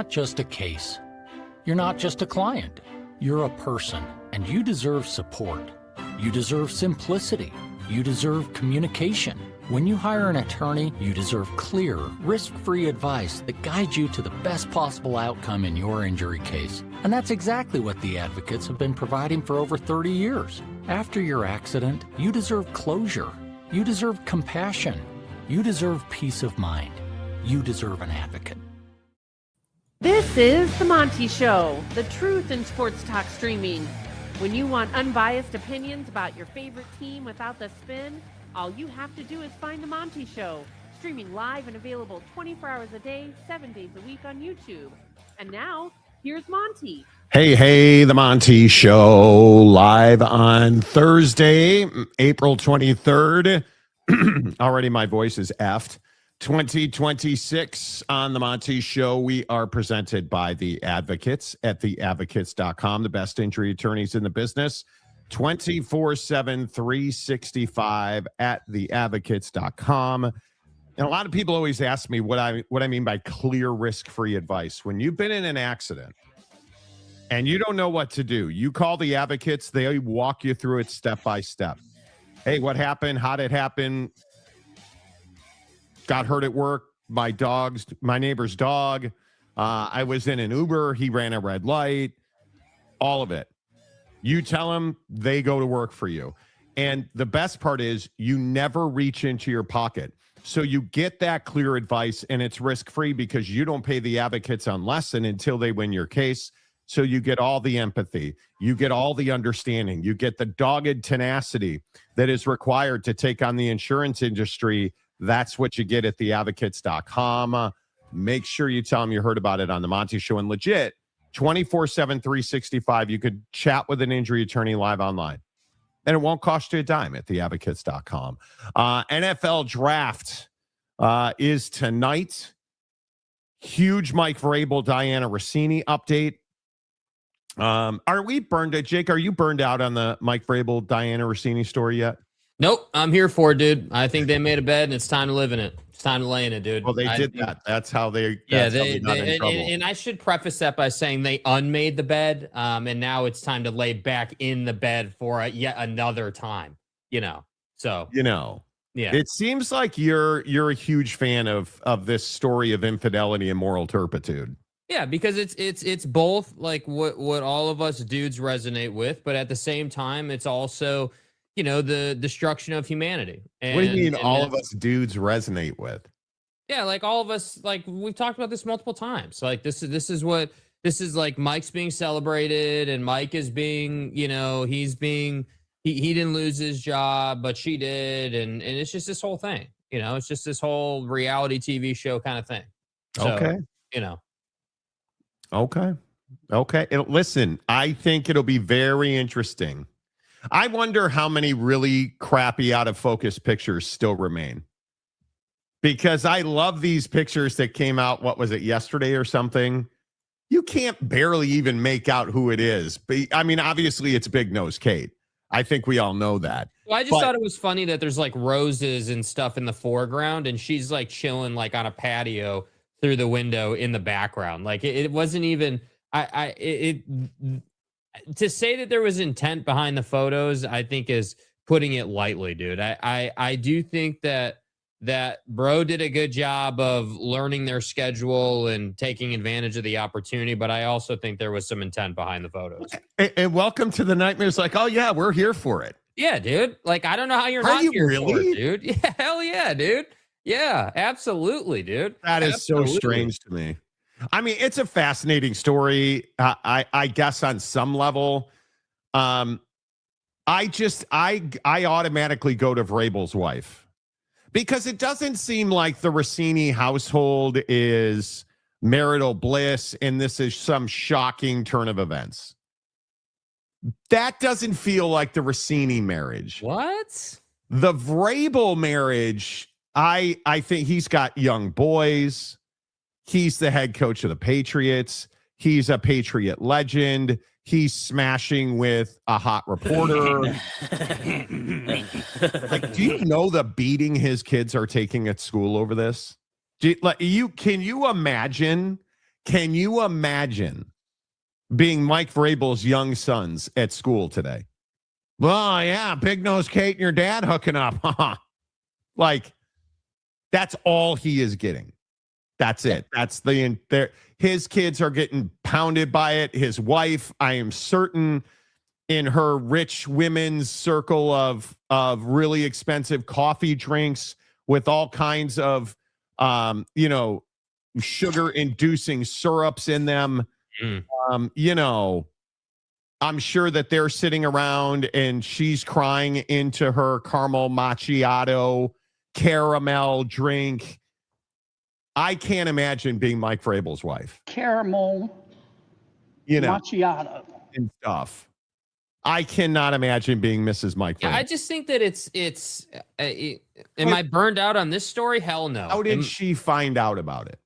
not just a case. You're not just a client. You're a person, and you deserve support. You deserve simplicity. You deserve communication. When you hire an attorney, you deserve clear, risk-free advice that guides you to the best possible outcome in your injury case. And that's exactly what the advocates have been providing for over 30 years. After your accident, you deserve closure. You deserve compassion. You deserve peace of mind. You deserve an advocate. This is The Monty Show, the truth in sports talk streaming. When you want unbiased opinions about your favorite team without the spin, all you have to do is find The Monty Show, streaming live and available 24 hours a day, 7 days a week on YouTube. And now, here's Monty. Hey, The Monty Show, live on Thursday, April 23rd. Already my voice is effed. 2026 on The Monty Show. We are presented by The Advocates at theadvocates.com, the best injury attorneys in the business. 24/7, 365 at theadvocates.com. And a lot of people always ask me what I mean by clear, risk-free advice. When you've been in an accident and you don't know what to do, you call the advocates. They walk you through it step by step. Hey, what happened? How did it happen? Got hurt at work. My neighbor's dog. I was in an Uber. He ran a red light. All of it. You tell them, they go to work for you. And the best part is you never reach into your pocket. So you get that clear advice, and it's risk-free because you don't pay the advocates unless and until they win your case. So you get all the empathy. You get all the understanding. You get the dogged tenacity that is required to take on the insurance industry. That's what you get at theadvocates.com. Make sure you tell them you heard about it on The Monty Show. And legit, 24/7, 365, you could chat with an injury attorney live online. And it won't cost you a dime at theadvocates.com. NFL draft is tonight. Huge Mike Vrabel, Diana Rossini update. Are we burned out? Jake, are you burned out on the Mike Vrabel, Diana Rossini story yet? Nope, I'm here for it, dude. I think they made a bed and it's time to live in it. It's time to lay in it, dude. Well, they did that. That's how they got in trouble. And I should preface that by saying they unmade the bed, and now it's time to lay back in the bed for yet another time. So yeah. It seems like you're a huge fan of this story of infidelity and moral turpitude. Yeah, because it's both like what all of us dudes resonate with, but at the same time, it's also the destruction of humanity. What do you mean all of us dudes resonate with? Yeah, like all of us, like we've talked about this multiple times. Like this is like Mike's being celebrated, and Mike is being, he didn't lose his job, but she did, and it's just this whole thing. It's just this whole reality TV show kind of thing. So, okay. Okay. Listen, I think it'll be very interesting. I wonder how many really crappy out of focus pictures still remain. Because I love these pictures that came out, what was it, yesterday or something? You can't barely even make out who it is. But I mean, obviously it's Big Nose Kate. I think we all know that. Well, I just thought it was funny that there's like roses and stuff in the foreground, and she's like chilling like on a patio through the window in the background. Like it wasn't even to say that there was intent behind the photos, I think is putting it lightly, dude. I do think that bro did a good job of learning their schedule and taking advantage of the opportunity, but I also think there was some intent behind the photos. And welcome to the nightmares. Like, oh yeah, we're here for it. Yeah, dude. Like, I don't know how you're not here for it, dude. Yeah, hell yeah, dude. Yeah, absolutely, dude. That is so strange to me. I mean, it's a fascinating story. I guess on some level, I automatically go to Vrabel's wife because it doesn't seem like the Rossini household is marital bliss and this is some shocking turn of events. That doesn't feel like the Rossini marriage. What? The Vrabel marriage, I think he's got young boys. He's the head coach of the Patriots. He's a Patriot legend. He's smashing with a hot reporter. Like, do you know the beating his kids are taking at school over this? Can you imagine Can you imagine being Mike Vrabel's young sons at school today? Well, yeah, Big Nose Kate and your dad hooking up. Like, that's all he is getting. That's it. That's his kids are getting pounded by it. His wife, I am certain, in her rich women's circle of really expensive coffee drinks with all kinds of sugar inducing syrups in them. I'm sure that they're sitting around and she's crying into her caramel macchiato caramel drink. I can't imagine being Mike Vrabel's wife. Caramel macchiato and stuff. I cannot imagine being Mrs. Mike Vrabel. Yeah, I just think that am I burned out on this story? Hell no. How did she find out about it?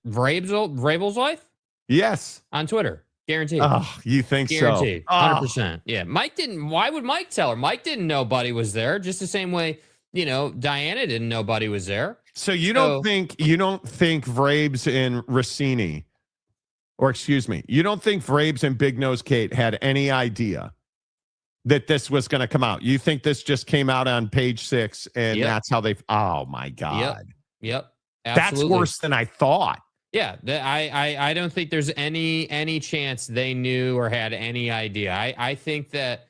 Vrabel's wife? Yes. On Twitter. Guaranteed. Oh, you think Guaranteed. so? 100%. Yeah. Mike didn't. Why would Mike tell her? Mike didn't know Buddy was there. Just the same way, Diana didn't know Buddy was there. So you don't think Vrabes and Rossini, or excuse me, you don't think Vrabes and Big Nose Kate had any idea that this was going to come out? You think this just came out on page 6 and that's how they? Oh my God! Yep. That's Absolutely. worse than I thought. Yeah, I don't think there's any chance they knew or had any idea. I think that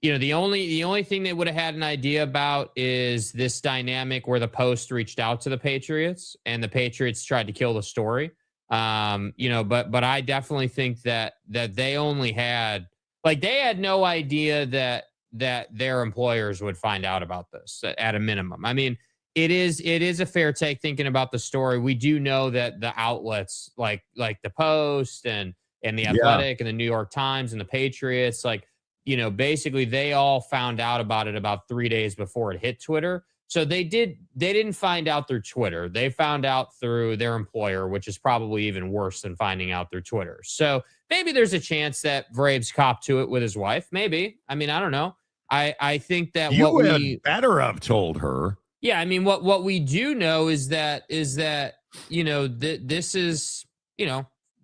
the only thing they would have had an idea about is this dynamic where the Post reached out to the Patriots and the Patriots tried to kill the story. But I definitely think that they only had they had no idea that their employers would find out about this at a minimum. I mean, it is a fair take thinking about the story. We do know that the outlets like the Post and the Athletic and the New York Times and the Patriots, basically they all found out about it about 3 days before it hit Twitter. So they didn't find out through Twitter. They found out through their employer, which is probably even worse than finding out through Twitter. So maybe there's a chance that Vrabes copped to it with his wife. Maybe. I mean, I don't know. I think that you better have told her. Yeah, I mean, what we do know is that this is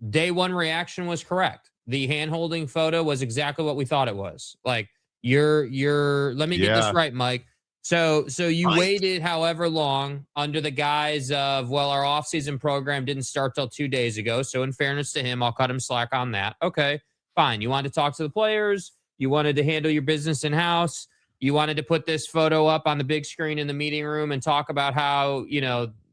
day one reaction was correct. The hand-holding photo was exactly what we thought it was. Let me get this right, Mike. So you waited however long under the guise of, well, our off-season program didn't start till 2 days ago. So in fairness to him, I'll cut him slack on that. Okay, fine. You wanted to talk to the players. You wanted to handle your business in-house. You wanted to put this photo up on the big screen in the meeting room and talk about how,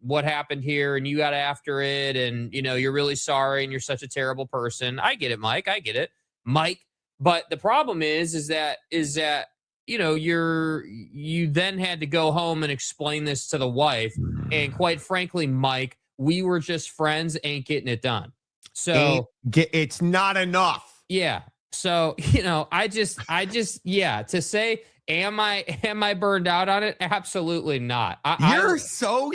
what happened here and you got after it and, you're really sorry and you're such a terrible person. I get it, Mike. I get it, Mike. But the problem is that you then had to go home and explain this to the wife. And quite frankly, Mike, we were just friends, ain't getting it done. So it's not enough. Yeah. So, I just to say, am I burned out on it? Absolutely not. You're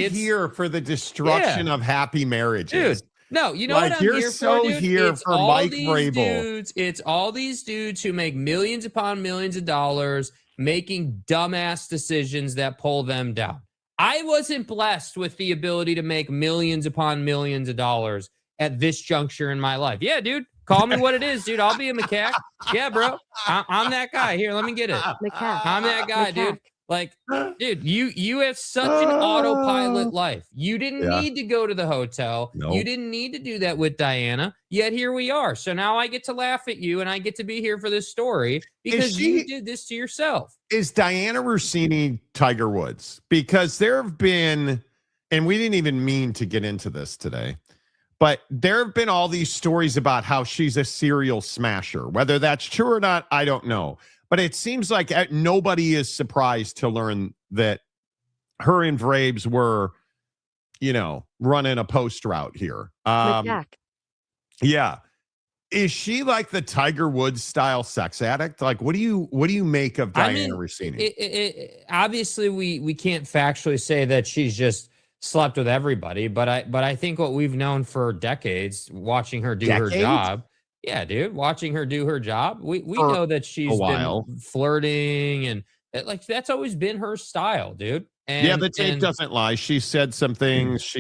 here for the destruction of happy marriages. Dude, no, you know what I'm you're here so for, dude? here It's for all Mike these Vrabel. dudes. It's all these dudes who make millions upon millions of dollars making dumbass decisions that pull them down. I wasn't blessed with the ability to make millions upon millions of dollars at this juncture in my life. Yeah, dude. Call me what it is, dude. I'll be a macaque. Yeah, bro. I'm that guy. Here, let me get it. Macaque. I'm that guy, dude. Dude, you have such an autopilot life. You didn't need to go to the hotel. Nope. You didn't need to do that with Diana. Yet here we are. So now I get to laugh at you and I get to be here for this story because you did this to yourself. Is Diana Rossini Tiger Woods? Because there have been, and we didn't even mean to get into this today, but there have been all these stories about how she's a serial smasher. Whether that's true or not, I don't know. But it seems like nobody is surprised to learn that her and Vrabes were, running a post route here. Yeah. Is she like the Tiger Woods style sex addict? Like, what do you make of Diana Rossini? Obviously, we can't factually say that she's just slept with everybody, but I think what we've known for decades, watching her do her job. Yeah, dude, watching her do her job. We know that she's been flirting and that's always been her style, dude. And the tape doesn't lie. She said some things.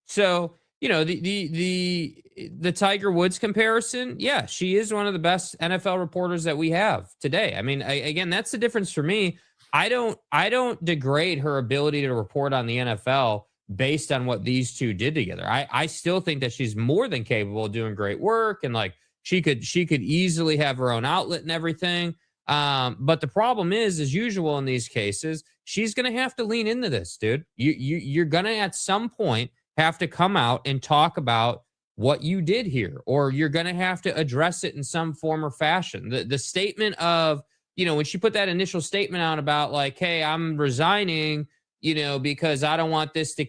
So the Tiger Woods comparison, yeah, she is one of the best NFL reporters that we have today. I mean, again, that's the difference for me. I don't degrade her ability to report on the NFL based on what these two did together. I still think that she's more than capable of doing great work, and like she could easily have her own outlet and everything. But the problem is, as usual in these cases, she's going to have to lean into this, dude. You're going to at some point have to come out and talk about what you did here, or you're going to have to address it in some form or fashion. The statement of, when she put that initial statement out about like, hey, I'm resigning, because I don't want this to,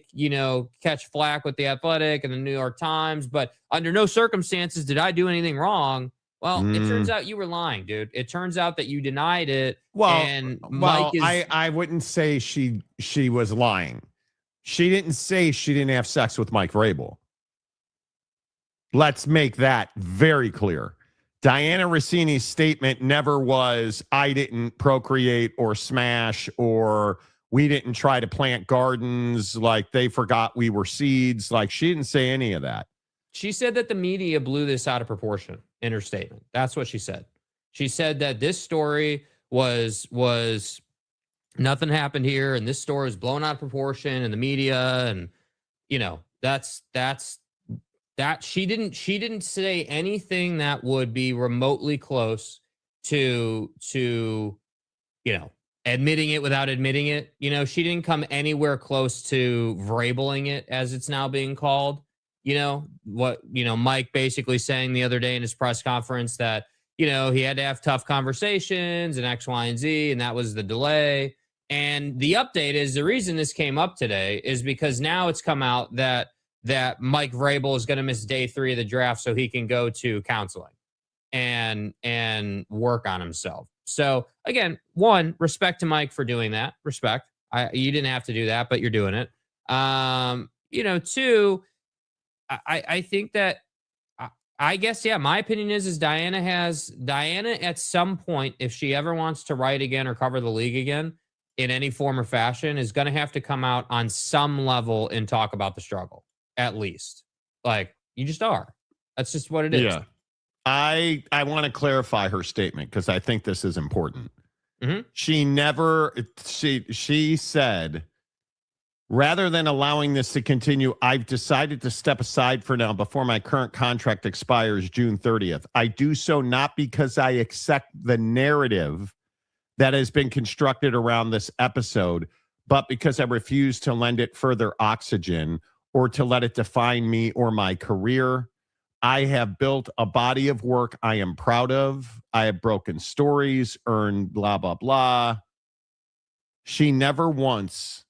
catch flack with the Athletic and the New York Times, but under no circumstances did I do anything wrong. Well, it turns out you were lying, dude. It turns out that you denied it. I wouldn't say she was lying. She didn't say she didn't have sex with Mike Vrabel. Let's make that very clear. Diana Rossini's statement never was, I didn't procreate or smash, or we didn't try to plant gardens, like they forgot we were seeds. Like, she didn't say any of that. She said that the media blew this out of proportion in her statement. That's what she said. She said that this story was nothing happened here, and this story was blown out of proportion in the media, and that's that. She didn't say anything that would be remotely close to admitting it without admitting it. She didn't come anywhere close to Vrabeling it, as it's now being called. Mike basically saying the other day in his press conference that, he had to have tough conversations and X, Y, and Z, and that was the delay. And the update is, the reason this came up today is because now it's come out that Mike Vrabel is going to miss day 3 of the draft so he can go to counseling and work on himself. So again, one, respect to Mike for doing that. Respect. You didn't have to do that, but you're doing it. Two, I think that, I guess, yeah, my opinion is Diana at some point, if she ever wants to write again or cover the league again in any form or fashion, is going to have to come out on some level and talk about the struggle, at least. Like, you just are. That's just what it is. Yeah. I want to clarify her statement because I think this is important. Mm-hmm. She said, rather than allowing this to continue, I've decided to step aside for now before my current contract expires June 30th. I do so not because I accept the narrative that has been constructed around this episode, but because I refuse to lend it further oxygen or to let it define me or my career. I have built a body of work I am proud of. I have broken stories, earned blah, blah, blah. She never once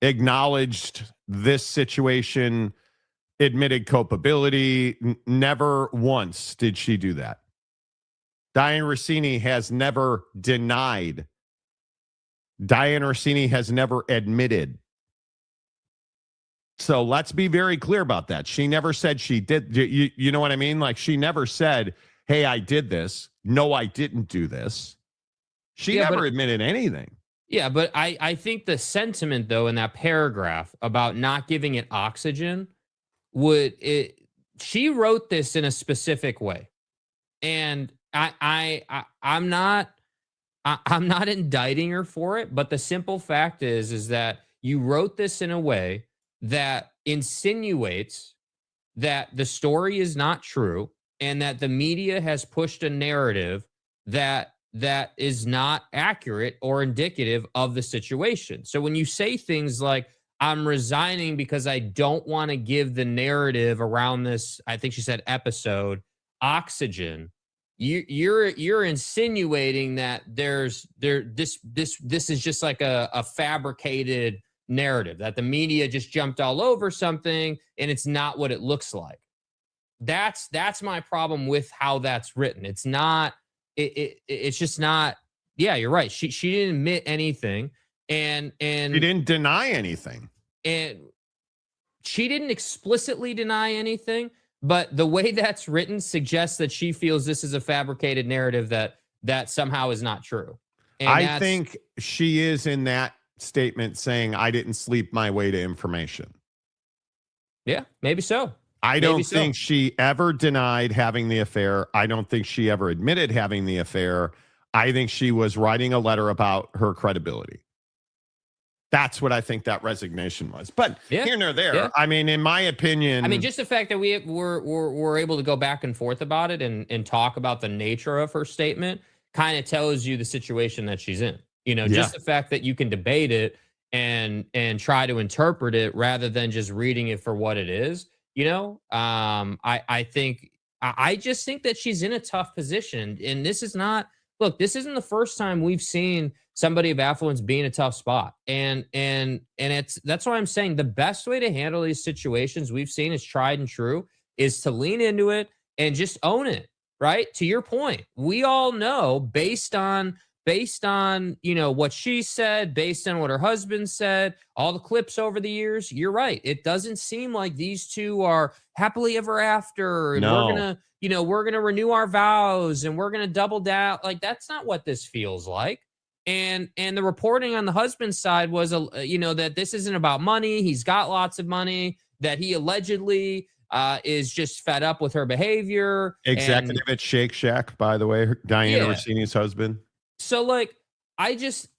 acknowledged this situation, admitted culpability. Never once did she do that. Diana Rossini has never denied. Diana Rossini has never admitted. So let's be very clear about that. She never said she did. You know what I mean? Like, she never said, hey, I did this. No, I didn't do this. She never admitted anything. Yeah, but I think the sentiment, though, in that paragraph about not giving it oxygen, she wrote this in a specific way. And I'm not indicting her for it, but the simple fact is that you wrote this in a way that insinuates that the story is not true and that the media has pushed a narrative that is not accurate or indicative of the situation. So when you say things like, I'm resigning because I don't want to give the narrative around this, I think she said episode, oxygen, you're insinuating that this is just like a fabricated narrative, that the media just jumped all over something and it's not what it looks like. That's my problem with how that's written. It's not, it's just not. Yeah, you're right. She didn't admit anything, and she didn't deny anything, and she didn't explicitly deny anything. But the way that's written suggests that she feels this is a fabricated narrative that somehow is not true. And I think she is in that statement saying, I didn't sleep my way to information. Yeah, maybe so. I don't think she ever denied having the affair. I don't think she ever admitted having the affair. I think she was writing a letter about her credibility. That's what I think that resignation was. But here nor there, I mean, in my opinion, I mean, just the fact that we're able to go back and forth about it and talk about the nature of her statement kind of tells you the situation that she's in. You know, just the fact that you can debate it and try to interpret it rather than just reading it for what it is. You know, I just think that she's in a tough position, and this is not. Look, this isn't the first time we've seen somebody of affluence be in a tough spot, and that's why I'm saying the best way to handle these situations we've seen is tried and true is to lean into it and just own it. Right, to your point, we all know based on what she said, based on what her husband said, all the clips over the years, you're right. It doesn't seem like these two are happily ever after. And we're gonna renew our vows and we're gonna double down. Like, that's not what this feels like. And the reporting on the husband's side was that this isn't about money. He's got lots of money, that he allegedly is just fed up with her behavior. Executive at Shake Shack, by the way, Diana Rossini's husband. So, like, I just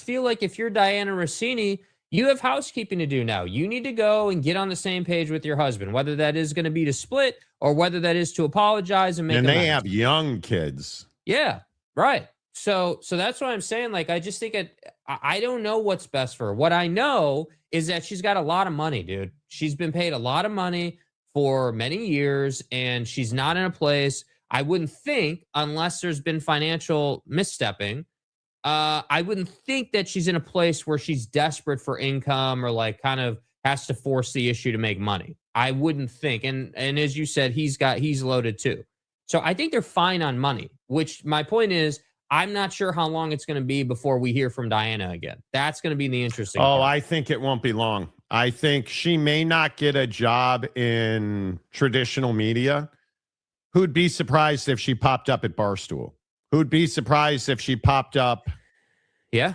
feel like if you're Diana Rossini, you have housekeeping to do now. You need to go and get on the same page with your husband, whether that is going to be to split or whether that is to apologize and make. And they have young kids. Yeah, right. So that's what I'm saying. Like, I just think I don't know what's best for her. What I know is that she's got a lot of money, dude. She's been paid a lot of money for many years, and she's not in a place. I wouldn't think, unless there's been financial misstepping, I wouldn't think that she's in a place where she's desperate for income or like kind of has to force the issue to make money. I wouldn't think. And as you said, he's loaded too. So I think they're fine on money, which my point is, I'm not sure how long it's going to be before we hear from Diana again. That's going to be the interesting part. I think it won't be long. I think she may not get a job in traditional media. Who'd be surprised if she popped up at Barstool? Who'd be surprised if she popped up? Yeah.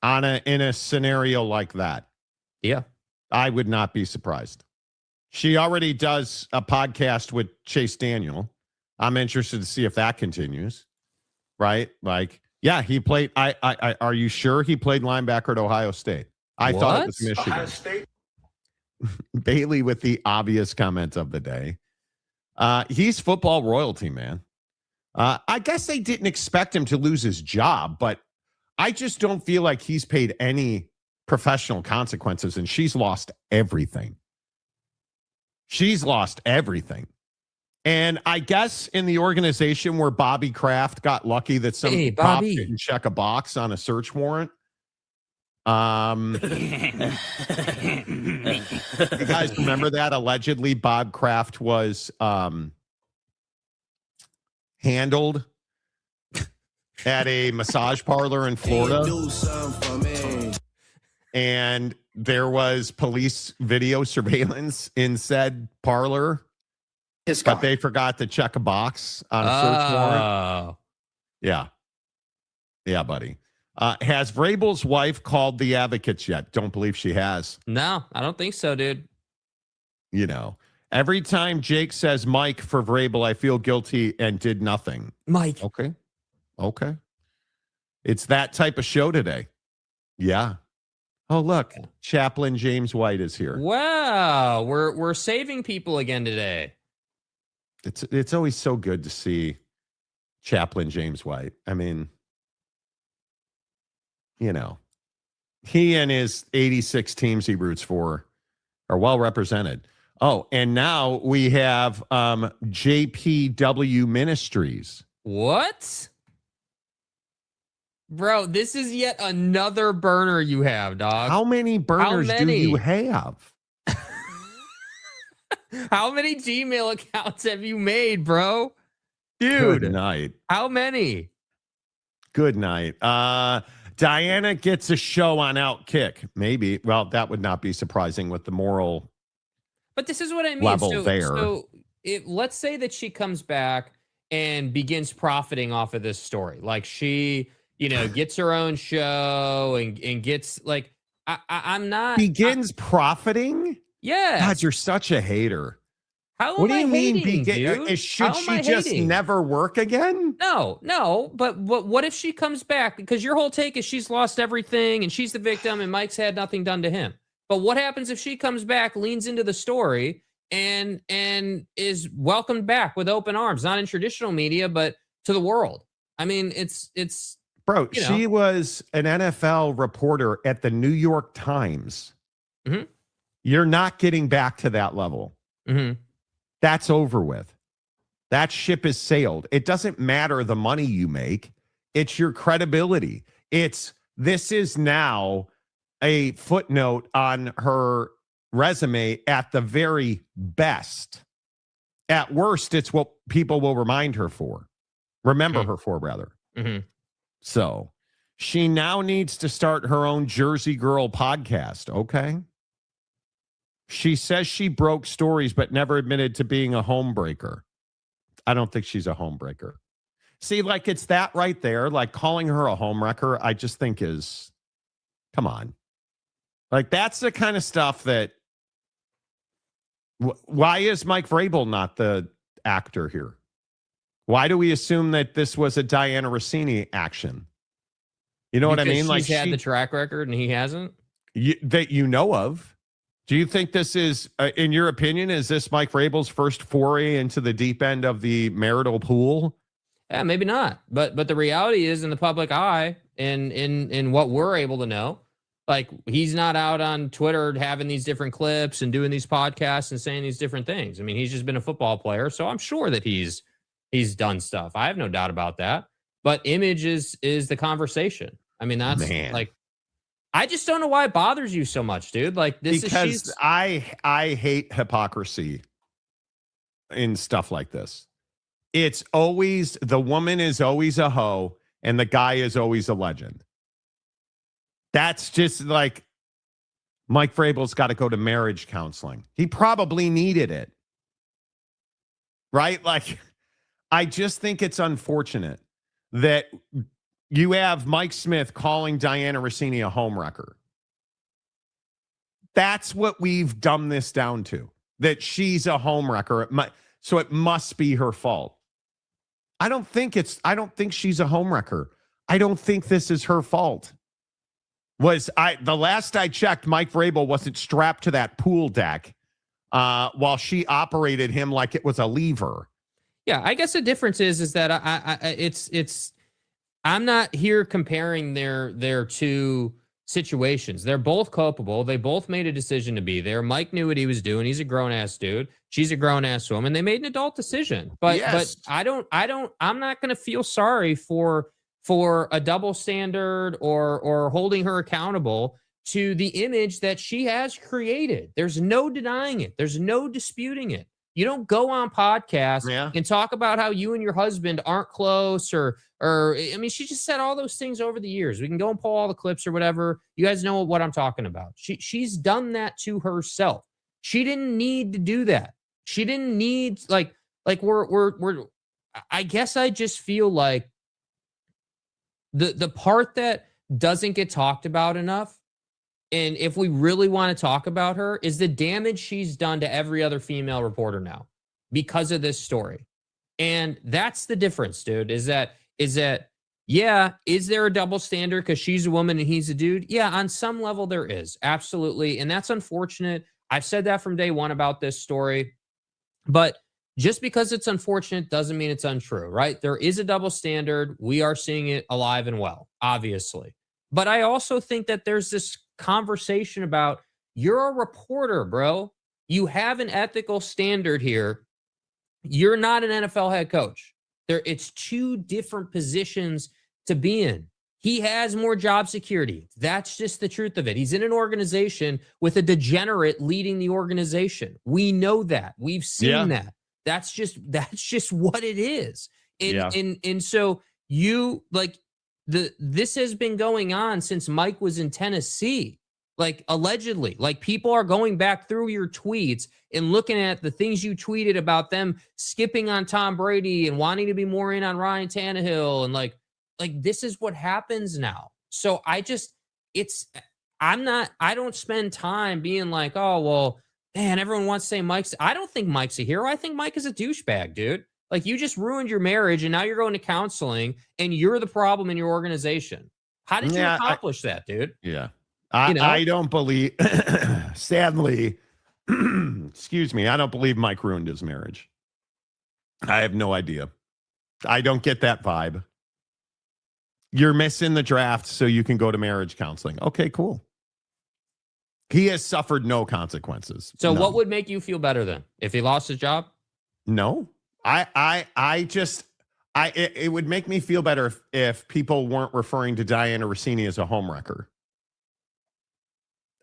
In a scenario like that? Yeah. I would not be surprised. She already does a podcast with Chase Daniel. I'm interested to see if that continues. Right? Like, yeah, he played. Are you sure he played linebacker at Ohio State? I thought it was Michigan. Ohio State. Bailey with the obvious comment of the day. He's football royalty, man. I guess they didn't expect him to lose his job, but I just don't feel like he's paid any professional consequences, and she's lost everything. She's lost everything. And I guess in the organization where Bobby Kraft got lucky that some cop didn't check a box on a search warrant. You guys remember that? Allegedly, Bob Kraft was handled at a massage parlor in Florida. And there was police video surveillance in said parlor. But they forgot to check a box on a search warrant. Yeah. Yeah, buddy. Has Vrabel's wife called the advocates yet? Don't believe she has. No, I don't think so, dude. You know, every time Jake says Mike for Vrabel, I feel guilty and did nothing. Mike. Okay. It's that type of show today. Yeah. Oh, look. Chaplain James White is here. Wow. We're saving people again today. It's always so good to see Chaplain James White. I mean, you know, he and his 86 teams he roots for are well represented. Oh, and now we have JPW Ministries. What? Bro, this is yet another burner you have, dog. How many burners do you have? How many Gmail accounts have you made, bro? Dude. Good night. How many? Good night. Diana gets a show on Outkick. Maybe. Well, that would not be surprising with the moral. But this is what I mean. Level there. So let's say that she comes back and begins profiting off of this story. Like she gets her own show and gets like, I'm not begins profiting. Yeah. God, you're such a hater. How What am do you I mean? hating, dude? Should she just never work again? No. But what if she comes back? Because your whole take is she's lost everything and she's the victim and Mike's had nothing done to him. But what happens if she comes back, leans into the story, and is welcomed back with open arms, not in traditional media, but to the world? I mean, it's bro. She was an NFL reporter at the New York Times. Mm-hmm. You're not getting back to that level. Mm-hmm. That's over with. That ship has sailed. It doesn't matter the money you make. It's your credibility. This is now a footnote on her resume at the very best. At worst, it's what people will remember her for, rather. Mm-hmm. So she now needs to start her own Jersey Girl podcast, okay? She says she broke stories, but never admitted to being a homebreaker. I don't think she's a homebreaker. See, like, it's that right there. Like, calling her a homewrecker, I just think come on. Like, that's the kind of stuff that, why is Mike Vrabel not the actor here? Why do we assume that this was a Diana Rossini action? You know what I mean? Like, she's had the track record and he hasn't? That you know of. Do you think this is, in your opinion, is this Mike Vrabel's first foray into the deep end of the marital pool? Yeah, maybe not. But the reality is, in the public eye and in what we're able to know, like, he's not out on Twitter having these different clips and doing these podcasts and saying these different things. I mean, he's just been a football player, so I'm sure that he's done stuff. I have no doubt about that. But image is the conversation. I mean, that's like, I just don't know why it bothers you so much, dude. Like, because I hate hypocrisy in stuff like this. It's always, the woman is always a hoe and the guy is always a legend. That's just like, Mike Vrabel's got to go to marriage counseling. He probably needed it. Right? Like, I just think it's unfortunate that you have Mike Smith calling Diana Rossini a homewrecker. That's what we've dumbed this down to, that she's a homewrecker. So it must be her fault. I don't think she's a homewrecker. I don't think this is her fault. The last I checked, Mike Vrabel wasn't strapped to that pool deck while she operated him like it was a lever. Yeah, I guess the difference is that I'm not here comparing their two situations. They're both culpable. They both made a decision to be there. Mike knew what he was doing. He's a grown-ass dude. She's a grown-ass woman. They made an adult decision. But I'm not going to feel sorry for a double standard or holding her accountable to the image that she has created. There's no denying it. There's no disputing it. You don't go on podcasts and talk about how you and your husband aren't close or I mean, she just said all those things over the years. We can go and pull all the clips or whatever. You guys know what I'm talking about. She's done that to herself. She didn't need to do that. She didn't need like we're I guess I just feel like the part that doesn't get talked about enough, and if we really want to talk about her, is the damage she's done to every other female reporter now because of this story. And that's the difference, dude, is that, yeah, is there a double standard because she's a woman and he's a dude? Yeah, on some level there is. Absolutely. And that's unfortunate. I've said that from day one about this story. But just because it's unfortunate doesn't mean it's untrue, right? There is a double standard. We are seeing it alive and well, obviously. But I also think that there's this conversation about, you're a reporter, bro. You have an ethical standard here. You're not an NFL head coach. It's two different positions to be in. He has more job security. That's just the truth of it. He's in an organization with a degenerate leading the organization. We know that. We've seen that. That's just what it is. And so you like this has been going on since Mike was in Tennessee. Like, allegedly, like, people are going back through your tweets and looking at the things you tweeted about them skipping on Tom Brady and wanting to be more in on Ryan Tannehill. And like, Like, this is what happens now. So I don't spend time being like, oh, well, man, everyone wants to say I don't think Mike's a hero. I think Mike is a douchebag, dude. Like, you just ruined your marriage and now you're going to counseling and you're the problem in your organization. How did you accomplish that, dude? Yeah. I don't believe, sadly, excuse me, I don't believe Mike ruined his marriage. I have no idea. I don't get that vibe. You're missing the draft so you can go to marriage counseling. Okay, cool. He has suffered no consequences. So what would make you feel better then? If he lost his job? No. It would make me feel better if people weren't referring to Diana Rossini as a homewrecker.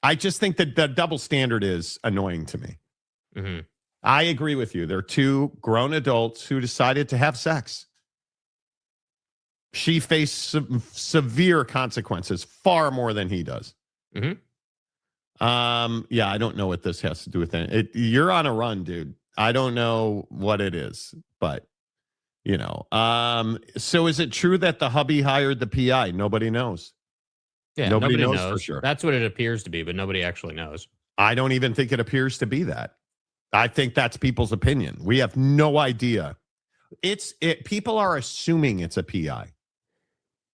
I just think that the double standard is annoying to me. Mm-hmm. I agree with you. They're two grown adults who decided to have sex. She faced some severe consequences, far more than he does. Mm-hmm. Yeah, I don't know what this has to do with it. You're on a run, dude. I don't know what it is, but so is it true that the hubby hired the PI? Nobody knows. Yeah, nobody knows for sure. That's what it appears to be, but nobody actually knows. I don't even think it appears to be that. I think that's people's opinion. We have no idea. People are assuming it's a PI.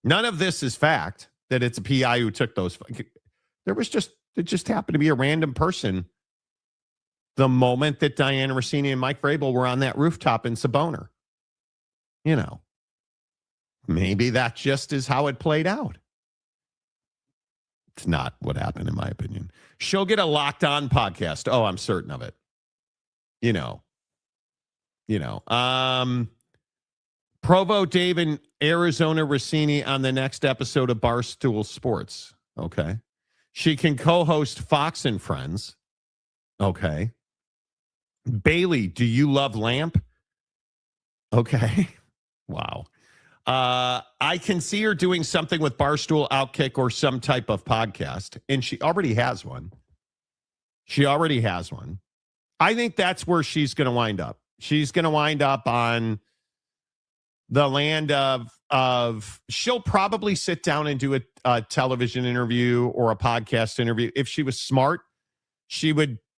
None of this is fact that it's a PI who took those. It just happened to be a random person the moment that Diana Rossini and Mike Vrabel were on that rooftop in Sabona. Maybe that just is how it played out. It's not what happened, in my opinion. She'll get a Locked On podcast. Oh, I'm certain of it. Provo Dave and Arizona Rossini on the next episode of Barstool Sports. Okay. She can co-host Fox and Friends. Okay. Bailey, do you love Lamp? Okay. Wow. I can see her doing something with Barstool Outkick or some type of podcast. And she already has one. I think that's where she's going to wind up. She's going to wind up on the land of she'll probably sit down and do a television interview or a podcast interview. If she was smart,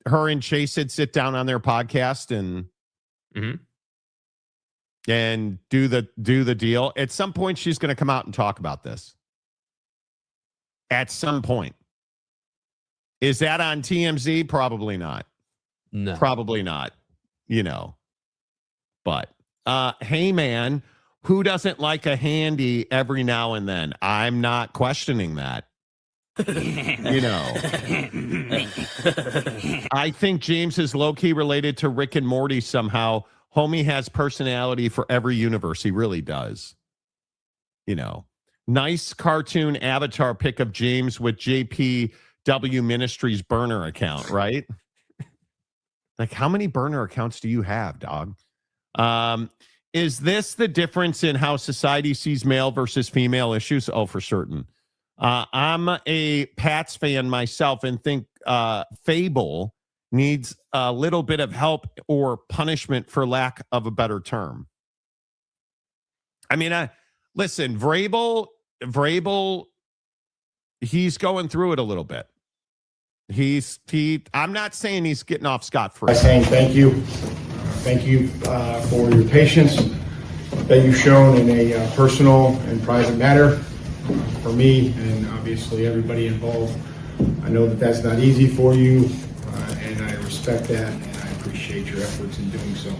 her and Chase would sit down on their podcast and and do the deal. At some point, she's going to come out and talk about this. At some point. Is that on TMZ? Probably not. No. Probably not. But hey, man, who doesn't like a handy every now and then? I'm not questioning that. I think James is low-key related to Rick and Morty somehow. Homie has personality for every universe. He really does. Nice cartoon avatar pic of James with JPW Ministries burner account, right? Like, how many burner accounts do you have, dog? Is this the difference in how society sees male versus female issues? Oh, for certain. I'm a Pats fan myself and think Fable needs a little bit of help or punishment, for lack of a better term. I mean, listen, Vrabel, he's going through it a little bit. I'm not saying he's getting off scot-free. By saying thank you. Thank you for your patience that you've shown in a personal and private matter for me and obviously everybody involved. I know that that's not easy for you, and I respect that, and I appreciate your efforts in doing so.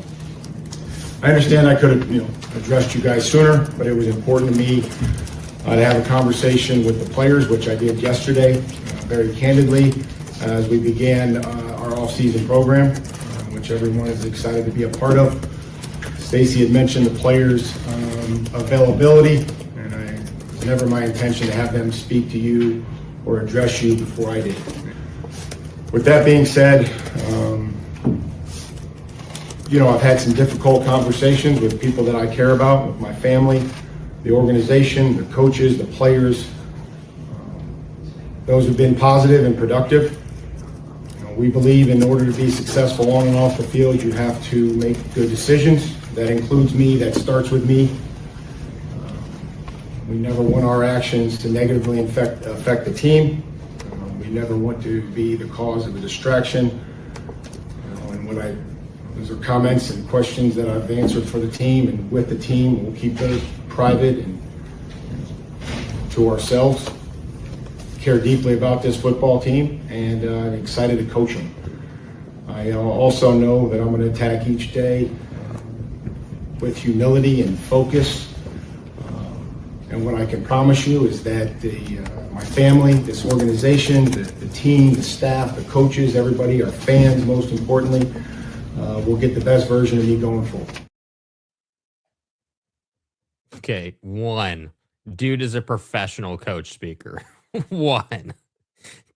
I understand I could have addressed you guys sooner, but it was important to me to have a conversation with the players, which I did yesterday, very candidly, as we began our off-season program, which everyone is excited to be a part of. Stacy had mentioned the players' availability, and it was never my intention to have them speak to you or address you before I did. With that being said, I've had some difficult conversations with people that I care about, with my family, the organization, the coaches, the players. Those have been positive and productive. We believe in order to be successful on and off the field, you have to make good decisions. That includes me, that starts with me. We never want our actions to negatively affect the team. We never want to be the cause of a distraction. Those are comments and questions that I've answered for the team and with the team. We'll keep those private and to ourselves. Care deeply about this football team, and I'm excited to coach them. I also know that I'm going to attack each day with humility and focus. And what I can promise you is that my family, this organization, the team, the staff, the coaches, everybody, our fans, most importantly, will get the best version of me going forward. Okay, one, dude is a professional coach speaker. One.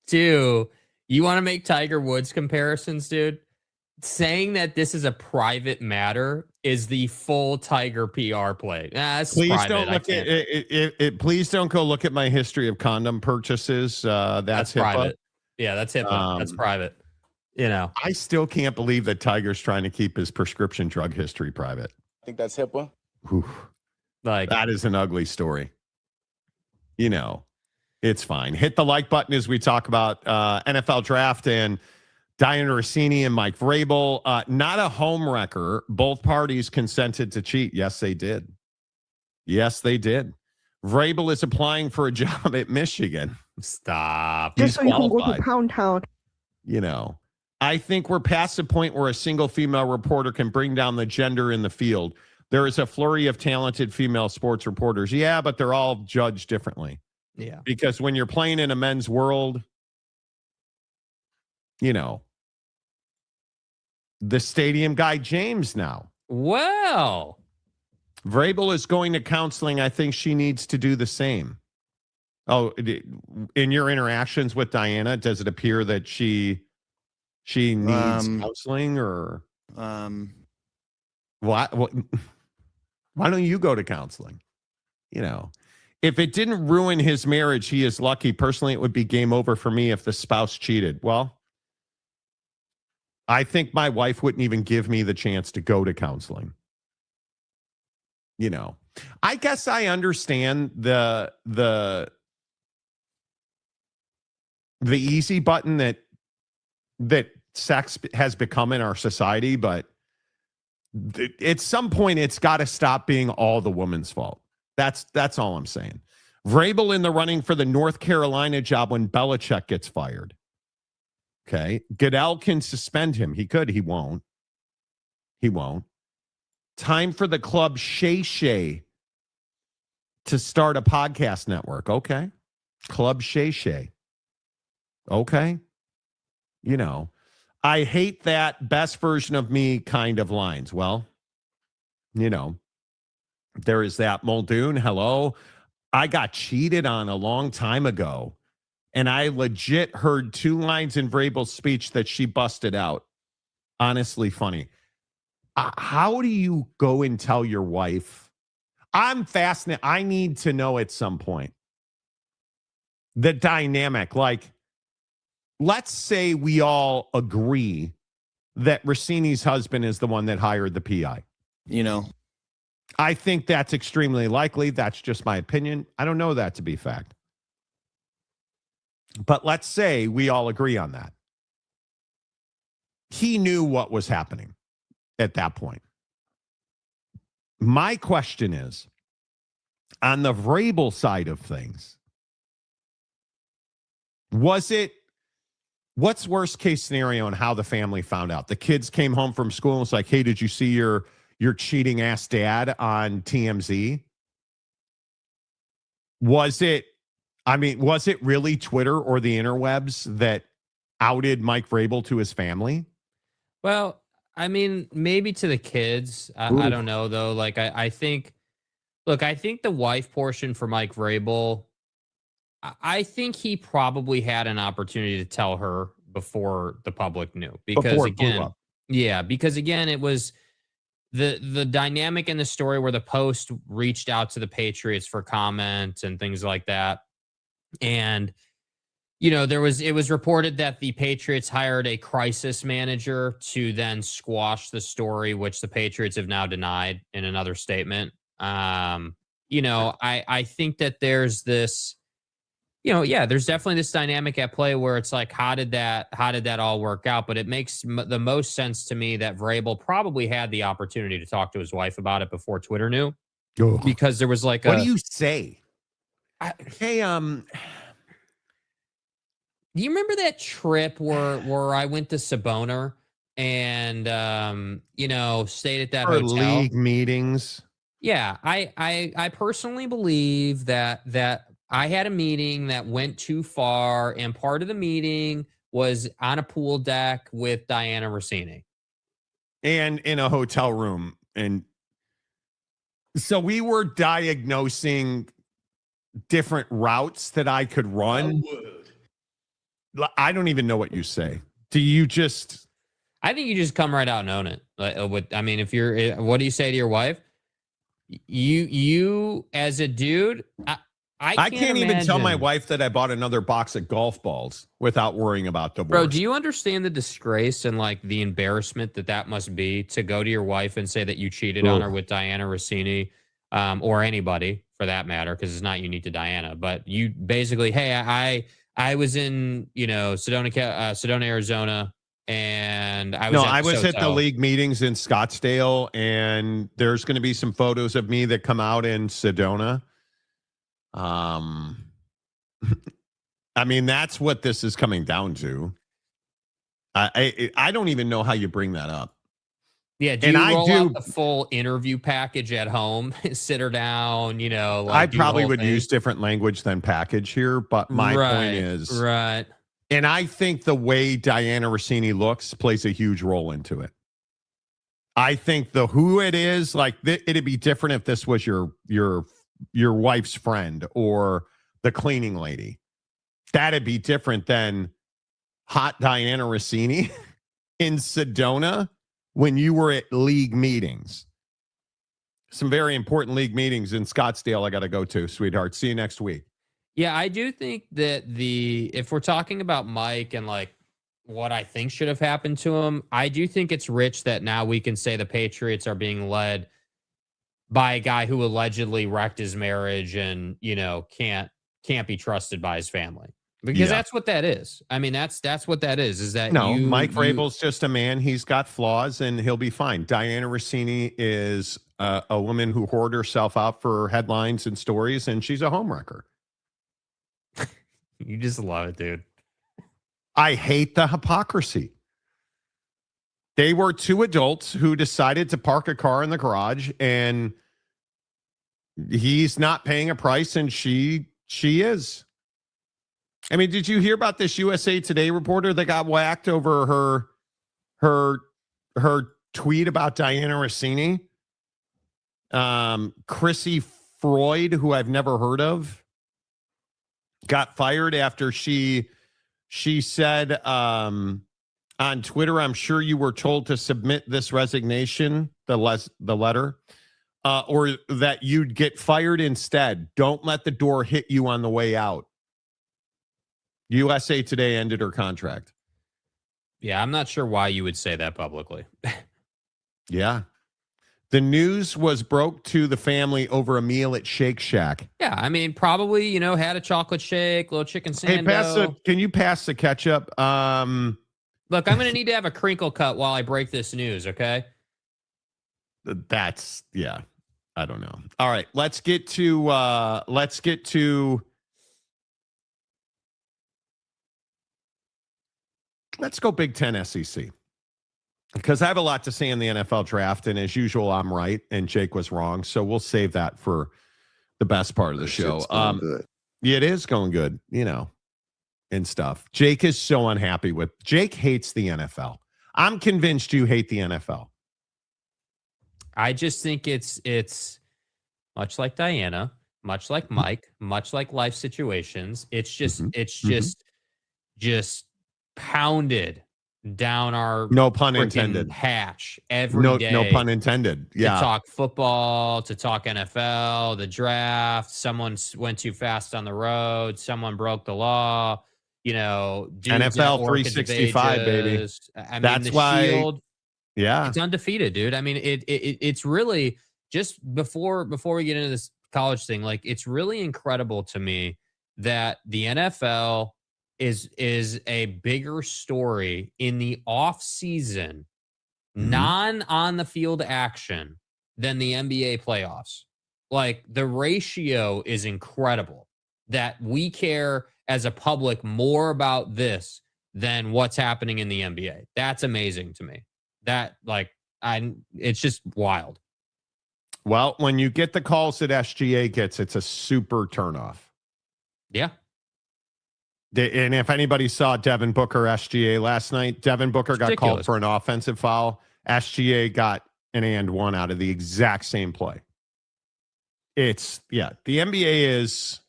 Two, you want to make Tiger Woods comparisons, dude? Saying that this is a private matter is the full Tiger PR play. Please private. don't look at it. Please don't go look at my history of condom purchases. That's private. Yeah, that's HIPAA. That's private. You know, I still can't believe that Tiger's trying to keep his prescription drug history private. I think that's HIPAA. Oof. Like, that is an ugly story. You know, it's fine. Hit the like button as we talk about NFL draft and Diana Rossini and Mike Vrabel. Not a home wrecker. Both parties consented to cheat. Yes, they did. Yes, they did. Vrabel is applying for a job at Michigan. Stop. Just so you can go to Pound Town. You know, I think we're past the point where a single female reporter can bring down the gender in the field. There is a flurry of talented female sports reporters. Yeah, but they're all judged differently. Yeah. Because when you're playing in a men's world, you know, the stadium guy, James, now. Well, Vrabel is going to counseling. I think she needs to do the same. Oh, in your interactions with Diana, does it appear that she needs counseling or what? Why don't you go to counseling? You know, if it didn't ruin his marriage, he is lucky. Personally, it would be game over for me if the spouse cheated. Well, I think my wife wouldn't even give me the chance to go to counseling. You know, I guess I understand the easy button that sex has become in our society, but at some point it's got to stop being all the woman's fault. That's all I'm saying. Vrabel in the running for the North Carolina job when Belichick gets fired. Okay. Goodell can suspend him. He could. He won't. He won't. Time for the club Shay Shay to start a podcast network. Okay. Club Shay Shay. Okay. You know, I hate that best version of me kind of lines. Well, you know, there is that. Muldoon, hello. I got cheated on a long time ago, and I legit heard 2 lines in Vrabel's speech that she busted out. Honestly funny. How do you go and tell your wife? I'm fascinated. I need to know at some point the dynamic. Like, let's say we all agree that Rossini's husband is the one that hired the PI. You know, I think that's extremely likely. That's just my opinion. I don't know that to be fact. But let's say we all agree on that. He knew what was happening at that point. My question is, on the Vrabel side of things, what's worst case scenario and how the family found out? The kids came home from school and was like, hey, did you see your cheating ass dad on TMZ? Was it really Twitter or the interwebs that outed Mike Vrabel to his family? well, I mean, maybe to the kids. I don't know, though. Like, I think the wife portion for Mike Vrabel, I think he probably had an opportunity to tell her before the public knew. Because again, it was the dynamic in the story where the Post reached out to the Patriots for comment and things like that. And, you know, it was reported that the Patriots hired a crisis manager to then squash the story, which the Patriots have now denied in another statement. I think that there's this, there's definitely this dynamic at play where it's like, how did that all work out? But it makes the most sense to me that Vrabel probably had the opportunity to talk to his wife about it before Twitter knew, because there was like, what do you say? Hey, do you remember that trip where I went to Sabona and stayed at that for hotel? league meetings? Yeah, I personally believe that I had a meeting that went too far, and part of the meeting was on a pool deck with Diana Rossini. And in a hotel room. And so we were diagnosing different routes that I could run. I don't even know what you say. Do you just... I think you just come right out and own it. What do you say to your wife? You as a dude, I can't even tell my wife that I bought another box of golf balls without worrying about divorce. Bro, do you understand the disgrace and like the embarrassment that must be to go to your wife and say that you cheated on her with Diana Rossini, or anybody for that matter, because it's not unique to Diana, but you basically, hey, I was in, Sedona, Arizona, and I was at the league meetings in Scottsdale, and there's going to be some photos of me that come out in Sedona. I mean, that's what this is coming down to. I don't even know how you bring that up. Yeah, do you roll out the full interview package at home, sit her down, I probably would use different language than package here, but my point is... Right. And I think the way Diana Rossini looks plays a huge role into it. I think who it is, like it'd be different if this was your wife's friend or the cleaning lady. That'd be different than hot Diana Rossini in Sedona when you were at league meetings. Some very important league meetings in Scottsdale I got to go to, sweetheart. See you next week. Yeah, I do think that if we're talking about Mike and like what I think should have happened to him, I do think it's rich that now we can say the Patriots are being led by a guy who allegedly wrecked his marriage and, can't be trusted by his family. Because that's what that is. I mean, that's what that is that Mike Vrabel's just a man. He's got flaws and he'll be fine. Diana Rossini is a woman who hoard herself out for headlines and stories, and she's a homewrecker. You just love it, dude. I hate the hypocrisy. They were two adults who decided to park a car in the garage, and he's not paying a price, and she is. I mean, did you hear about this USA Today reporter that got whacked over her tweet about Diana Rossini? Chrissy Freud, who I've never heard of, got fired after she said on Twitter, "I'm sure you were told to submit this resignation, the letter, or that you'd get fired instead. Don't let the door hit you on the way out." USA Today ended her contract. Yeah, I'm not sure why you would say that publicly. Yeah. The news was broke to the family over a meal at Shake Shack. Yeah, I mean, probably, had a chocolate shake, little chicken sando. Hey, can you pass the ketchup? Look, I'm going to need to have a crinkle cut while I break this news, okay? That's, yeah, I don't know. All right, let's go Big Ten SEC. Because I have a lot to say in the NFL draft, and as usual, I'm right, and Jake was wrong. So we'll save that for the best part of the show. Yeah, it is going good, and stuff. Jake is so unhappy Jake hates the NFL. I'm convinced you hate the NFL. I just think it's much like Diana, much like Mike, much like life situations. It's just pounded down our no pun intended hatch every day. No pun intended. Yeah. To talk football, to talk NFL, the draft. Someone went too fast on the road. Someone broke the law. NFL 365, baby. I mean, that's why. Shield, yeah, it's undefeated, dude. I mean, it's really just before we get into this college thing, like it's really incredible to me that the NFL is a bigger story in the off season, non on the field action than the NBA playoffs. Like the ratio is incredible that we care as a public more about this than what's happening in the NBA. That's amazing to me. That it's just wild. Well, when you get the calls that SGA gets, it's a super turnoff. Yeah. And if anybody saw Devin Booker SGA last night, Devin Booker got called for an offensive foul. SGA got an and one out of the exact same play. The NBA is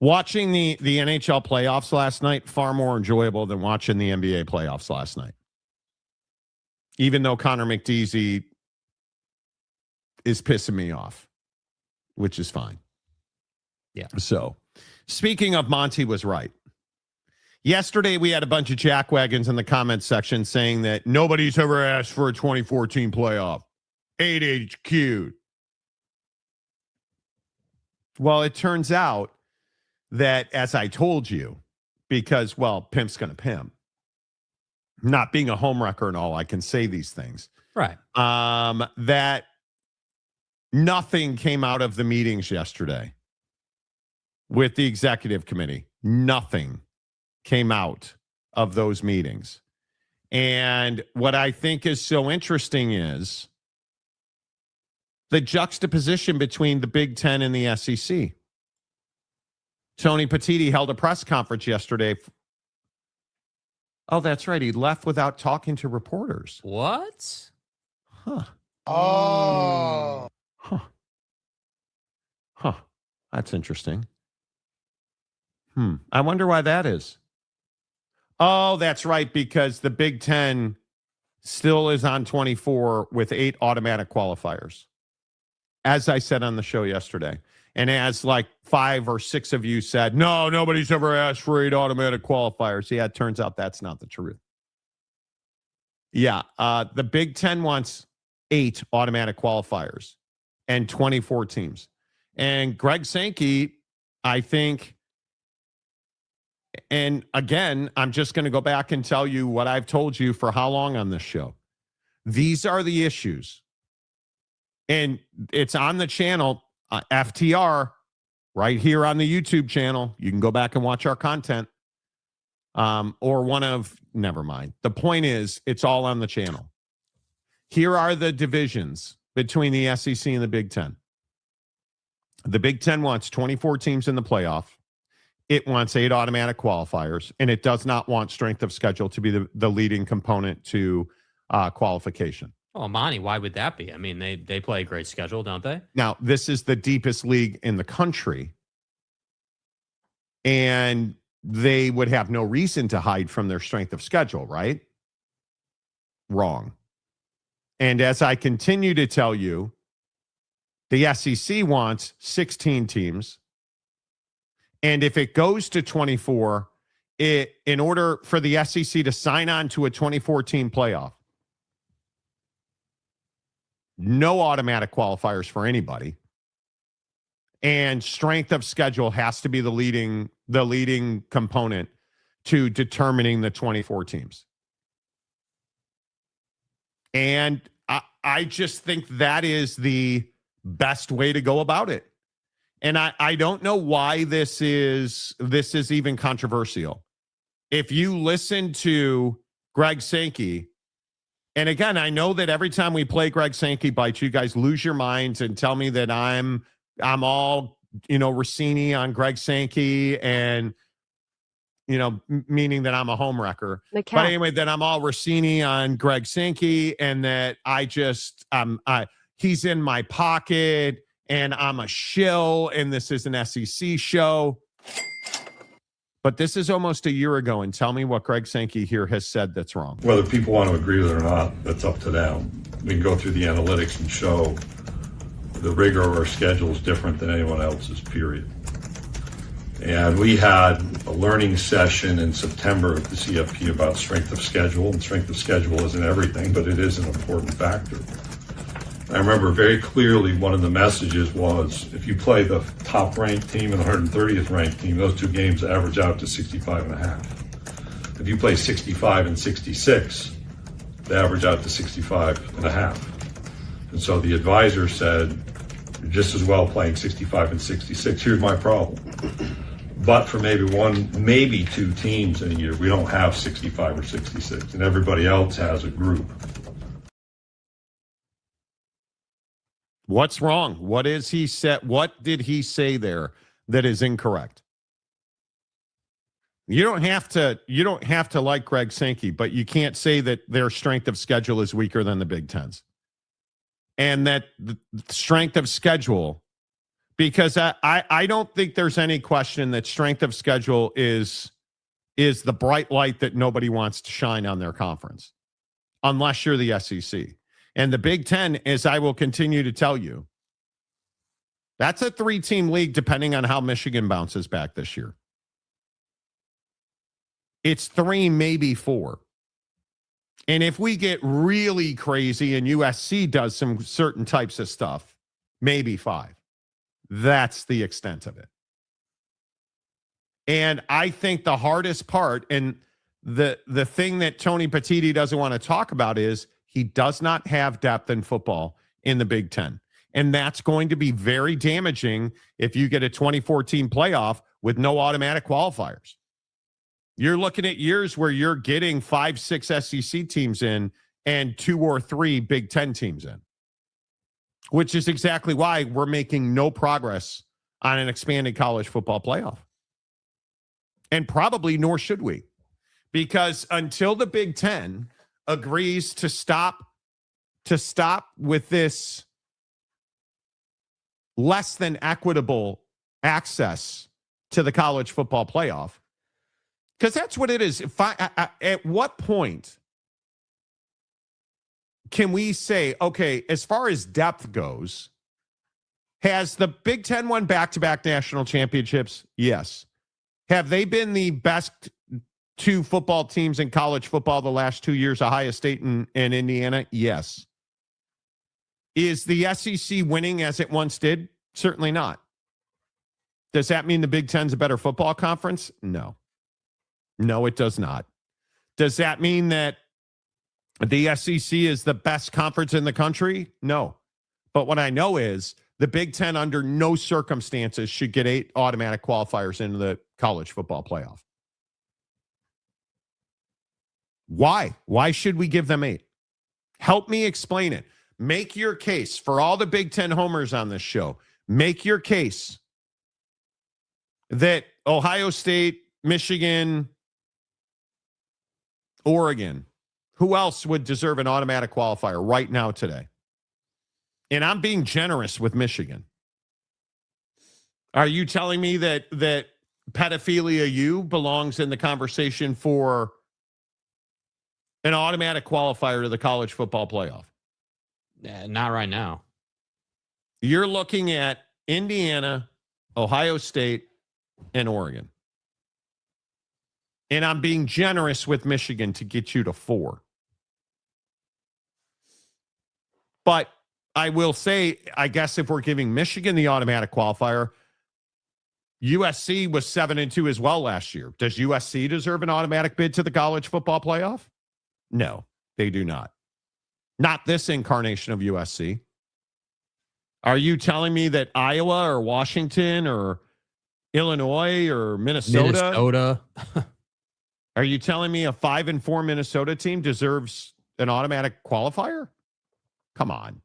watching the NHL playoffs last night far more enjoyable than watching the NBA playoffs last night. Even though Connor McDeasy is pissing me off, which is fine. Yeah. So, speaking of, Monty was right. Yesterday, we had a bunch of jackwagons in the comments section saying that nobody's ever asked for a 2014 playoff. 8HQ. Well, it turns out that, as I told you, because, well, pimp's going to pimp. Not being a homewrecker and all, I can say these things. Right. That nothing came out of the meetings yesterday with the executive committee. Nothing came out of those meetings. And what I think is so interesting is the juxtaposition between the Big Ten and the SEC. Tony Petitti held a press conference yesterday. Oh, that's right. He left without talking to reporters. What? Huh. Oh. Huh. That's interesting. I wonder why that is. Oh, that's right, because the Big Ten still is on 24 with 8 automatic qualifiers. As I said on the show yesterday. And as like 5 or 6 of you said, no, nobody's ever asked for 8 automatic qualifiers. Yeah, it turns out that's not the truth. Yeah, the Big Ten wants 8 automatic qualifiers and 24 teams. And Greg Sankey, I think, and again, I'm just going to go back and tell you what I've told you for how long on this show. These are the issues. And it's on the channel, FTR, right here on the YouTube channel. You can go back and watch our content. Never mind. The point is, it's all on the channel. Here are the divisions between the SEC and the Big Ten. The Big Ten wants 24 teams in the playoff. It wants 8 automatic qualifiers, and it does not want strength of schedule to be the leading component to qualification. Oh, Monty, why would that be? I mean, they play a great schedule, don't they? Now, this is the deepest league in the country, and they would have no reason to hide from their strength of schedule, right? Wrong. And as I continue to tell you, the SEC wants 16 teams. And if it goes to 24, in order for the SEC to sign on to a 24-team playoff, no automatic qualifiers for anybody, and strength of schedule has to be the leading component to determining the 24 teams. And I just think that is the best way to go about it. And I don't know why this is even controversial. If you listen to Greg Sankey, and again, I know that every time we play Greg Sankey Bites, you guys lose your minds and tell me that I'm all, Rossini on Greg Sankey, and, meaning that I'm a homewrecker. But anyway, that I'm all Rossini on Greg Sankey, and that he's in my pocket, and I'm a shill, and this is an SEC show. But this is almost a year ago, and tell me what Greg Sankey here has said that's wrong. Whether people want to agree with it or not, that's up to them. We can go through the analytics and show the rigor of our schedule is different than anyone else's, period. And we had a learning session in September at the CFP about strength of schedule, and strength of schedule isn't everything, but it is an important factor. I remember very clearly one of the messages was, if you play the top ranked team and 130th ranked team, those two games average out to 65.5. If you play 65 and 66, they average out to 65.5. And so the advisor said, you're just as well playing 65 and 66. Here's my problem. But for maybe one, maybe two teams in a year, we don't have 65 or 66, and everybody else has a group. What's wrong? What is he said? What did he say there that is incorrect? You don't have to like Greg Sankey, but you can't say that their strength of schedule is weaker than the Big Ten's. And that the strength of schedule, because I don't think there's any question that strength of schedule is the bright light that nobody wants to shine on their conference, unless you're the SEC. And the Big Ten, as I will continue to tell you, that's a 3-team league depending on how Michigan bounces back this year. It's 3, maybe 4. And if we get really crazy and USC does some certain types of stuff, maybe 5. That's the extent of it. And I think the hardest part, and the thing that Tony Petitti doesn't want to talk about, is he does not have depth in football in the Big Ten. And that's going to be very damaging if you get a 2014 playoff with no automatic qualifiers. You're looking at years where you're getting 5, 6 SEC teams in and 2 or 3 Big Ten teams in, which is exactly why we're making no progress on an expanded college football playoff. And probably nor should we, because until the Big Ten agrees to stop with this less than equitable access to the college football playoff, because that's what it is. At what point can we say, okay, as far as depth goes, has the Big Ten won back-to-back national championships? Yes. Have they been the best 2 football teams in college football the last 2 years, Ohio State and Indiana? Yes. Is the SEC winning as it once did? Certainly not. Does that mean the Big Ten's a better football conference? No. No, it does not. Does that mean that the SEC is the best conference in the country? No. But what I know is the Big Ten under no circumstances should get 8 automatic qualifiers into the college football playoff. Why? Why should we give them 8? Help me explain it. Make your case for all the Big Ten homers on this show. Make your case that Ohio State, Michigan, Oregon, who else would deserve an automatic qualifier right now today? And I'm being generous with Michigan. Are you telling me that pedophilia U belongs in the conversation for an automatic qualifier to the college football playoff? Not right now. You're looking at Indiana, Ohio State, and Oregon. And I'm being generous with Michigan to get you to 4. But I will say, I guess if we're giving Michigan the automatic qualifier, USC was 7-2 as well last year. Does USC deserve an automatic bid to the college football playoff? No, they do not. Not this incarnation of USC. Are you telling me that Iowa or Washington or Illinois or Minnesota? Are you telling me a 5-4 Minnesota team deserves an automatic qualifier? Come on.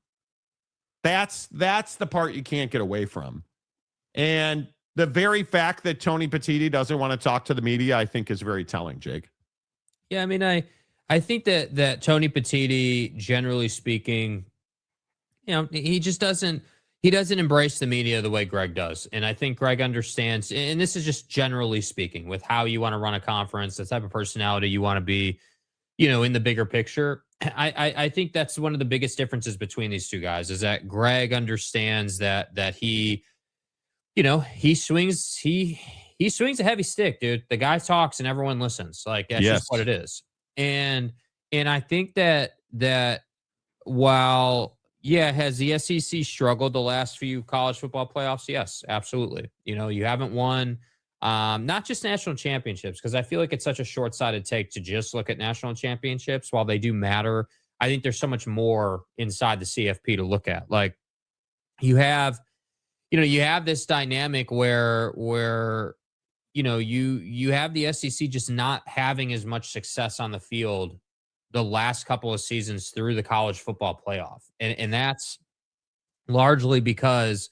That's the part you can't get away from. And the very fact that Tony Petitti doesn't want to talk to the media, I think, is very telling, Jake. Yeah, I mean, I think that Tony Petitti, generally speaking, he just doesn't embrace the media the way Greg does. And I think Greg understands, and this is just generally speaking, with how you want to run a conference, the type of personality you want to be, in the bigger picture. I think that's one of the biggest differences between these two guys, is that Greg understands that he swings a heavy stick, dude. The guy talks and everyone listens. Like, that's just what it is. And I think that while Yeah, has the SEC struggled the last few college football playoffs? Yes, absolutely. You haven't won not just national championships, because I feel like it's such a short-sighted take to just look at national championships. While they do matter, I think there's so much more inside the CFP to look at. Like you have, you have this dynamic where you have the SEC just not having as much success on the field the last couple of seasons through the college football playoff. And that's largely because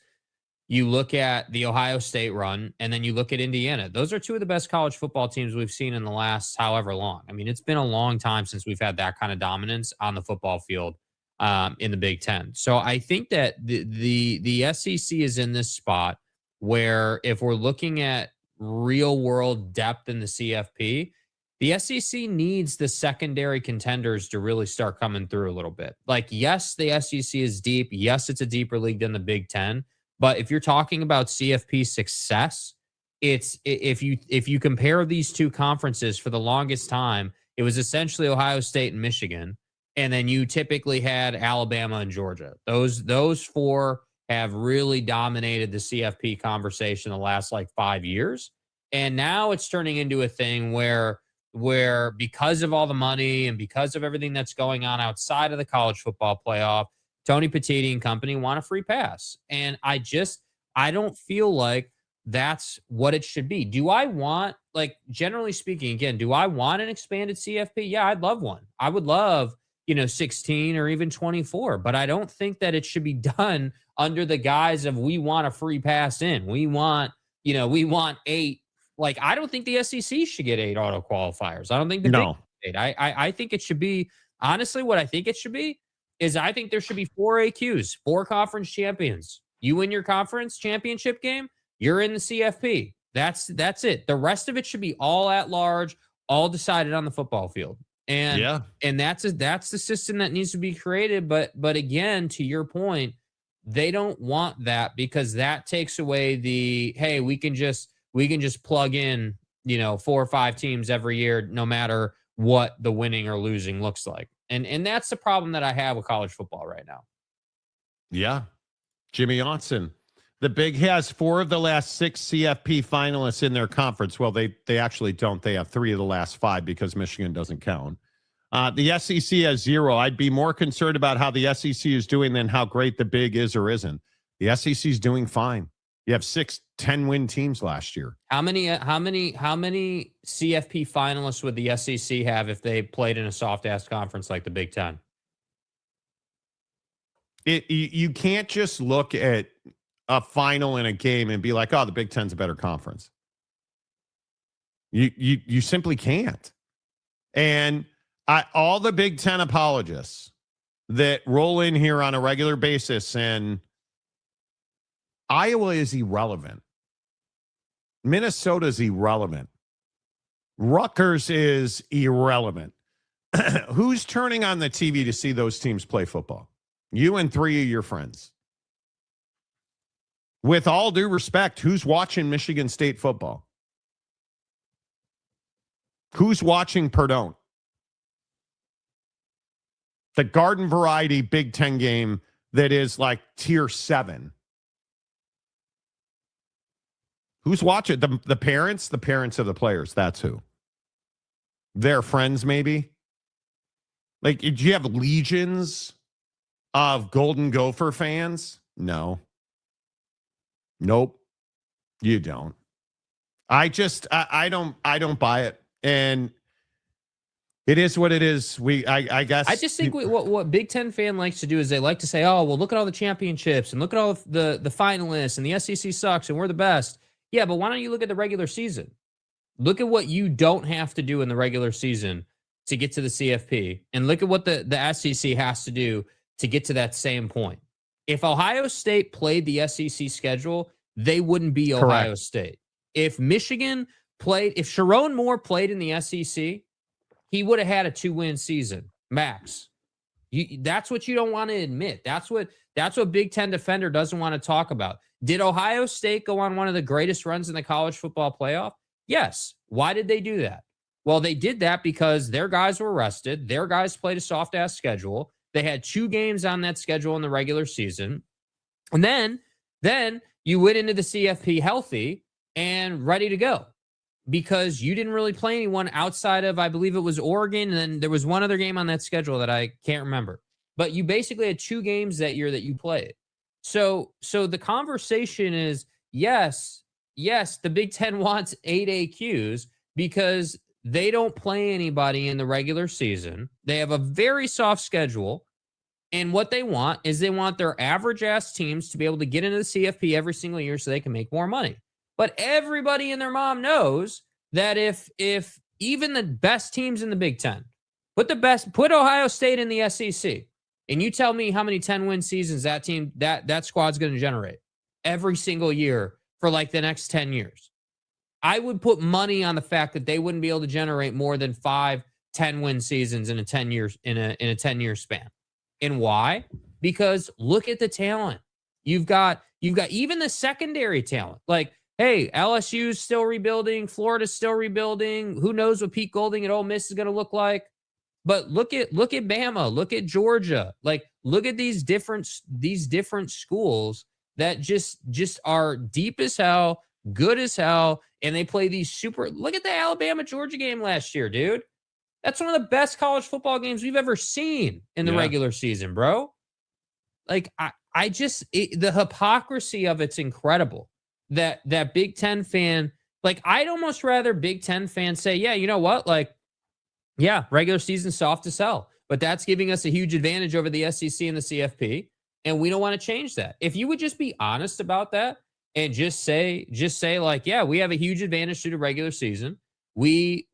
you look at the Ohio State run and then you look at Indiana. Those are two of the best college football teams we've seen in the last however long. I mean, it's been a long time since we've had that kind of dominance on the football field in the Big Ten. So I think that the SEC is in this spot where if we're looking at real world depth in the CFP, the SEC needs the secondary contenders to really start coming through a little bit. Like, yes, the SEC is deep. Yes, it's a deeper league than the Big Ten. But if you're talking about CFP success, it's if you compare these two conferences for the longest time, it was essentially Ohio State and Michigan, and then you typically had Alabama and Georgia. Those four have really dominated the CFP conversation the last like 5 years, and now it's turning into a thing where because of all the money and because of everything that's going on outside of the college football playoff, Tony Petitti and company want a free pass. And I don't feel like that's what it should be. Do I want, like, generally speaking, again, do I want an expanded CFP? Yeah, I'd love one. I would love, 16 or even 24, but I don't think that it should be done under the guise of we want a free pass in. We want 8. Like, I don't think the SEC should get 8 auto qualifiers. I don't think the Big 8. I think it should be, honestly, what I think it should be is I think there should be 4 AQs, 4 conference champions. You win your conference championship game, you're in the CFP. That's it. The rest of it should be all at large, all decided on the football field. And that's the system that needs to be created. But again, to your point, they don't want that because that takes away the, hey, we can just plug in, 4 or 5 teams every year, no matter what the winning or losing looks like. And that's the problem that I have with college football right now. Yeah. Jimmy Otson. The Big has 4 of the last 6 CFP finalists in their conference. Well, they actually don't. They have 3 of the last 5 because Michigan doesn't count. The SEC has 0. I'd be more concerned about how the SEC is doing than how great the Big is or isn't. The SEC is doing fine. You have 6 10-win teams last year. How many CFP finalists would the SEC have if they played in a soft-ass conference like the Big Ten? You can't just look at a final in a game and be like, oh, the Big Ten's a better conference. You simply can't. And all the Big Ten apologists that roll in here on a regular basis and Iowa is irrelevant. Minnesota's irrelevant. Rutgers is irrelevant. Who's turning on the TV to see those teams play football? You and 3 of your friends. With all due respect, who's watching Michigan State football? Who's watching Purdue? The garden variety Big Ten game that is like tier 7. Who's watching? The parents? The parents of the players. That's who. Their friends, maybe. Like, do you have legions of Golden Gopher fans? No. Nope. You don't. I don't buy it. And it is what it is. I guess. I just think what Big Ten fan likes to do is they like to say, oh, well, look at all the championships and look at all the finalists and the SEC sucks and we're the best. Yeah, but why don't you look at the regular season? Look at what you don't have to do in the regular season to get to the CFP, and look at what the SEC has to do to get to that same point. If Ohio State played the SEC schedule, they wouldn't be Ohio State. If Michigan played, if Sharon Moore played in the SEC, he would have had a 2-win season max. That's what you don't want to admit. That's what Big Ten defender doesn't want to talk about. Did Ohio State go on one of the greatest runs in the college football playoff? Yes. Why did they do that? Well, they did that because their guys were rested. Their guys played a soft-ass schedule. They had 2 games on that schedule in the regular season. And then you went into the CFP healthy and ready to go because you didn't really play anyone outside of, I believe it was Oregon. And then there was one other game on that schedule that I can't remember. But you basically had 2 games that year that you played. So the conversation is, yes, the Big Ten wants 8 AQs because they don't play anybody in the regular season. They have a very soft schedule. And what they want is they want their average ass teams to be able to get into the CFP every single year so they can make more money. But everybody and their mom knows that if even the best teams in the Big Ten, put Ohio State in the SEC, and you tell me how many 10-win seasons that squad's going to generate every single year for like the next 10 years. I would put money on the fact that they wouldn't be able to generate more than 5 10-win seasons in a 10-year in a 10-year span. And why? Because look at the talent. You've got even the secondary talent. Like, hey, LSU's still rebuilding, Florida's still rebuilding. Who knows what Pete Golding at Ole Miss is going to look like? But look at Bama, look at Georgia. Like, look at these different schools that just are deep as hell, good as hell, and they play these super. Look at the Alabama-Georgia game last year, dude. That's one of the best college football games we've ever seen in the regular season, bro. Like, the hypocrisy of it's incredible. That Big Ten fan, like, I'd almost rather Big Ten fans say, yeah, you know what? Like, yeah, regular season soft as hell, but that's giving us a huge advantage over the SEC and the CFP, and we don't want to change that. If you would just be honest about that and just say like, yeah, we have a huge advantage to the regular season. We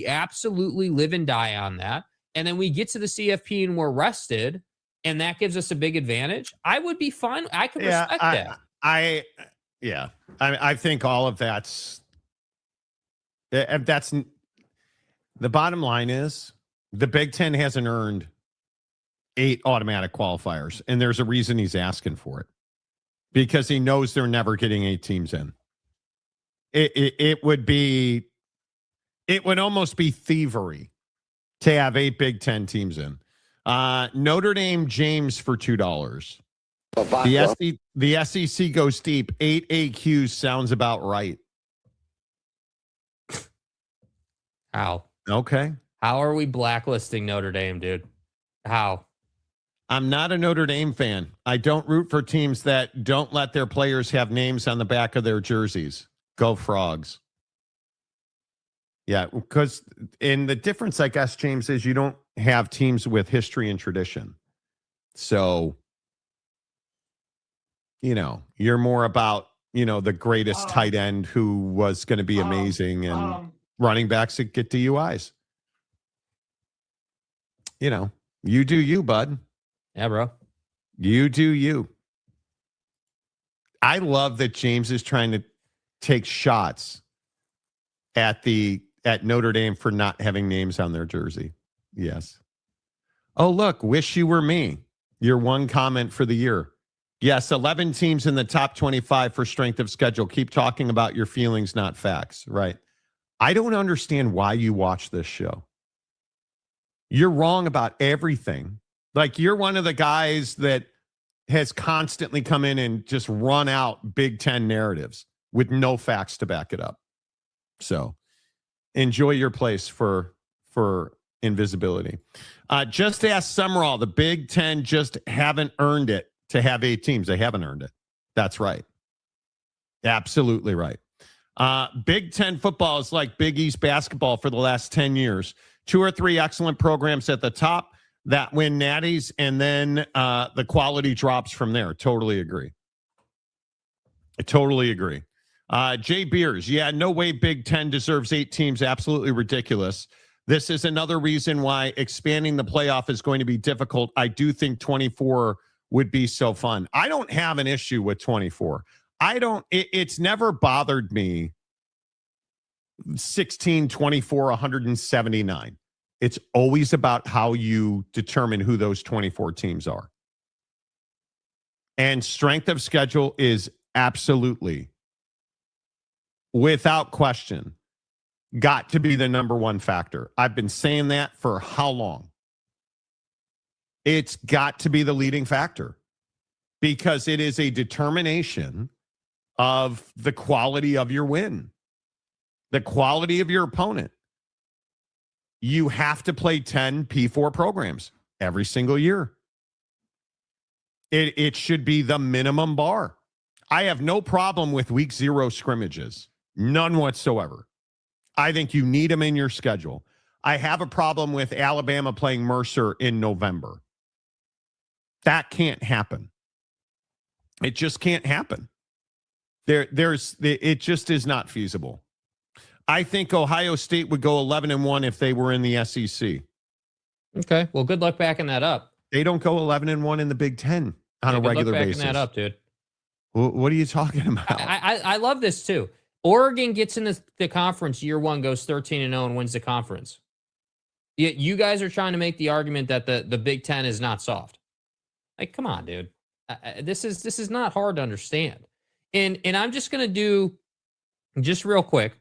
absolutely live and die on that. And then we get to the CFP and we're rested, and that gives us a big advantage. I would be fine. I could respect that. I think all of that's the bottom line is the Big Ten hasn't earned 8 automatic qualifiers, and there's a reason he's asking for it, because he knows they're never getting 8 teams in. It would almost be thievery to have 8 Big Ten teams in. Notre Dame James for $2. The SEC goes deep. 8 AQs sounds about right. How? Okay. How are we blacklisting Notre Dame, dude? How? I'm not a Notre Dame fan. I don't root for teams that don't let their players have names on the back of their jerseys. Go Frogs. Yeah, because in the difference, I guess, James, is you don't have teams with history and tradition. So, you're more about, the greatest tight end who was going to be amazing and running backs that get DUIs. You do you, bud. Yeah, bro. You do you. I love that James is trying to take shots at Notre Dame for not having names on their jersey. Yes. Oh, look, wish you were me. Your one comment for the year. Yes, 11 teams in the top 25 for strength of schedule. Keep talking about your feelings, not facts. Right. I don't understand why you watch this show. You're wrong about everything. Like, you're one of the guys that has constantly come in and just run out Big Ten narratives with no facts to back it up. So enjoy your place for invisibility. Just ask Summerall. The Big Ten just haven't earned it to have 8 teams. They haven't earned it. That's right. Absolutely right. Big Ten football is like Big East basketball for the last 10 years. 2 or 3 excellent programs at the top that win natties, and then the quality drops from there. Totally agree. I totally agree. Jay Beers, yeah, no way Big Ten deserves 8 teams. Absolutely ridiculous. This is another reason why expanding the playoff is going to be difficult. I do think 24 would be so fun. I don't have an issue with 24. It's never bothered me. 16, 24, 179. It's always about how you determine who those 24 teams are. And strength of schedule is absolutely, without question, got to be the number one factor. I've been saying that for how long? It's got to be the leading factor because it is a determination of the quality of your win, the quality of your opponent. You have to play 10 P4 programs every single year. It should be the minimum bar. I have no problem with week 0 scrimmages. None whatsoever. I think you need them in your schedule. I have a problem with Alabama playing Mercer in November. That can't happen. It just can't happen. It just is not feasible. I think Ohio State would go 11-1 if they were in the SEC. Okay. Well, good luck backing that up. They don't go 11-1 in the Big Ten on a regular basis. Backing that up, dude. What are you talking about? I love this too. Oregon gets in the conference year 1, goes 13-0 and wins the conference. Yet you guys are trying to make the argument that the Big Ten is not soft. Like, come on, dude. This is not hard to understand. And I'm just gonna do just real quick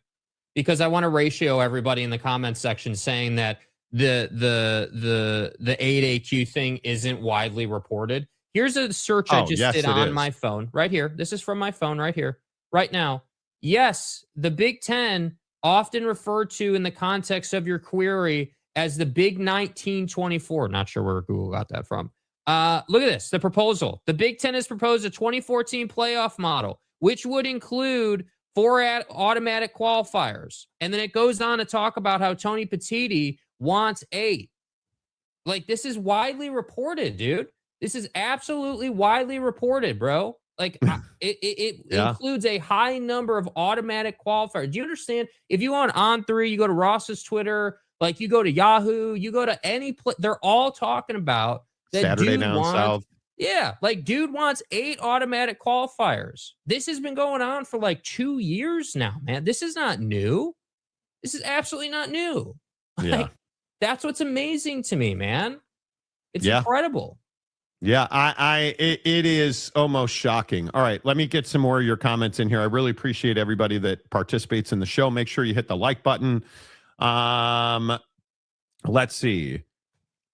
because I want to ratio everybody in the comments section saying that the 8AQ thing isn't widely reported. Here's a search I just did on my phone right here. This is from my phone right here, right now. Yes, the Big Ten, often referred to in the context of your query as the Big 1924. Not sure where Google got that from. Look at this, the proposal. The Big Ten has proposed a 2014 playoff model, which would include 4 automatic qualifiers. And then it goes on to talk about how Tony Petitti wants 8. Like, this is widely reported, dude. This is absolutely widely reported, bro. Like, it includes a high number of automatic qualifiers. Do you understand? If you on 3, you go to Ross's Twitter, like you go to Yahoo, you go to any place, they're all talking about that Saturday Down South. Yeah, like dude wants 8 automatic qualifiers. This has been going on for like 2 years now, man. This is not new. This is absolutely not new. Yeah. Like, that's what's amazing to me, man. It's incredible. Yeah, it is almost shocking. All right, let me get some more of your comments in here. I really appreciate everybody that participates in the show. Make sure you hit the like button. Let's see.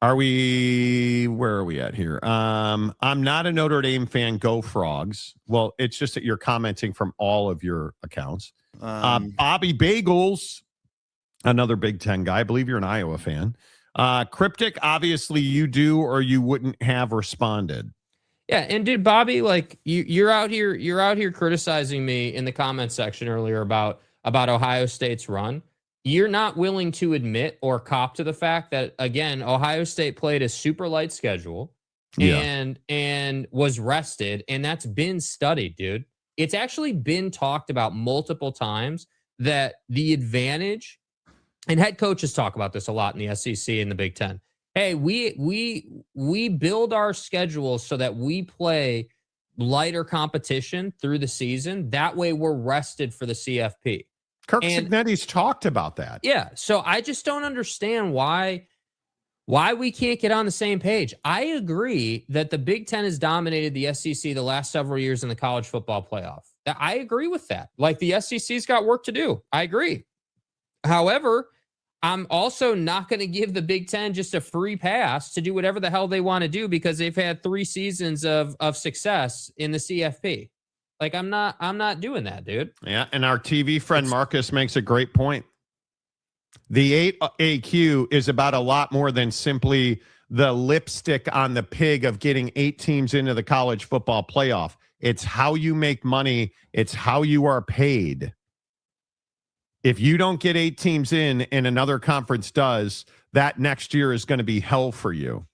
Where are we at here? I'm not a Notre Dame fan. Go Frogs. Well, it's just that you're commenting from all of your accounts. Bobby Bagels, another Big Ten guy. I believe you're an Iowa fan. Cryptic, obviously you do, or you wouldn't have responded. Yeah, and dude, Bobby, like you're out here criticizing me in the comment section earlier about Ohio State's run. You're not willing to admit or cop to the fact that, again, Ohio State played a super light schedule and was rested, and that's been studied, dude. It's actually been talked about multiple times that the advantage, and head coaches talk about this a lot in the SEC and the Big Ten. Hey, we build our schedule so that we play lighter competition through the season. That way we're rested for the CFP. Kirk Cignetti's talked about that. Yeah. So I just don't understand why we can't get on the same page. I agree that the Big Ten has dominated the SEC the last several years in the college football playoff. I agree with that. Like, the SEC's got work to do. I agree. However, I'm also not going to give the Big Ten just a free pass to do whatever the hell they want to do because they've had 3 seasons of success in the CFP. Like, I'm not doing that, dude. Yeah, and our TV friend Marcus makes a great point. The 8AQ is about a lot more than simply the lipstick on the pig of getting 8 teams into the college football playoff. It's how you make money. It's how you are paid. If you don't get 8 teams in and another conference does, that next year is going to be hell for you.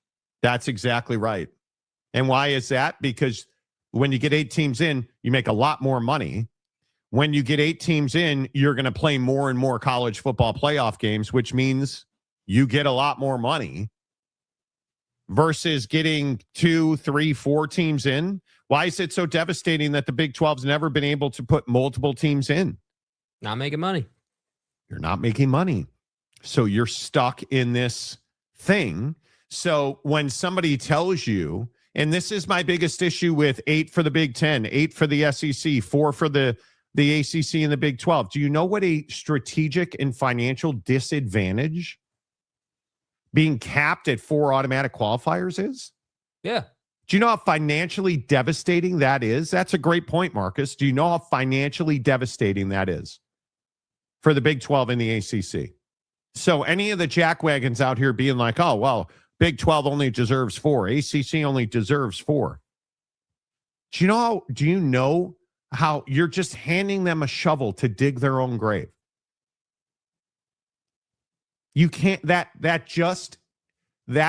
That's exactly right. And why is that? Because when you get 8 teams in, you make a lot more money. When you get 8 teams in, you're going to play more and more college football playoff games, which means you get a lot more money versus getting 2, 3, 4 teams in. Why is it so devastating that the Big 12's never been able to put multiple teams in? Not making money. You're not making money. So you're stuck in this thing. So when somebody tells you, and this is my biggest issue with 8 for the Big 10, 8 for the SEC, 4 for the ACC and the Big 12. Do you know what a strategic and financial disadvantage being capped at 4 automatic qualifiers is? Yeah. Do you know how financially devastating that is? That's a great point, Marcus. Do you know how financially devastating that is for the Big 12 and the ACC? So any of the jackwagons out here being like, oh, well, Big 12 only deserves 4. ACC only deserves 4. Do you know how you're just handing them a shovel to dig their own grave? You can't, that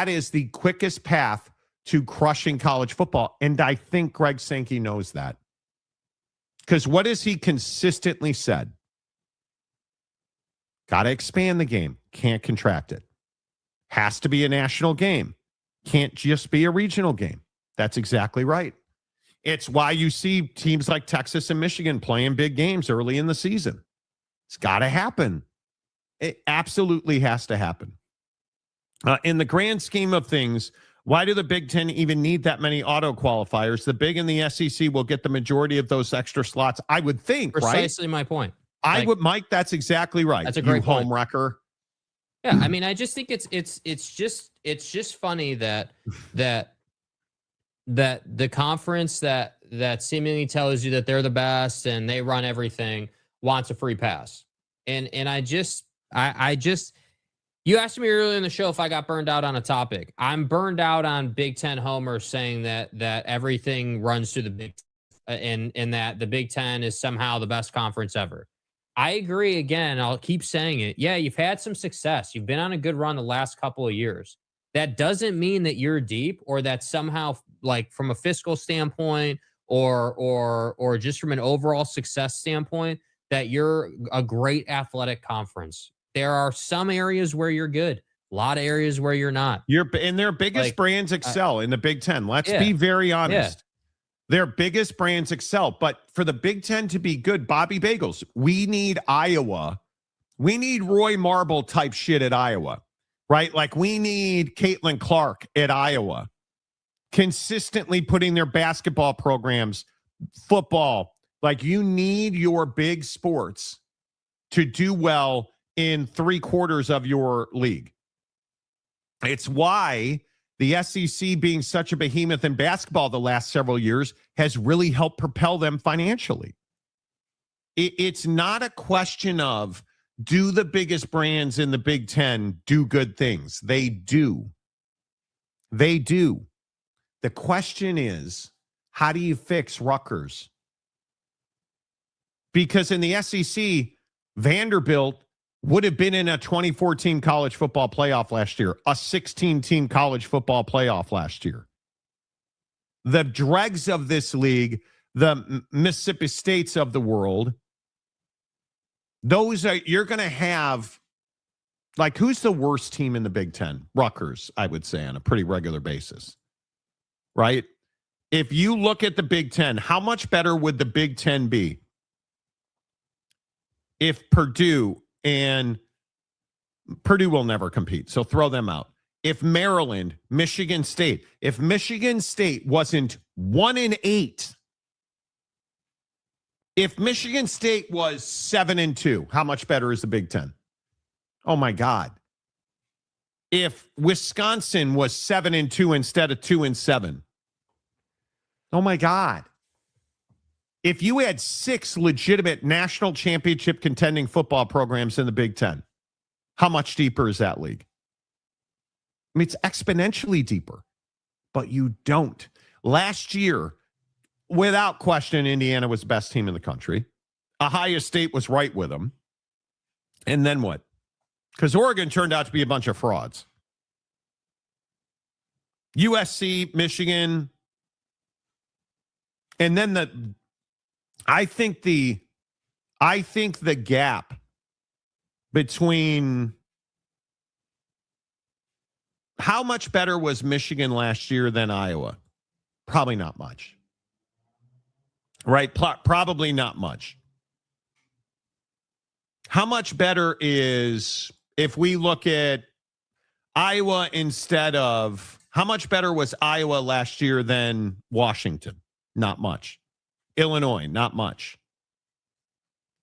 is the quickest path to crushing college football. And I think Greg Sankey knows that. Because what has he consistently said? Got to expand the game. Can't contract it. Has to be a national game. Can't just be a regional game. That's exactly right. It's why you see teams like Texas and Michigan playing big games early in the season. It's got to happen. It absolutely has to happen. In the grand scheme of things, why do the Big Ten even need that many auto qualifiers? The Big and the SEC will get the majority of those extra slots, I would think, Precisely right? my point. Mike, that's exactly right. That's a great point. Home wrecker. Yeah, I mean, I just think it's just funny that the conference that seemingly tells you that they're the best and they run everything wants a free pass. And I just you asked me earlier in the show if I got burned out on a topic. I'm burned out on Big Ten homers saying that everything runs through the Big Ten and that the Big Ten is somehow the best conference ever. I agree. Again, I'll keep saying it. Yeah, you've had some success. You've been on a good run the last couple of years. That doesn't mean that you're deep or that somehow, like from a fiscal standpoint or just from an overall success standpoint, that you're a great athletic conference. There are some areas where you're good, a lot of areas where you're not. And their biggest brands excel in the Big Ten. Let's be very honest. Yeah. Their biggest brands excel. But for the Big Ten to be good, Bobby Bagels, we need Iowa. We need Roy Marble type shit at Iowa, right? Like we need Caitlin Clark at Iowa, consistently putting their basketball programs, football. Like you need your big sports to do well in 3/4 of your league. It's why the SEC being such a behemoth in basketball the last several years has really helped propel them financially. It's not a question of do the biggest brands in the Big Ten do good things? They do. They do. The question is, how do you fix Rutgers? Because in the SEC, Vanderbilt would have been in a 24-team college football playoff last year, a 16-team college football playoff last year. The dregs of this league, the Mississippi States of the world, those are, you're going to have, like, who's the worst team in the Big Ten? Rutgers, I would say, on a pretty regular basis, right? If you look at the Big Ten, how much better would the Big Ten be if Purdue will never compete, so throw them out. If Maryland, Michigan State, if Michigan State wasn't 1-8, if Michigan State was 7-2, how much better is the Big Ten? Oh my God. If Wisconsin was 7-2 instead of 2-7, oh my God. If you had 6 legitimate national championship contending football programs in the Big Ten, how much deeper is that league? I mean, it's exponentially deeper, but you don't. Last year, without question, Indiana was the best team in the country. Ohio State was right with them. And then what? Because Oregon turned out to be a bunch of frauds. USC, Michigan, and then I think the gap between how much better was Michigan last year than Iowa? Probably not much. Right? Probably not much. How much better is, if we look at Iowa instead of, how much better was Iowa last year than Washington? Not much. Illinois, not much.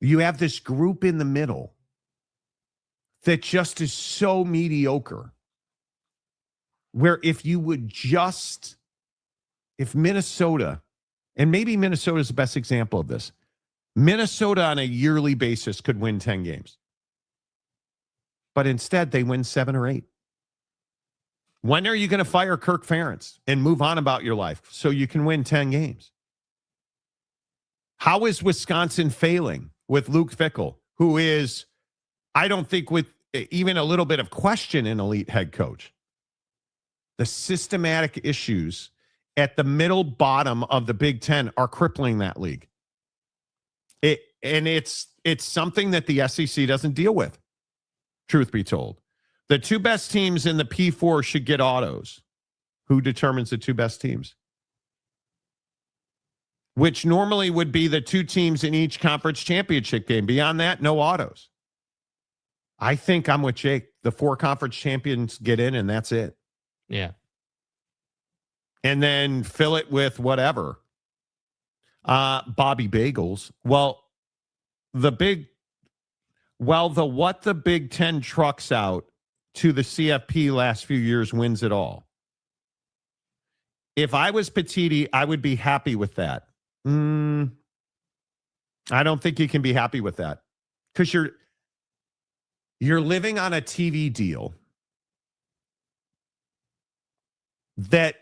You have this group in the middle that just is so mediocre. where if Minnesota, and maybe Minnesota is the best example of this, Minnesota on a yearly basis could win 10 games. But instead, they win 7 or 8. When are you going to fire Kirk Ferentz and move on about your life so you can win 10 games? How is Wisconsin failing with Luke Fickell, who is, I don't think, with even a little bit of question, an elite head coach? The systematic issues at the middle bottom of the Big Ten are crippling that league. It's something that the SEC doesn't deal with, truth be told. The 2 best teams in the P4 should get autos. Who determines the 2 best teams? Which normally would be the 2 teams in each conference championship game. Beyond that, no autos. I think I'm with Jake. The 4 conference champions get in, and that's it. Yeah. And then fill it with whatever. Bobby Bagels. Well, the Big Ten trucks out to the CFP last few years wins it all. If I was Petiti, I would be happy with that. I don't think you can be happy with that because you're living on a TV deal that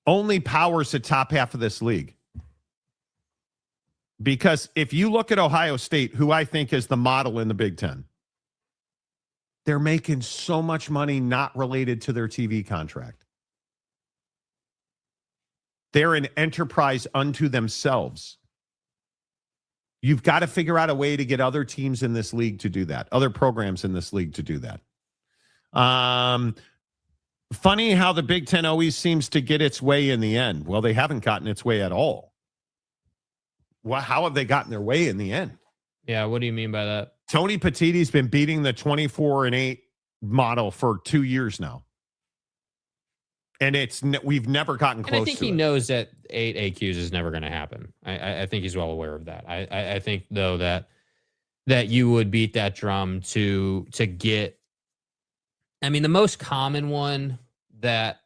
only powers the top half of this league. Because if you look at Ohio State, who I think is the model in the Big Ten, they're making so much money not related to their TV contract. They're an enterprise unto themselves. You've got to figure out a way to get other teams in this league to do that, other programs in this league to do that. Funny how the Big Ten always seems to get its way in the end. Well, they haven't gotten its way at all. Well, how have they gotten their way in the end? Yeah, what do you mean by that? Tony Petiti's been beating the 24-8 model for 2 years now. And we've never gotten close to it. I think he knows that 8 AQs is never going to happen. I think he's well aware of that. I think, though, that you would beat that drum to get. I mean, the most common one that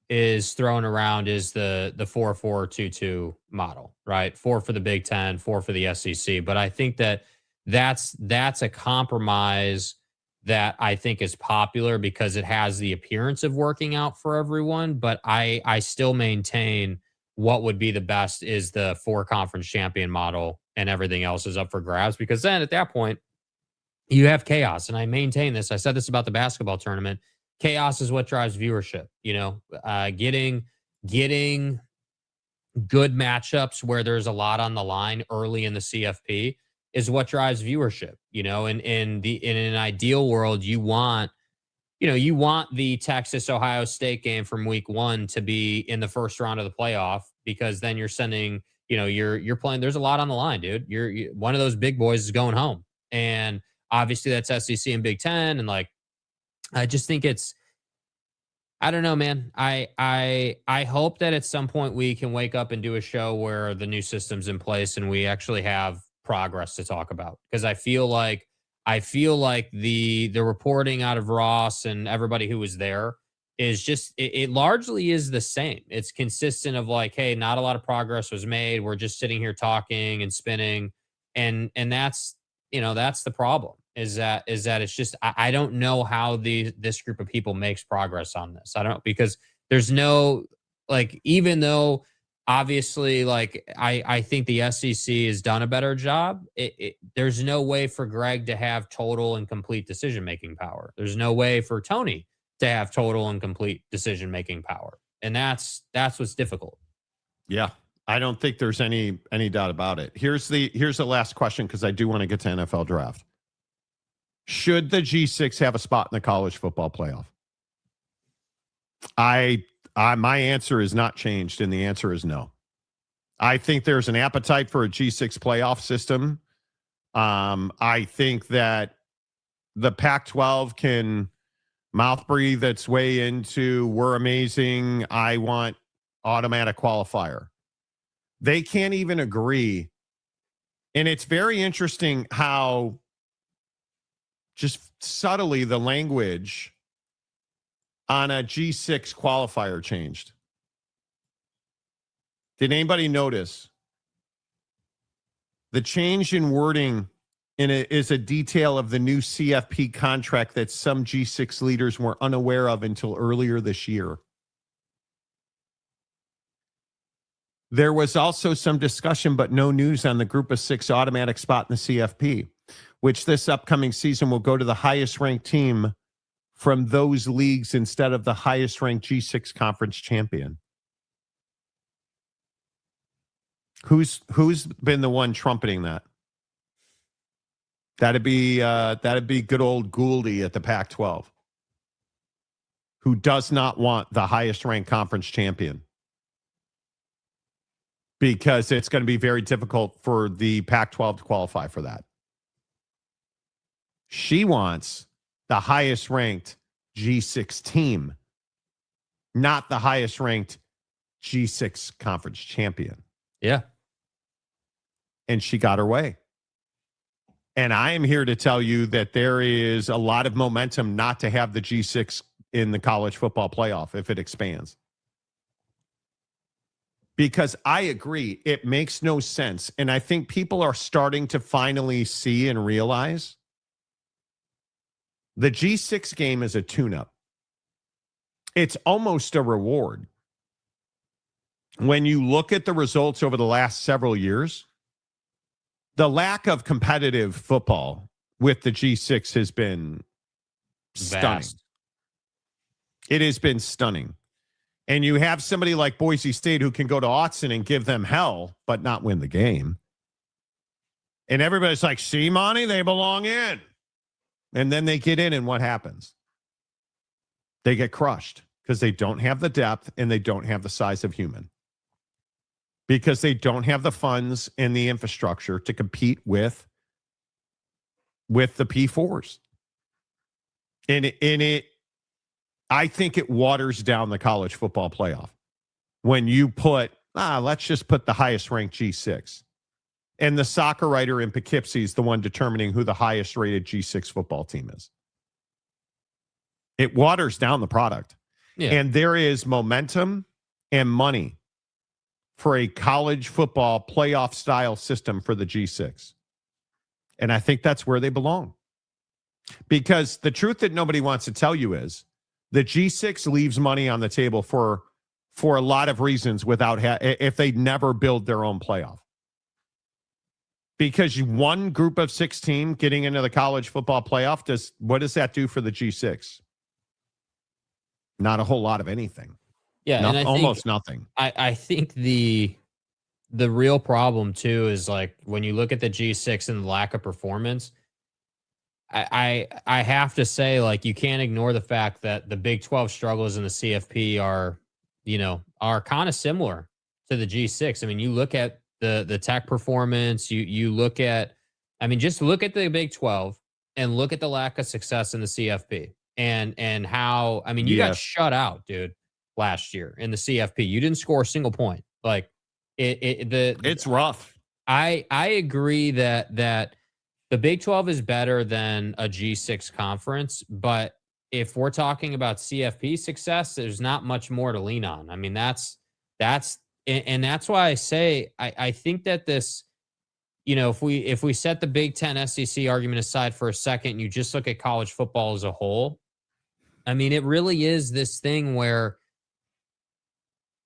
is thrown around is the 4-4-2-2 model, right? 4 for the Big Ten, 4 for the SEC. But I think that's a compromise that I think is popular because it has the appearance of working out for everyone. But I still maintain what would be the best is the 4 conference champion model, and everything else is up for grabs, because then at that point you have chaos. And I maintain this. I said this about the basketball tournament. Chaos is what drives viewership. Getting good matchups where there's a lot on the line early in the CFP is what drives viewership. In an ideal world, you want the Texas Ohio State game from week 1 to be in the first round of the playoff, because then you're sending, you're playing. There's a lot on the line, dude. You're one of those big boys is going home, and obviously that's SEC and Big Ten, and I just think I don't know, man. I hope that at some point we can wake up and do a show where the new system's in place and we actually have progress to talk about, because I feel like the reporting out of Ross and everybody who was there is just it largely is the same. It's consistent of hey, not a lot of progress was made. We're just sitting here talking and spinning, and that's that's the problem. Is that it's just I don't know how this group of people makes progress on this. I don't, because there's no even though obviously I think the SEC has done a better job, there's no way for Greg to have total and complete decision making power. There's no way for Tony to have total and complete decision making power, and that's what's difficult. Yeah, I don't think there's any doubt about it. Here's the last question, because I do want to get to NFL draft. Should the G6 have a spot in the college football playoff? My answer is not changed, and the answer is no. I think there's an appetite for a G6 playoff system. I think that the Pac-12 can mouth breathe its way into, we're amazing, I want automatic qualifier. They can't even agree. And it's very interesting how just subtly the language on a G6 qualifier changed? Did anybody notice? The change in wording is a detail of the new CFP contract that some G6 leaders were unaware of until earlier this year. There was also some discussion, but no news on the group of 6 automatic spot in the CFP, which this upcoming season will go to the highest ranked team from those leagues instead of the highest ranked G6 conference champion. Who's been the one trumpeting that? That'd be good old Gouldy at the Pac-12, who does not want the highest ranked conference champion because it's going to be very difficult for the Pac-12 to qualify for that. She wants the highest ranked G6 team, not the highest ranked G6 conference champion. Yeah. And she got her way. And I am here to tell you that there is a lot of momentum not to have the G6 in the college football playoff if it expands. Because I agree, it makes no sense. And I think people are starting to finally see and realize the G6 game is a tune-up. It's almost a reward. When you look at the results over the last several years, the lack of competitive football with the G6 has been stunning. Vast. It has been stunning. And you have somebody like Boise State who can go to Autzen and give them hell, but not win the game. And everybody's like, see, Monty, they belong in. And then they get in, and what happens? They get crushed because they don't have the depth and they don't have the size of human. Because they don't have the funds and the infrastructure to compete with the P4s. And I think it waters down the college football playoff when you put, let's just put the highest ranked G6. And the soccer writer in Poughkeepsie is the one determining who the highest rated G6 football team is. It waters down the product. Yeah. And there is momentum and money for a college football playoff style system for the G6. And I think that's where they belong. Because the truth that nobody wants to tell you is the G6 leaves money on the table for a lot of reasons without if they never build their own playoff. Because one group of 6 team getting into the college football playoff, what does that do for the G6? Not a whole lot of anything. Yeah, and I almost think, nothing. I think the real problem too is like when you look at the G6 and the lack of performance, I have to say, like, you can't ignore the fact that the Big 12 struggles in the CFP are kind of similar to the G6. I mean, you look at the tech performance, you look at, I mean, just look at the Big 12 and look at the lack of success in the CFP and how, I mean, you got shut out, dude, last year in the CFP. You didn't score a single point. Like it's rough. I agree that the Big 12 is better than a G6 conference, but if we're talking about CFP success, there's not much more to lean on. I mean, that's why I say I think that this, if we set the Big 10 SEC argument aside for a second, and you just look at college football as a whole, I mean, it really is this thing where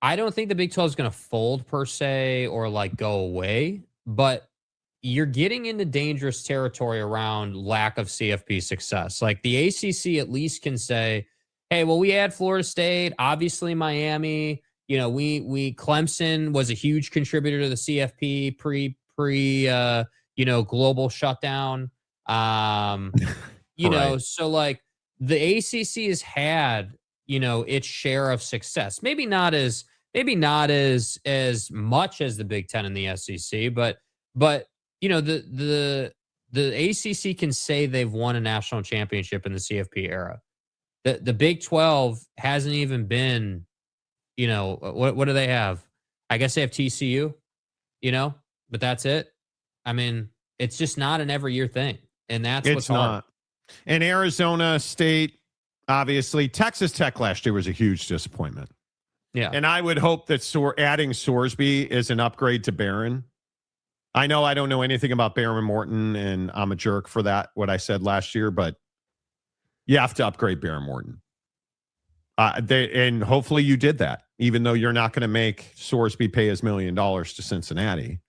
I don't think the Big 12 is going to fold per se or like go away, but you're getting into dangerous territory around lack of CFP success. Like the ACC at least can say, hey, well, we had Florida State, obviously Miami, we Clemson was a huge contributor to the CFP pre global shutdown. Right. So like the ACC has had, its share of success. Maybe not as much as the Big 10 and the SEC, but the ACC can say they've won a national championship in the CFP era. The Big 12 hasn't even been, what do they have? I guess they have TCU, but that's it. I mean, it's just not an every year thing. And that's what's hard. Not. And Arizona State, Obviously, Texas Tech last year was a huge disappointment. Yeah. And I would hope that adding Sorsby is an upgrade to Barron. I know I don't know anything about Barron Morton, and I'm a jerk for that, what I said last year, but you have to upgrade Barron Morton. And hopefully you did that, even though you're not going to make Sorsby pay his $1 million to Cincinnati.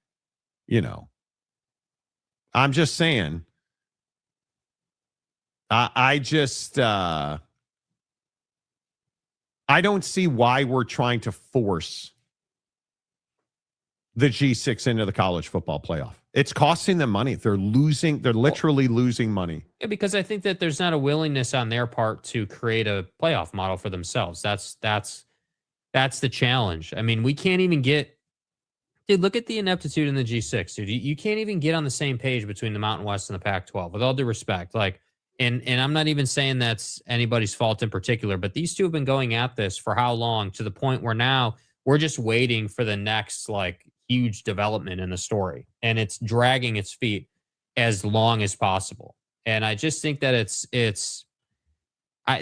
You know, I'm just saying. I don't see why we're trying to force the G6 into the college football playoff. It's costing them money. They're literally losing money. Yeah, because I think that there's not a willingness on their part to create a playoff model for themselves. That's the challenge. I mean, we can't even get, dude, look at the ineptitude in the G6, dude. You can't even get on the same page between the Mountain West and the Pac-12, with all due respect. Like, and I'm not even saying that's anybody's fault in particular, but these two have been going at this for how long, to the point where now we're just waiting for the next, like, huge development in the story, and it's dragging its feet as long as possible. And I just think that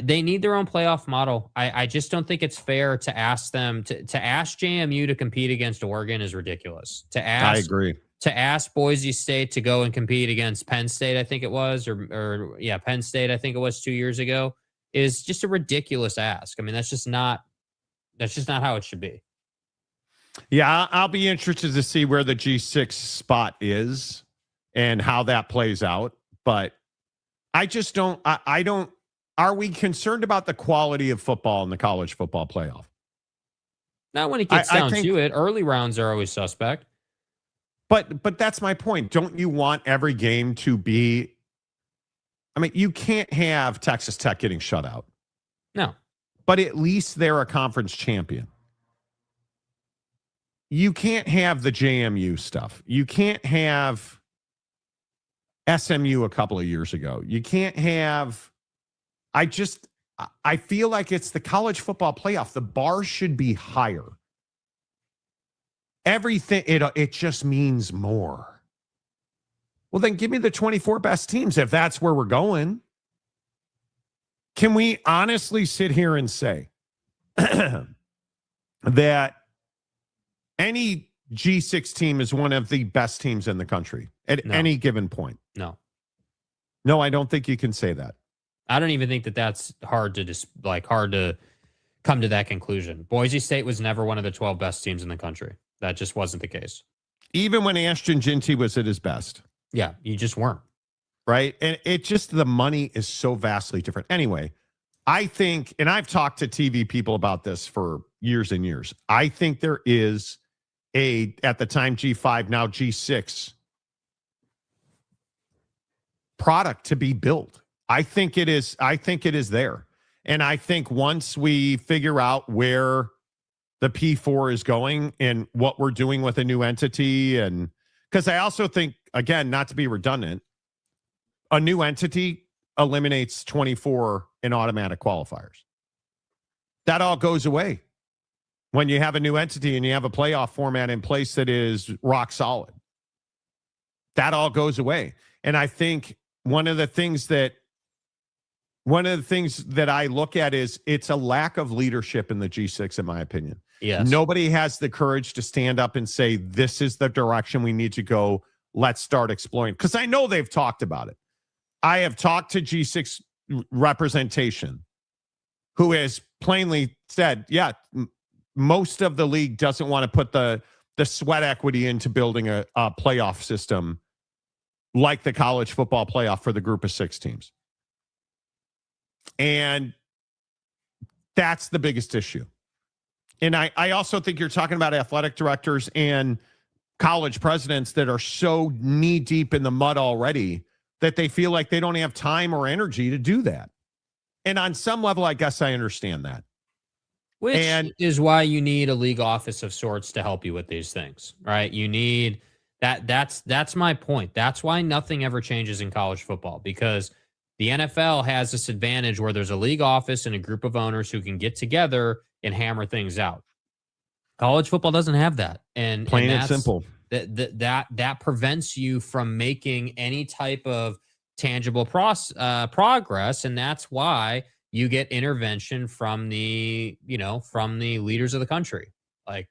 they need their own playoff model. I just don't think it's fair to ask them to ask JMU to compete against Oregon is ridiculous. I agree. To ask Boise State to go and compete against Penn State, I think it was, Penn State, I think it was 2 years ago, is just a ridiculous ask. I mean, that's just not how it should be. Yeah, I'll be interested to see where the G6 spot is and how that plays out. But I just don't, are we concerned about the quality of football in the college football playoff? Not when it gets down to it. Early rounds are always suspect. But that's my point. Don't you want every game to be, I mean, you can't have Texas Tech getting shut out. No. But at least they're a conference champion. You can't have the JMU stuff. You can't have SMU a couple of years ago. You can't have, I feel like it's the college football playoff. The bar should be higher. Everything, it just means more. Well, then give me the 24 best teams if that's where we're going. Can we honestly sit here and say that any G6 team is one of the best teams in the country at any given point? No. No, I don't think you can say that. I don't even think that that's hard to come to that conclusion. Boise State was never one of the 12 best teams in the country. That just wasn't the case. Even when Ashton Ginty was at his best. Yeah, you just weren't. Right? And it just, the money is so vastly different. Anyway, I think, and I've talked to TV people about this for years and years, I think there is at the time G5, now G6 product to be built. I think it is there. And I think once we figure out where the P4 is going and what we're doing with a new entity, and because I also think, again, not to be redundant, a new entity eliminates 24 in automatic qualifiers. That all goes away when you have a new entity and you have a playoff format in place that is rock solid. That all goes away. And I think one of the things that I look at is it's a lack of leadership in the G6, in my opinion. Yes. Nobody has the courage to stand up and say, this is the direction we need to go. Let's start exploring. Because I know they've talked about it. I have talked to G6 representation who has plainly said, yeah, most of the league doesn't want to put the sweat equity into building a playoff system like the college football playoff for the group of 6 teams. And that's the biggest issue. And I also think you're talking about athletic directors and college presidents that are so knee deep in the mud already that they feel like they don't have time or energy to do that. And on some level, I guess I understand that. Which is why you need a league office of sorts to help you with these things, right? You need that. That's my point. That's why nothing ever changes in college football, because the NFL has this advantage where there's a league office and a group of owners who can get together and hammer things out. College football doesn't have that. And plain and simple. That prevents you from making any type of tangible progress. And that's why you get intervention from the, from the leaders of the country. Like,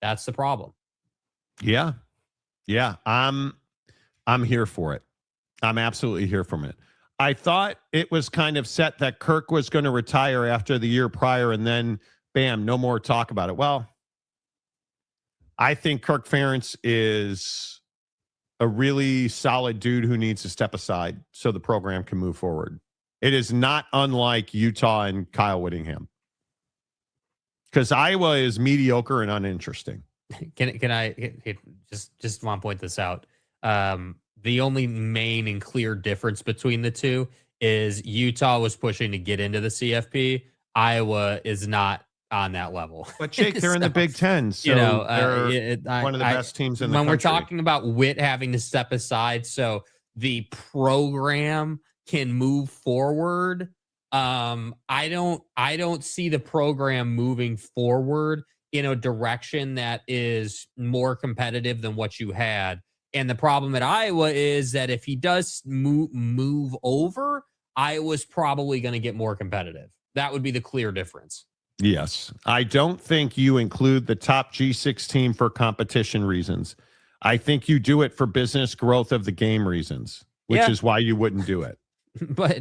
that's the problem. Yeah. Yeah. I'm here for it. I'm absolutely here for it. I thought it was kind of set that Kirk was going to retire after the year prior, and then bam, no more talk about it. Well, I think Kirk Ferentz is a really solid dude who needs to step aside so the program can move forward. It is not unlike Utah and Kyle Whittingham, because Iowa is mediocre and uninteresting. Can I just want to point this out? The only main and clear difference between the two is Utah was pushing to get into the CFP. Iowa is not on that level. But Jake, they're in the Big Ten, so they're one of the best teams in the country. When we're talking about Witt having to step aside so the program can move forward, I don't see the program moving forward in a direction that is more competitive than what you had. And the problem at Iowa is that if he does move over, Iowa's probably going to get more competitive. That would be the clear difference. Yes. I don't think you include the top G6 team for competition reasons. I think you do it for business growth of the game reasons, which is why you wouldn't do it.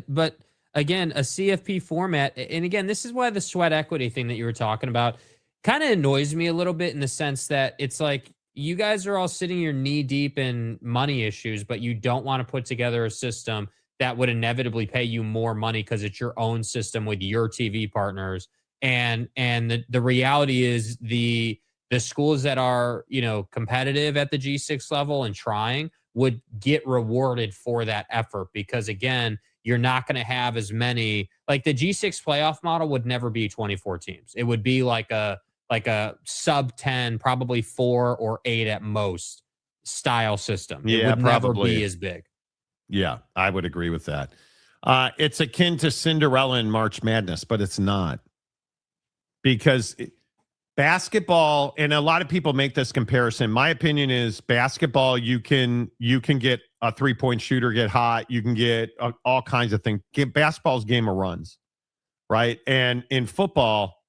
But again, a CFP format, and again, this is why the sweat equity thing that you were talking about kind of annoys me a little bit, in the sense that it's like, you guys are all sitting here knee deep in money issues, but you don't want to put together a system that would inevitably pay you more money because it's your own system with your TV partners. And the reality is the schools that are, competitive at the G6 level and trying would get rewarded for that effort, because again, you're not going to have as many, like the G6 playoff model would never be 24 teams. It would be like a sub 10, probably 4 or 8 at most style system. It would never be as big. Yeah, I would agree with that. It's akin to Cinderella and March Madness, but it's not. Because basketball, and a lot of people make this comparison. My opinion is basketball, you can get a 3-point shooter, get hot. You can get all kinds of things. Basketball's game of runs, right? And in football,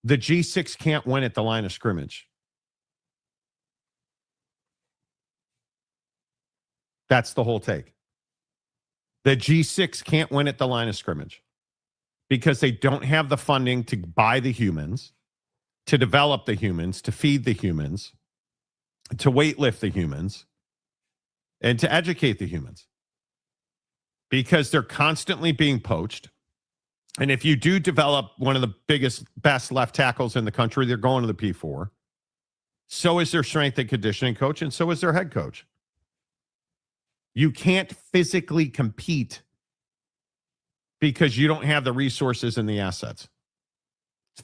the G6 can't win at the line of scrimmage. That's the whole take. The G6 can't win at the line of scrimmage because they don't have the funding to buy the humans, to develop the humans, to feed the humans, to weightlift the humans, and to educate the humans. Because they're constantly being poached. And if you do develop one of the best left tackles in the country, they're going to the P4. So is their strength and conditioning coach, and so is their head coach. You can't physically compete because you don't have the resources and the assets.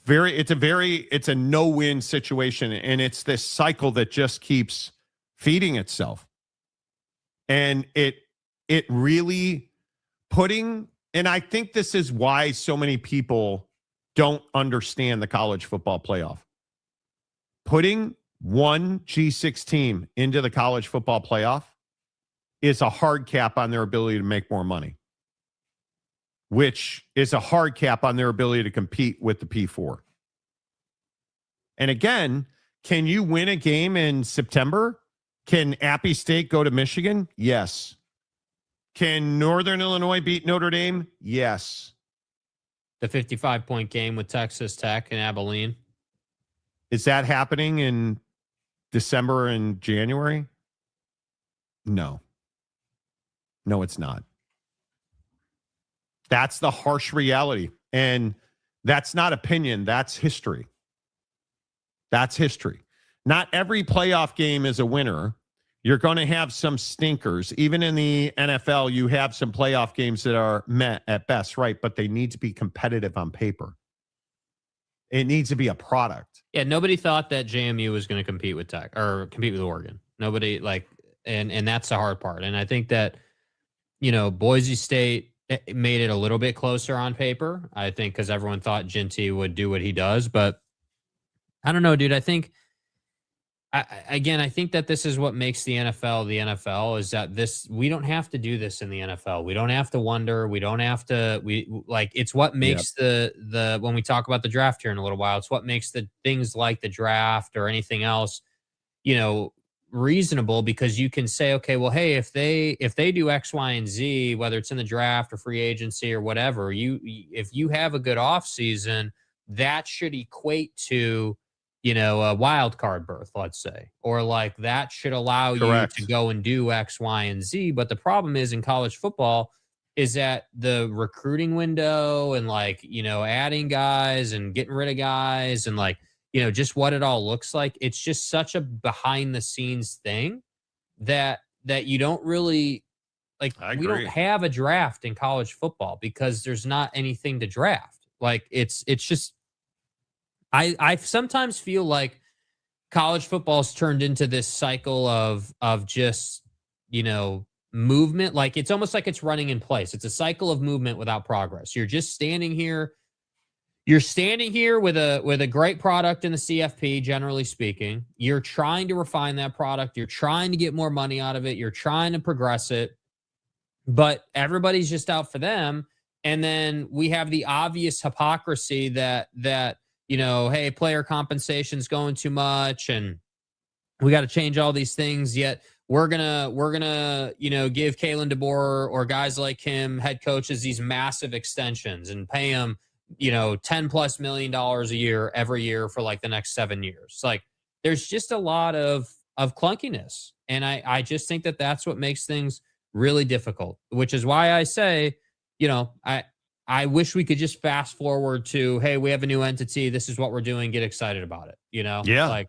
It's a no-win situation, and it's this cycle that just keeps feeding itself. And it really putting, and I think this is why so many people don't understand the college football playoff. Putting one G6 team into the college football playoff is a hard cap on their ability to make more money, which is a hard cap on their ability to compete with the P4. And again, can you win a game in September? Can Appy State go to Michigan? Yes. Can Northern Illinois beat Notre Dame? Yes. The 55-point game with Texas Tech and Abilene. Is that happening in December and January? No. No, it's not. That's the harsh reality. And that's not opinion. That's history. That's history. Not every playoff game is a winner. You're going to have some stinkers. Even in the NFL, you have some playoff games that are met at best, right? But they need to be competitive on paper. It needs to be a product. Yeah, nobody thought that JMU was going to compete with Oregon. Nobody and that's the hard part. And I think that, Boise State made it a little bit closer on paper. I think because everyone thought Ginty would do what he does, but I don't know, dude. I think again, I think that this is what makes the NFL is that we don't have to do this in the NFL. We don't have to wonder. We don't have to, it's what makes when we talk about the draft here in a little while, it's what makes the things like the draft or anything else, reasonable, because you can say, okay, well, hey, if they do X, Y, and Z, whether it's in the draft or free agency or whatever, if you have a good off season, that should equate to, a wild card berth, let's say, or like that should allow Correct. you to go and do X, Y, and Z. But the problem is in college football is that the recruiting window and adding guys and getting rid of guys and just what it all looks like. It's just such a behind the scenes thing that you don't really we don't have a draft in college football because there's not anything to draft. It's just, I sometimes feel like college football's turned into this cycle of just, movement. It's almost like it's running in place. It's a cycle of movement without progress. You're just standing here. You're standing here with a great product in the CFP, generally speaking. You're trying to refine that product. You're trying to get more money out of it. You're trying to progress it, but everybody's just out for them. And then we have the obvious hypocrisy that hey, player compensation's going too much and we got to change all these things. Yet we're gonna give Kalen DeBoer or guys like him, head coaches, these massive extensions and pay them, $10+ million a year every year for the next 7 years. There's just a lot of clunkiness. And I just think that that's what makes things really difficult, which is why I say, I wish we could just fast forward to, hey, we have a new entity. This is what we're doing. Get excited about it. Yeah.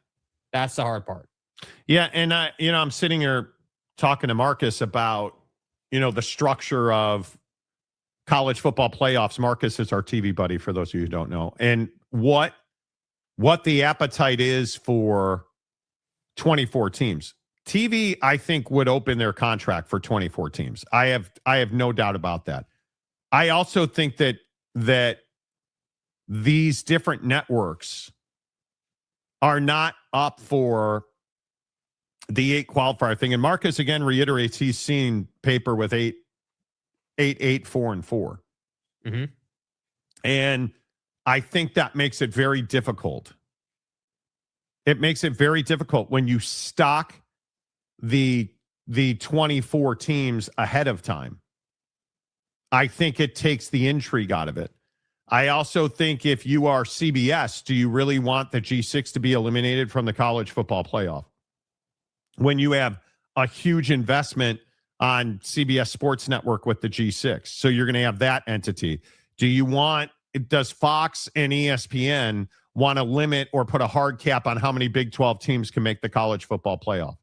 That's the hard part. Yeah. And I'm sitting here talking to Marcus about, the structure of college football playoffs. Marcus is our TV buddy, for those of you who don't know, and what the appetite is for 24 teams. TV, I think, would open their contract for 24 teams. I have no doubt about that. I also think that these different networks are not up for the 8 qualifier thing. And Marcus again reiterates he's seen paper with 8, 4, and 4. Mm-hmm. And I think that makes it very difficult. It makes it very difficult when you stock the 24 teams ahead of time. I think it takes the intrigue out of it. I also think if you are CBS, do you really want the G6 to be eliminated from the college football playoff? When you have a huge investment on CBS Sports Network with the G6. So you're going to have that entity. Does Fox and ESPN want to limit or put a hard cap on how many Big 12 teams can make the college football playoff?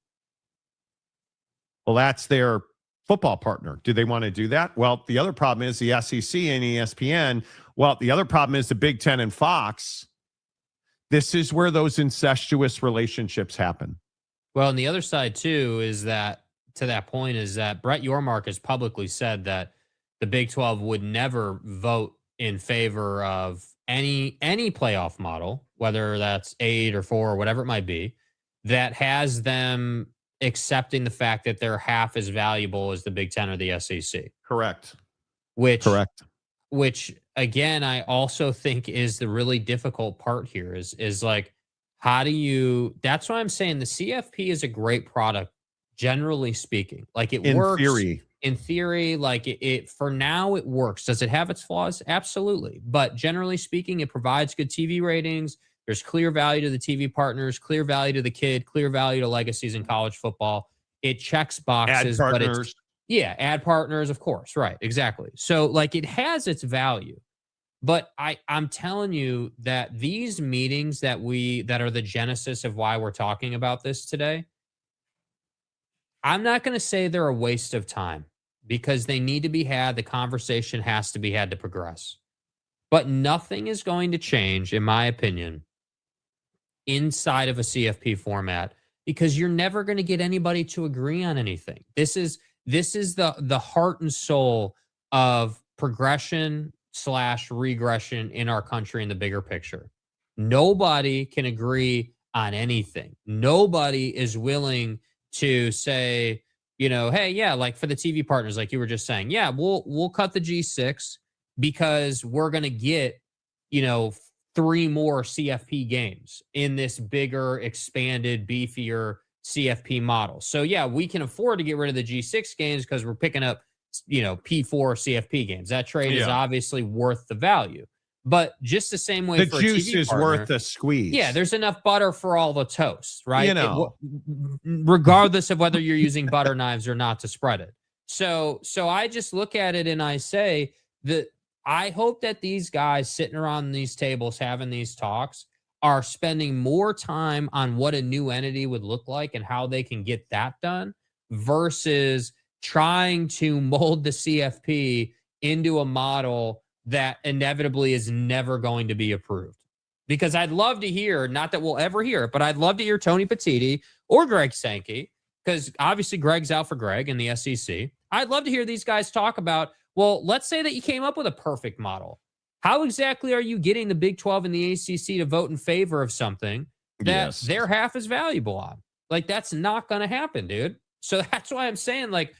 Well, that's their football partner. Do they want to do that? Well, the other problem is the SEC and ESPN. Well, the other problem is the Big Ten and Fox. This is where those incestuous relationships happen. Well, and the other side too is that, to that point, is that Brett Yormark has publicly said that the Big 12 would never vote in favor of any playoff model, whether that's 8 or 4 or whatever it might be, that has them accepting the fact that they're half as valuable as the Big Ten or the SEC. Correct. Which again, I also think is the really difficult part here is like, how do you, that's why I'm saying the CFP is a great product, generally speaking. Like it works in theory, like it for now it works. Does it have its flaws? Absolutely. But generally speaking, it provides good TV ratings. There's clear value to the TV partners, clear value to the kid, clear value to legacies in college football. It checks boxes, ad partners. Ad partners, of course. Right. Exactly. So like it has its value. But I'm telling you that these meetings that are the genesis of why we're talking about this today, I'm not going to say they're a waste of time because they need to be had. The conversation has to be had to progress. But nothing is going to change, in my opinion, inside of a CFP format because you're never going to get anybody to agree on anything. This is the heart and soul of progression/regression in our country in the bigger picture. Nobody can agree on anything. Nobody is willing to say, hey, yeah, like for the TV partners, like you were just saying, yeah, we'll cut the G6 because we're going to get, 3 more CFP games in this bigger, expanded, beefier CFP model. So yeah, we can afford to get rid of the G6 games because we're picking up, P4 CFP games. That trade is obviously worth the value. But just the same way the for juice a TV is partner, worth the squeeze. Yeah, there's enough butter for all the toast, right? Regardless of whether you're using butter knives or not to spread it. So I just look at it and I say that I hope that these guys sitting around these tables having these talks are spending more time on what a new entity would look like and how they can get that done versus trying to mold the CFP into a model that inevitably is never going to be approved. Because I'd love to hear, not that we'll ever hear it, but I'd love to hear Tony Petitti or Greg Sankey, because obviously Greg's out for Greg in the SEC. I'd love to hear these guys talk about, well, let's say that you came up with a perfect model. How exactly are you getting the Big 12 and the ACC to vote in favor of something that their half is valuable on? Like, that's not going to happen, dude. So that's why I'm saying, like,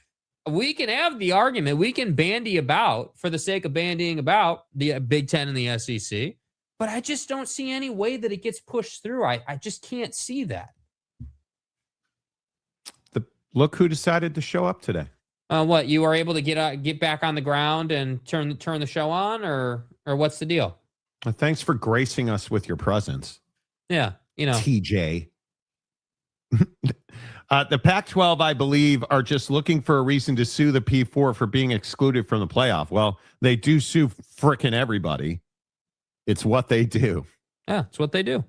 we can have the argument. We can bandy about for the sake of bandying about the Big 10 and the SEC. But I just don't see any way that it gets pushed through. I just can't see that. Look who decided to show up today. What, you were able to get back on the ground and turn the show on, or what's the deal? Thanks for gracing us with your presence. Yeah, TJ. The Pac-12, I believe, are just looking for a reason to sue the P4 for being excluded from the playoff. Well, they do sue frickin' everybody. It's what they do. Yeah, it's what they do.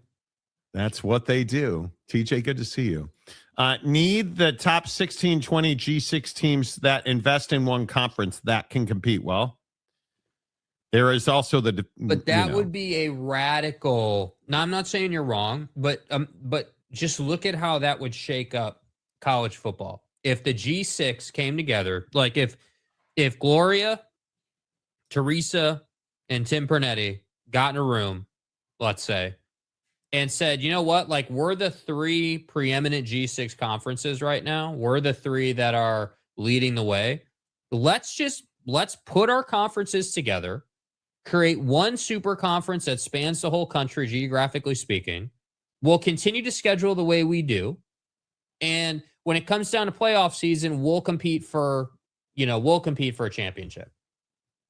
That's what they do. TJ, good to see you. Need the top 16, 20 G6 teams that invest in one conference that can compete. Well, there is also but that would be a radical. Now, I'm not saying you're wrong, but just look at how that would shake up college football. If the G6 came together, like if Gloria, Teresa, and Tim Pernetti got in a room, let's say, and said, you know what, like, we're the 3 preeminent G6 conferences right now. We're the 3 that are leading the way. Let's put our conferences together, create one super conference that spans the whole country, geographically speaking. We'll continue to schedule the way we do. And when it comes down to playoff season, we'll compete for a championship.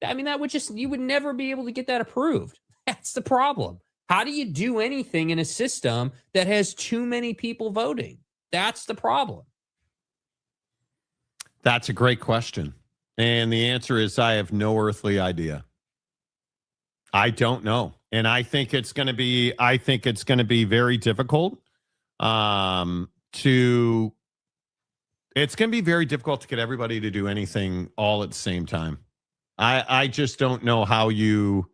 I mean, you would never be able to get that approved. That's the problem. How do you do anything in a system that has too many people voting? That's the problem. That's a great question. And the answer is I have no earthly idea. I don't know. And I think it's going to be very difficult it's going to be very difficult to get everybody to do anything all at the same time. I just don't know how you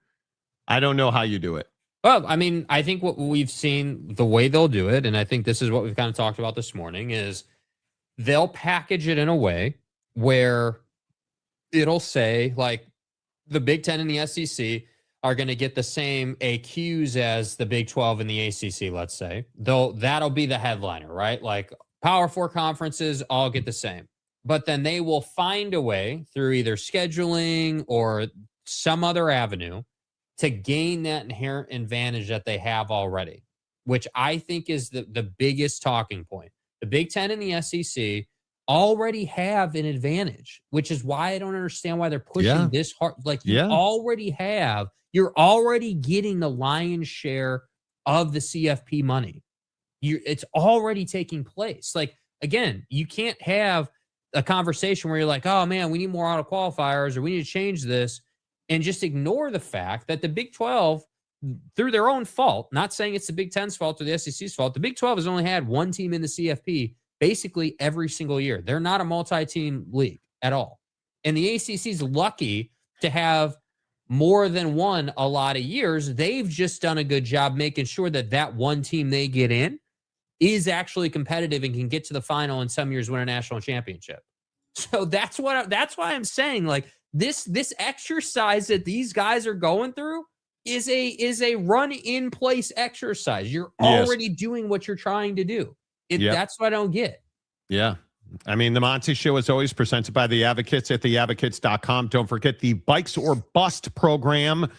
do it. Well, I mean, I think what we've seen, the way they'll do it, and I think this is what we've kind of talked about this morning, is they'll package it in a way where it'll say, like, the Big 10 and the SEC are going to get the same AQs as the Big 12 and the ACC, let's say. Though that'll be the headliner, right? Like, Power 4 conferences all get the same. But then they will find a way through either scheduling or some other avenue to gain that inherent advantage that they have already, which I think is the biggest talking point. The Big 10 and the SEC already have an advantage, which is why I don't understand why they're pushing this hard. Like, you're already getting the lion's share of the CFP money. It's already taking place. Like, again, you can't have a conversation where you're like, oh man, we need more auto qualifiers or we need to change this, and just ignore the fact that the Big 12, through their own fault, not saying it's the Big 10's fault or the SEC's fault, the Big 12 has only had one team in the CFP basically every single year. They're not a multi-team league at all. And the ACC's lucky to have more than one a lot of years. They've just done a good job making sure that that one team they get in is actually competitive and can get to the final, and some years win a national championship. So that's why I'm saying, like, this exercise that these guys are going through, is a run in place exercise. You're Yes. already doing what you're trying to do. Yep. That's what I don't get. Yeah. I mean, the Monty Show is always presented by the Advocates at theadvocates.com. Don't forget the Bikes or Bust program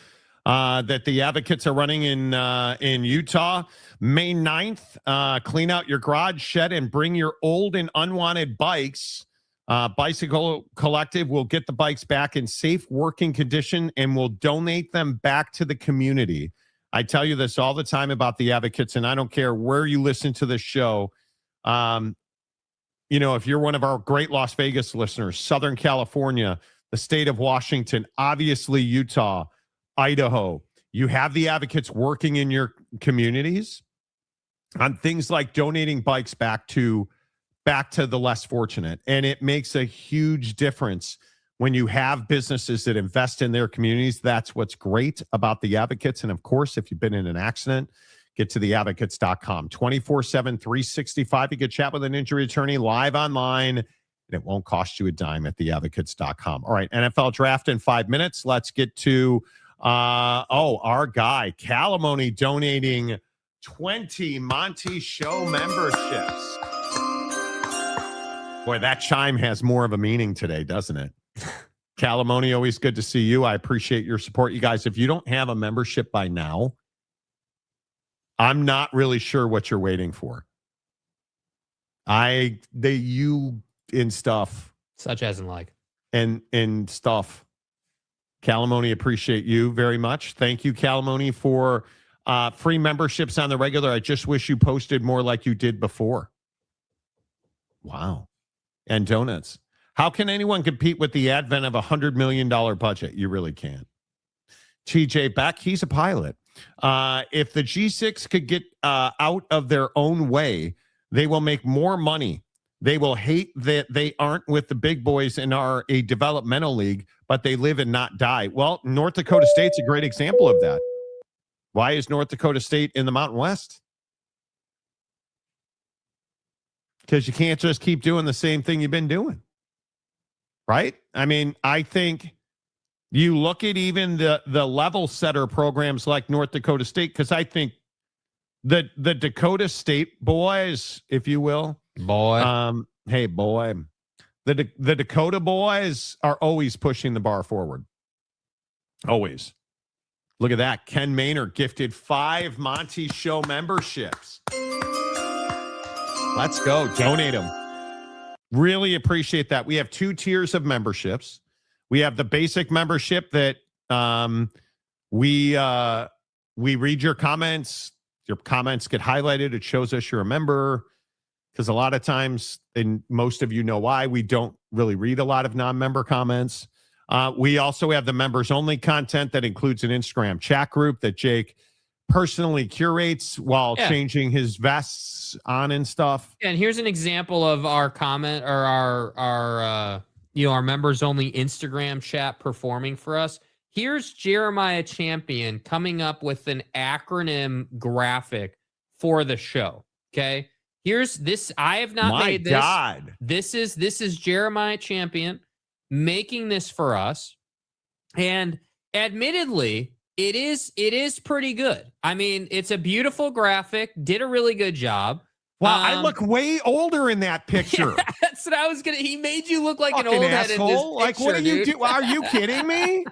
that the Advocates are running in Utah. May 9th, clean out your garage, shed, and bring your old and unwanted bikes. Bicycle Collective will get the bikes back in safe working condition and will donate them back to the community. I tell you this all the time about the Advocates, and I don't care where you listen to this show. If you're one of our great Las Vegas listeners, Southern California, the state of Washington, obviously Utah, Idaho, you have the Advocates working in your communities on things like donating bikes back to the less fortunate. And it makes a huge difference when you have businesses that invest in their communities. That's what's great about the Advocates. And of course, if you've been in an accident, get to theadvocates.com. 24/7, 365. You can chat with an injury attorney live online, and it won't cost you a dime at theadvocates.com. All right, NFL draft in 5 minutes. Let's get to our guy, Calamoni, donating 20 Monty Show memberships. Boy, that chime has more of a meaning today, doesn't it? Calamoni, always good to see you. I appreciate your support. You guys, if you don't have a membership by now, I'm not really sure what you're waiting for. You in stuff. Such as in like. And stuff. Calamoni, appreciate you very much. Thank you, Calamoni, for free memberships on the regular. I just wish you posted more like you did before. Wow. And donuts. How can anyone compete with the advent of $100 million budget? You really can't. TJ Beck, he's a pilot. If the G6 could get out of their own way, they will make more money. They will hate that they aren't with the big boys and are a developmental league, but they live and not die. Well, North Dakota State's a great example of that. Why is North Dakota State in the Mountain West? Because you can't just keep doing the same thing you've been doing. Right? I mean, I think you look at even the level setter programs like North Dakota State, because I think the Dakota State boys, if you will, the Dakota boys are always pushing the bar forward. Always. Look at that. Ken Maynard gifted 5 Monty Show memberships. Let's go. Donate them. Really appreciate that. We have 2 tiers of memberships. We have the basic membership that we read your comments. Your comments get highlighted. It shows us you're a member, because a lot of times, and most of you know why, we don't really read a lot of non-member comments. We also have the members only content that includes an Instagram chat group that Jake personally curates while changing his vests on and stuff. And here's an example of our comment or our members only Instagram chat performing for us. Here's Jeremiah Champion coming up with an acronym graphic for the show. Okay. Here's this. I have not made this. My God. This is Jeremiah Champion making this for us. And admittedly, it is pretty good. I mean, it's a beautiful graphic, did a really good job. Wow, I look way older in that picture. Yeah, that's what I was gonna. He made you look like an old head in this picture. Like, what do you do? Are you kidding me?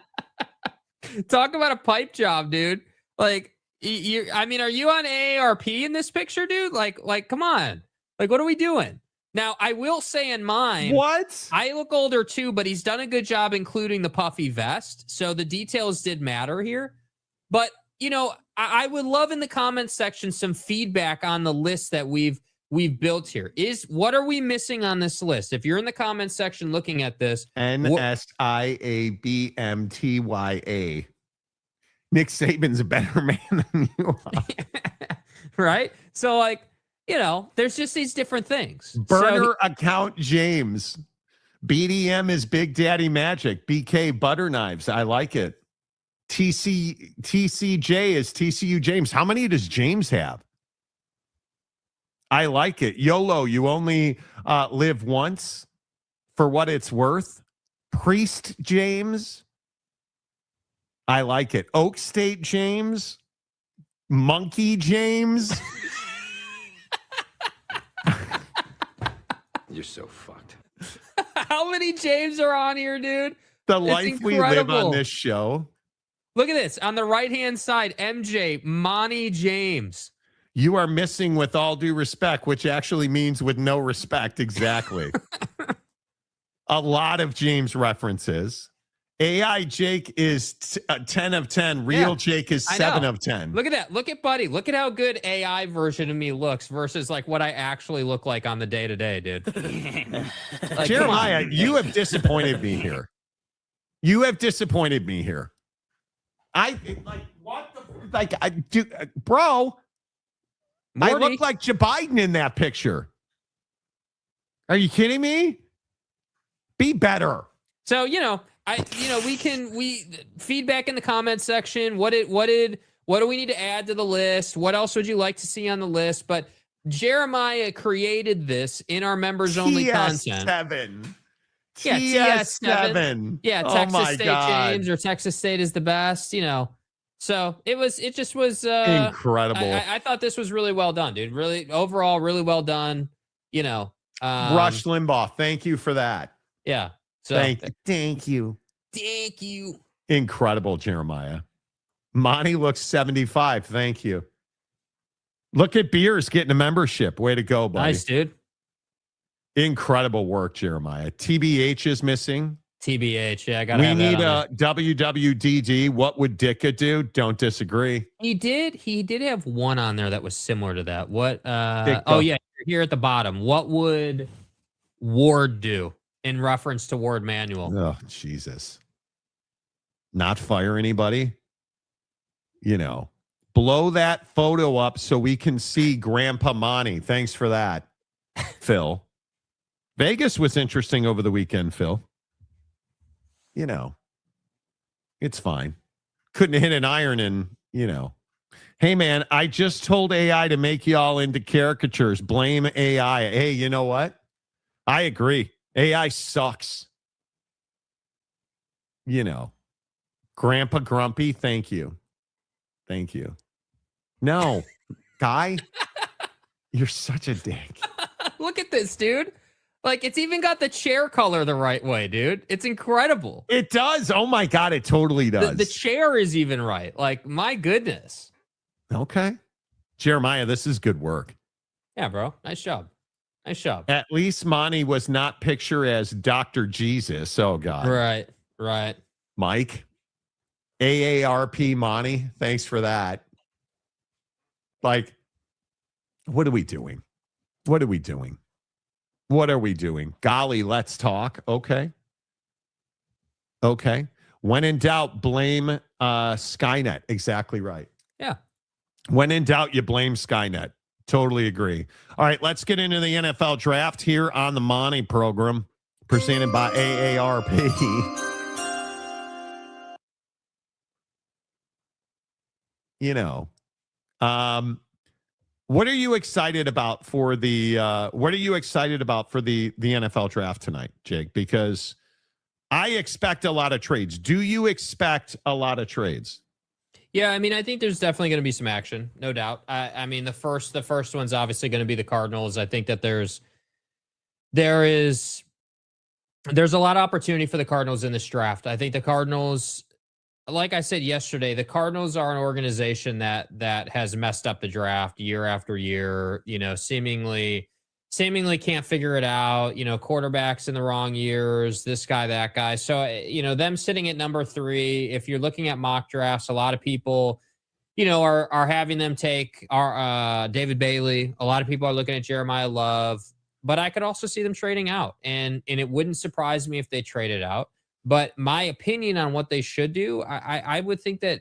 Talk about a pipe job, dude. Like, I mean, are you on AARP in this picture, dude? Like, come on. Like, what are we doing? Now, I will say in mine, what? I look older too, but he's done a good job including the puffy vest. So the details did matter here. But, I would love in the comments section some feedback on the list that we've built here. What are we missing on this list? If you're in the comments section looking at this, NSIABMTYA. Nick Saban's a better man than you are. Right? So there's just these different things. Burner account James. BDM is Big Daddy Magic. BK Butter Knives. I like it. TCJ is TCU James. How many does James have? I like it. YOLO, you only live once. For what it's worth. Priest James. I like it. Oak State James, Monkey James. You're so fucked. How many James are on here, dude? The It's life we live incredible. on this show. Look at this. On the right-hand side, MJ, Monty James. You are missing with all due respect, which actually means with no respect. Exactly. A lot of James references. AI Jake is 10 of 10. Real Yeah, Jake is I 7 know. of 10. Look at that. Look at Buddy. Look at how good AI version of me looks versus like what I actually look like on the day-to-day, dude. Like, Jeremiah, you have disappointed me here. You have disappointed me here. I like what the like I do, bro. I Morty. look like Joe Biden in that picture. Are you kidding me? Be better. So, we feedback in the comments section. What do we need to add to the list? What else would you like to see on the list? But Jeremiah created this in our members only content. TS7. Yeah, TS7. Yeah, Oh Texas my State God. James or Texas State is the best, So it just was Incredible. I thought this was really well done, dude. Really overall, really well done. Rush Limbaugh. Thank you for that. Yeah. So Thank you. Thank you. Incredible, Jeremiah. Monty looks 75. Thank you. Look at Beers getting a membership. Way to go, buddy. Nice, dude. Incredible work, Jeremiah. TBH is missing. TBH. Yeah, I got to We have need that a WWDD. What would Dicka do? Don't disagree. He did have one on there that was similar to that. What? Dicka. Oh, yeah. Here at the bottom. What would Ward do in reference to Ward Manual? Oh, Jesus. Not fire anybody? Blow that photo up so we can see Grandpa Monty. Thanks for that, Phil. Vegas was interesting over the weekend, Phil. It's fine. Couldn't hit an iron and, Hey, man, I just told AI to make y'all into caricatures. Blame AI. Hey, you know what? I agree. AI sucks. Grandpa Grumpy, thank you. Thank you. No, Guy, you're such a dick. Look at this, dude. Like, it's even got the chair color the right way, dude. It's incredible. It does. Oh, my God, it totally does. The chair is even right. Like, my goodness. Okay. Jeremiah, this is good work. Yeah, bro. Nice job. Nice job. At least Monty was not pictured as Dr. Jesus. Oh, God. Right. Mike, AARP Monty, thanks for that. Like, what are we doing? What are we doing? What are we doing? Golly, let's talk. Okay. When in doubt, blame Skynet. Exactly right. Yeah. When in doubt, you blame Skynet. Totally agree. All right, let's get into the NFL draft here on the Monty program, presented by AARP. What are you excited about for the NFL draft tonight, Jake? Because I expect a lot of trades. Do you expect a lot of trades? Yeah, I mean, I think there's definitely going to be some action, no doubt. I mean, the first one's obviously going to be the Cardinals. I think that there's a lot of opportunity for the Cardinals in this draft. I think the Cardinals, like I said yesterday, the Cardinals are an organization that has messed up the draft year after year, seemingly can't figure it out, quarterbacks in the wrong years, this guy, that guy. So, them sitting at number 3, if you're looking at mock drafts, a lot of people, are having them take our David Bailey. A lot of people are looking at Jeremiah Love, but I could also see them trading out, and it wouldn't surprise me if they traded out. But my opinion on what they should do, I would think that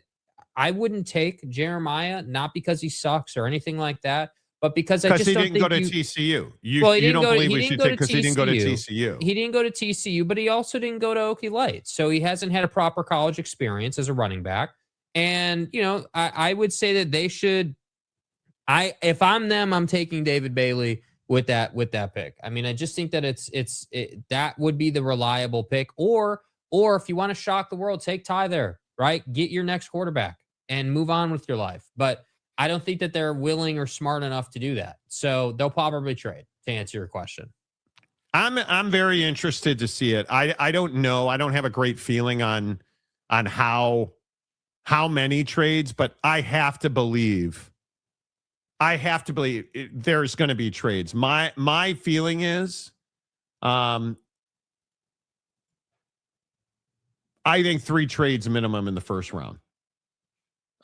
I wouldn't take Jeremiah, not because he sucks or anything like that, but because I just don't think he didn't go to TCU. You don't believe we should take because he didn't go to TCU. He didn't go to TCU, but he also didn't go to Okie Lights. So he hasn't had a proper college experience as a running back. And, I would say that they should, if I'm them, I'm taking David Bailey with that pick. I mean, I just think that that would be the reliable pick. Or if you want to shock the world, take Ty there, right? Get your next quarterback and move on with your life. But I don't think that they're willing or smart enough to do that. So they'll probably trade, to answer your question. I'm very interested to see it. I don't know. I don't have a great feeling on how many trades, but I have to believe there's going to be trades. My feeling is I think 3 trades minimum in the first round.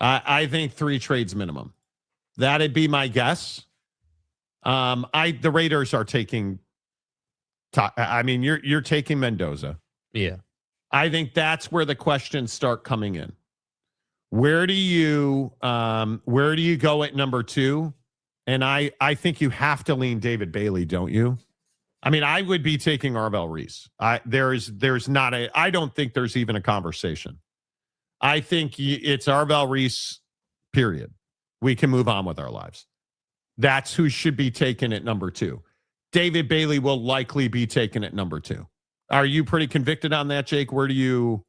I think 3 trades minimum. That'd be my guess. The Raiders are taking. I mean, you're taking Mendoza. Yeah. I think that's where the questions start coming in. Where do you go at number 2? And I think you have to lean David Bailey, don't you? I mean, I would be taking Arvell Reese. I don't think there's even a conversation. I think it's Arvell Reese, period. We can move on with our lives. That's who should be taken at number 2. David Bailey will likely be taken at number 2. Are you pretty convicted on that, Jake? Where do you?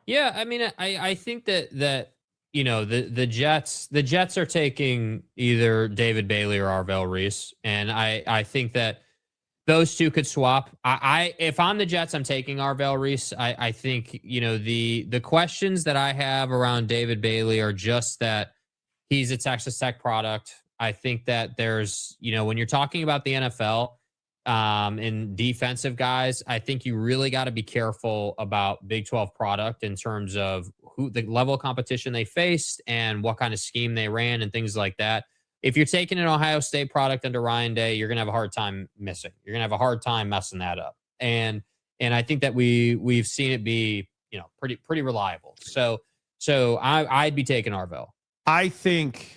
Yeah, I mean, I think that you know the Jets are taking either David Bailey or Arvell Reese, and I think that those two could swap. If I'm the Jets, I'm taking Arvell Reese. I think, you know, the questions that I have around David Bailey are just that he's a Texas Tech product. I think that there's, you know, when you're talking about the NFL and defensive guys, I think you really got to be careful about Big 12 product in terms of who the level of competition they faced and what kind of scheme they ran and things like that. If you're taking an Ohio State product under Ryan Day, you're going to have a hard time missing. You're going to have a hard time messing that up. And I think that we've seen it be, you know, pretty reliable. So I'd be taking Arvell. I think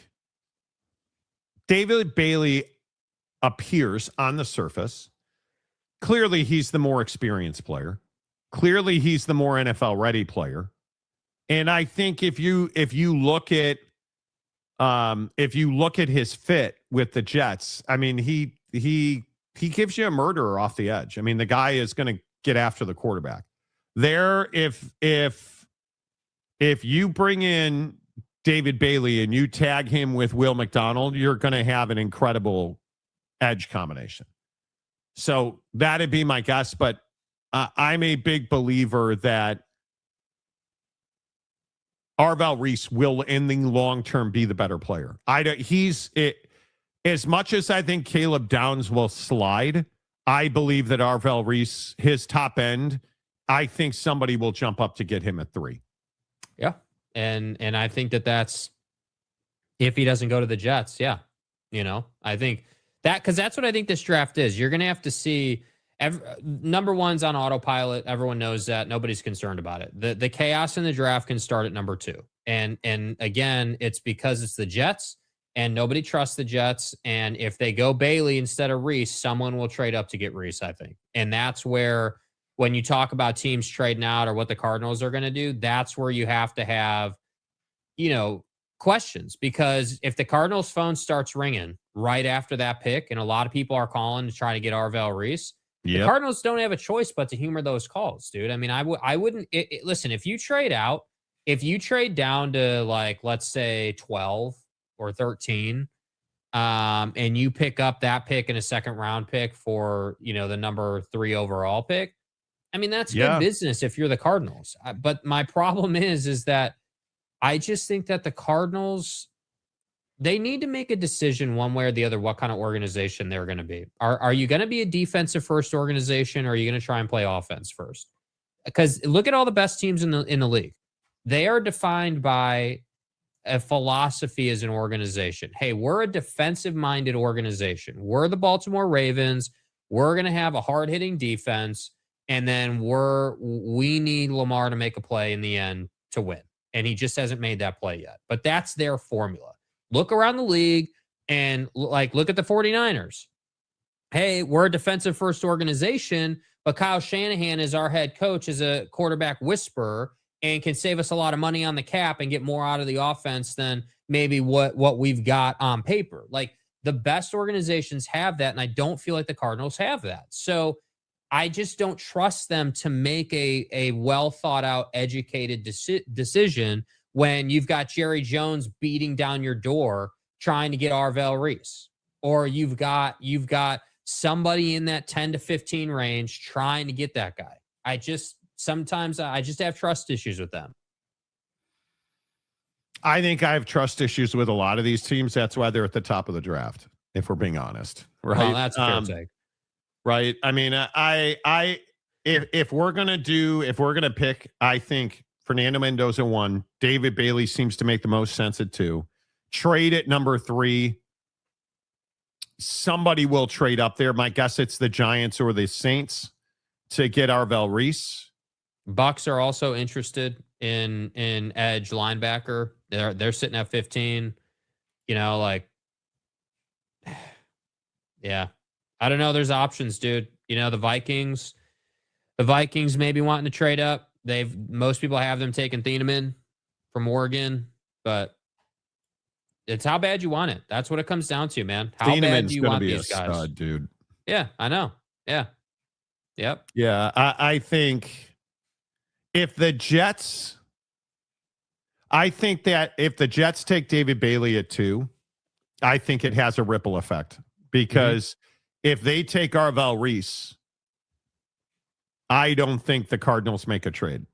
David Bailey appears on the surface. Clearly, he's the more experienced player. Clearly, he's the more NFL ready player. And I think if you look at his fit with the Jets, I mean, he gives you a murderer off the edge. I mean, the guy is going to get after the quarterback. There, if you bring in David Bailey and you tag him with Will McDonald, you're going to have an incredible edge combination. So that'd be my guess. But I'm a big believer that Arvell Reese will, in the long term, be the better player. As much as I think Caleb Downs will slide, I believe that Arvell Reese, his top end, I think somebody will jump up to get him at 3. Yeah. And I think that's if he doesn't go to the Jets. Yeah. You know, I think that, because that's what I think this draft is. You're going to have to see number 1's on autopilot. Everyone knows that. Nobody's concerned about it. The chaos in the draft can start at number 2. And again, it's because it's the Jets and nobody trusts the Jets. And if they go Bailey instead of Reese, someone will trade up to get Reese, I think. And that's where, when you talk about teams trading out or what the Cardinals are going to do, that's where you have to have, you know, questions. Because if the Cardinals' phone starts ringing right after that pick, and a lot of people are calling to try to get Arvell Reese, the Cardinals don't have a choice but to humor those calls, dude. I mean, I wouldn't listen. If you trade out, if you trade down to, like, let's say 12 or 13, and you pick up that pick in a second round pick for, you know, the number 3 overall pick, I mean, that's good business if you're the Cardinals. But my problem is that I just think that the Cardinals, they need to make a decision one way or the other what kind of organization they're going to be. Are you going to be a defensive first organization, or are you going to try and play offense first? Because look at all the best teams in the league. They are defined by a philosophy as an organization. Hey, we're a defensive-minded organization. We're the Baltimore Ravens. We're going to have a hard-hitting defense. And then we need Lamar to make a play in the end to win. And he just hasn't made that play yet. But that's their formula. Look around the league and look at the 49ers. Hey, we're a defensive first organization, but Kyle Shanahan is our head coach, as a quarterback whisperer, and can save us a lot of money on the cap and get more out of the offense than maybe what we've got on paper. Like, the best organizations have that, and I don't feel like the Cardinals have that. So I just don't trust them to make a well thought out, educated decision when you've got Jerry Jones beating down your door trying to get Arvell Reese, or you've got somebody in that 10 to 15 range trying to get that guy. Sometimes I just have trust issues with them. I think I have trust issues with a lot of these teams. That's why they're at the top of the draft, if we're being honest. Right. Well, that's a fair take. Right. I mean, if we're gonna pick, I think Fernando Mendoza 1, David Bailey seems to make the most sense at 2. Trade at number 3. Somebody will trade up there. My guess it's the Giants or the Saints to get Arvell Reese. Bucks are also interested in edge linebacker. They're sitting at 15. You know, like, yeah. I don't know. There's options, dude. You know, the Vikings maybe wanting to trade up. Most people have them taking Thieneman from Oregon, but it's how bad you want it. That's what it comes down to, man. How bad do you want these guys? Stud, dude. Yeah, I know. Yeah. Yep. Yeah, I think if the Jets take David Bailey at 2, I think it has a ripple effect because if they take Arvell Reese, I don't think the Cardinals make a trade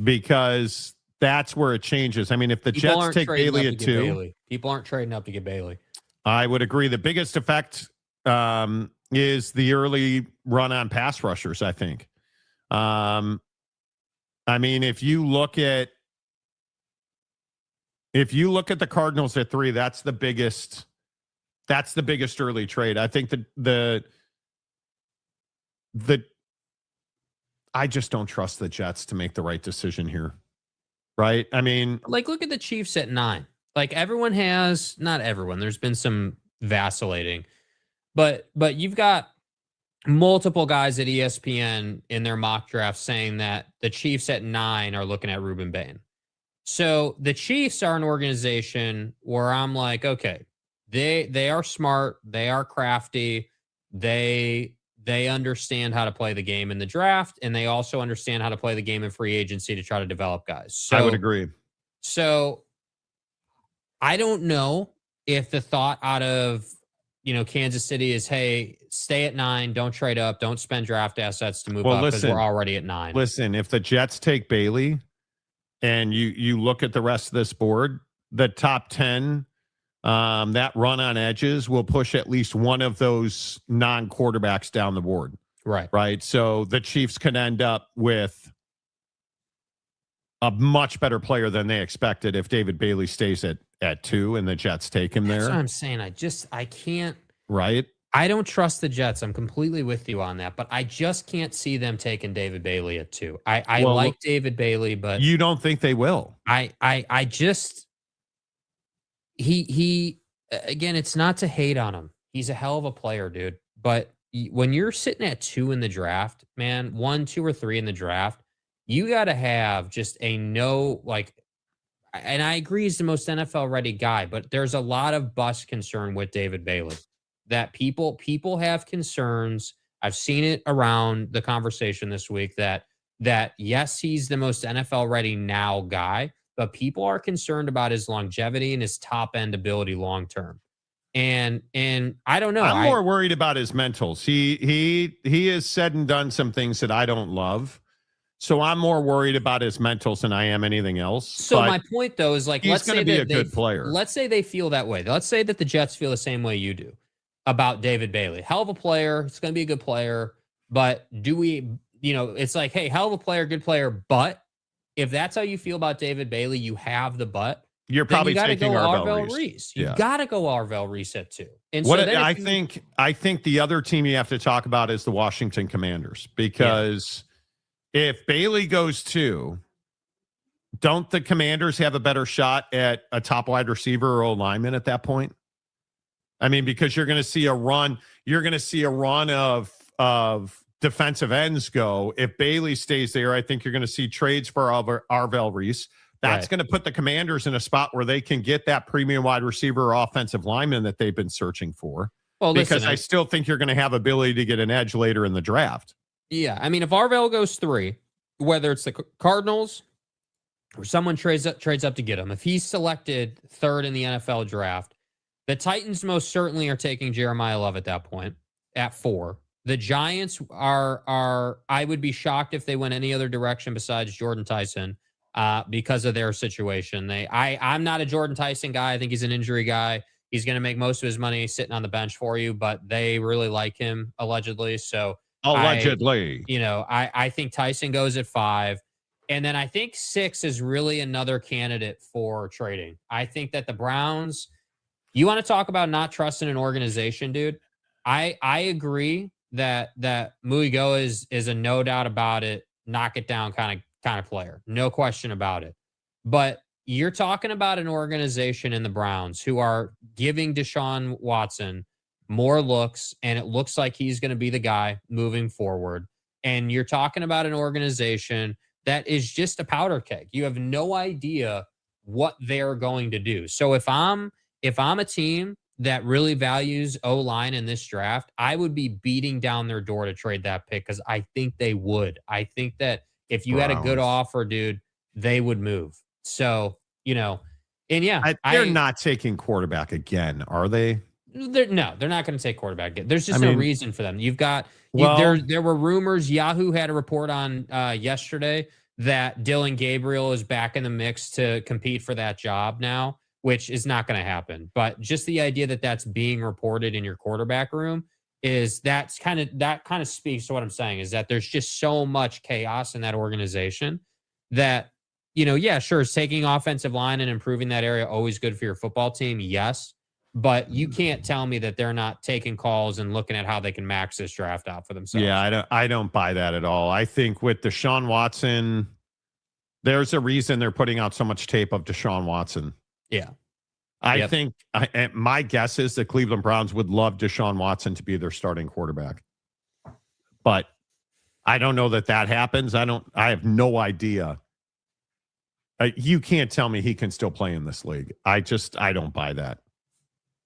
because that's where it changes. I mean, if the Jets take Bailey at 2, people aren't trading up to get Bailey. I would agree. The biggest effect is the early run on pass rushers, I think. I mean, if you look at the Cardinals at 3, that's the biggest early trade. I think the I just don't trust the Jets to make the right decision here. Right? I mean, like, look at the Chiefs at 9. Like, everyone has, not everyone, there's been some vacillating, but you've got multiple guys at ESPN in their mock draft saying that the Chiefs at 9 are looking at Reuben Bain. So the Chiefs are an organization where I'm like, okay, they are smart, they are crafty, they understand how to play the game in the draft, and they also understand how to play the game in free agency to try to develop guys. So, I would agree. So I don't know if the thought out of, Kansas City is, hey, stay at 9, don't trade up, don't spend draft assets to move up because we're already at 9. Listen, if the Jets take Bailey and you look at the rest of this board, the top 10, that run on edges will push at least one of those non-quarterbacks down the board. Right. So the Chiefs can end up with a much better player than they expected if David Bailey stays at 2 and the Jets take him there. That's what I'm saying. I can't. Right. I don't trust the Jets. I'm completely with you on that, but I just can't see them taking David Bailey at 2. I like David Bailey, but you don't think they will. I just he again, it's not to hate on him. He's a hell of a player, dude. But when you're sitting at 2 in the draft, man, 1, 2, or 3 in the draft, you got to have just and I agree he's the most NFL ready guy, but there's a lot of bust concern with David Bailey that people have concerns. I've seen it around the conversation this week that yes, he's the most NFL ready now guy, but people are concerned about his longevity and his top end ability long term. And I don't know. I'm more worried about his mentals. He has said and done some things that I don't love. So I'm more worried about his mentals than I am anything else. So my point though is he's going to be a good player. Let's say they feel that way. Let's say that the Jets feel the same way you do about David Bailey. Hell of a player. It's going to be a good player. But do we, it's like, hey, hell of a player, good player. But if that's how you feel about David Bailey, you have the but. You're probably taking Arvell Reese. You got to go Arvell Reese at 2. And what I think the other team you have to talk about is the Washington Commanders because if Bailey goes 2, don't the Commanders have a better shot at a top wide receiver or lineman at that point? I mean, because you're going to see a run. You're going to see a run of defensive ends go. If Bailey stays there, I think you're going to see trades for Arvell Reese. That's going to put the Commanders in a spot where they can get that premium wide receiver or offensive lineman that they've been searching for. Well, because listen, I still think you're going to have ability to get an edge later in the draft. yeah, I mean, if Arvell goes 3, whether it's the Cardinals or someone trades up to get him, if he's selected 3rd in the NFL draft, the Titans most certainly are taking Jeremiah Love at that point at 4. The Giants are I would be shocked if they went any other direction besides Jordan Tyson because of their situation. I'm not a Jordan Tyson guy. I think he's an injury guy. He's going to make most of his money sitting on the bench for you, but they really like him allegedly. So allegedly, I think Tyson goes at 5. And then I think 6 is really another candidate for trading. I think that the Browns, you want to talk about not trusting an organization, dude. I agree that Muigo is a no doubt about it, knock it down kind of player. No question about it. But you're talking about an organization in the Browns who are giving Deshaun Watson more looks, and it looks like he's going to be the guy moving forward. And you're talking about an organization that is just a powder keg. You have no idea what they're going to do. So if I'm a team that really values O-line in this draft, I would be beating down their door to trade that pick because I think they would. I think that if you had a good offer, dude, they would move. So, and yeah. They're not taking quarterback again, are they? They're not going to take quarterback again. There's just no reason for them. You've got, there were rumors. Yahoo had a report on yesterday that Dylan Gabriel is back in the mix to compete for that job now, which is not going to happen. But just the idea that that's being reported in your quarterback room that kind of speaks to what I'm saying, is that there's just so much chaos in that organization that, yeah, sure, is taking offensive line and improving that area always good for your football team? Yes. But you can't tell me that they're not taking calls and looking at how they can max this draft out for themselves. Yeah, I don't buy that at all. I think with Deshaun Watson, there's a reason they're putting out so much tape of Deshaun Watson. Yeah. I think my guess is the Cleveland Browns would love Deshaun Watson to be their starting quarterback. But I don't know that happens. I have no idea. You can't tell me he can still play in this league. I don't buy that.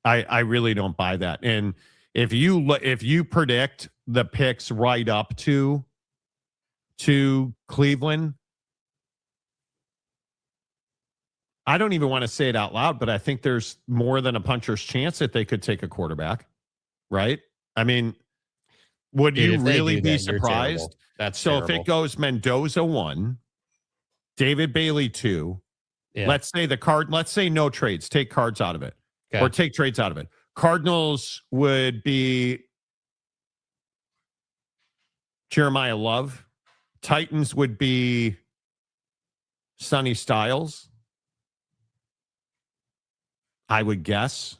I really don't buy that. And if you predict the picks right up to Cleveland, I don't even want to say it out loud, but I think there's more than a puncher's chance that they could take a quarterback, right? I mean, would you really be surprised? That's so terrible. If it goes Mendoza 1, David Bailey 2, let's say no trades, take cards out of it. Okay. Or take trades out of it. Cardinals would be Jeremiah Love. Titans would be Sonny Styles, I would guess.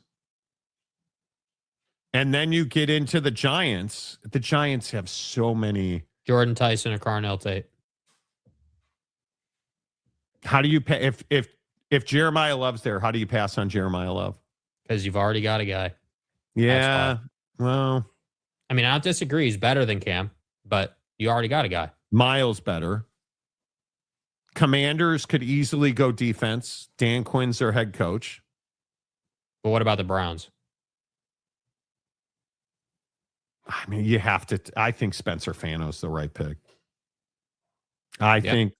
And then you get into the Giants. The Giants have so many. Jordan Tyson or Carnell Tate. How do you pay if Jeremiah Love's there? How do you pass on Jeremiah Love? Because you've already got a guy. Yeah. Well, I mean, I don't disagree. He's better than Cam, but you already got a guy. Miles better. Commanders could easily go defense. Dan Quinn's their head coach. But what about the Browns? I mean, you have to. I think Spencer Fano's the right pick. I think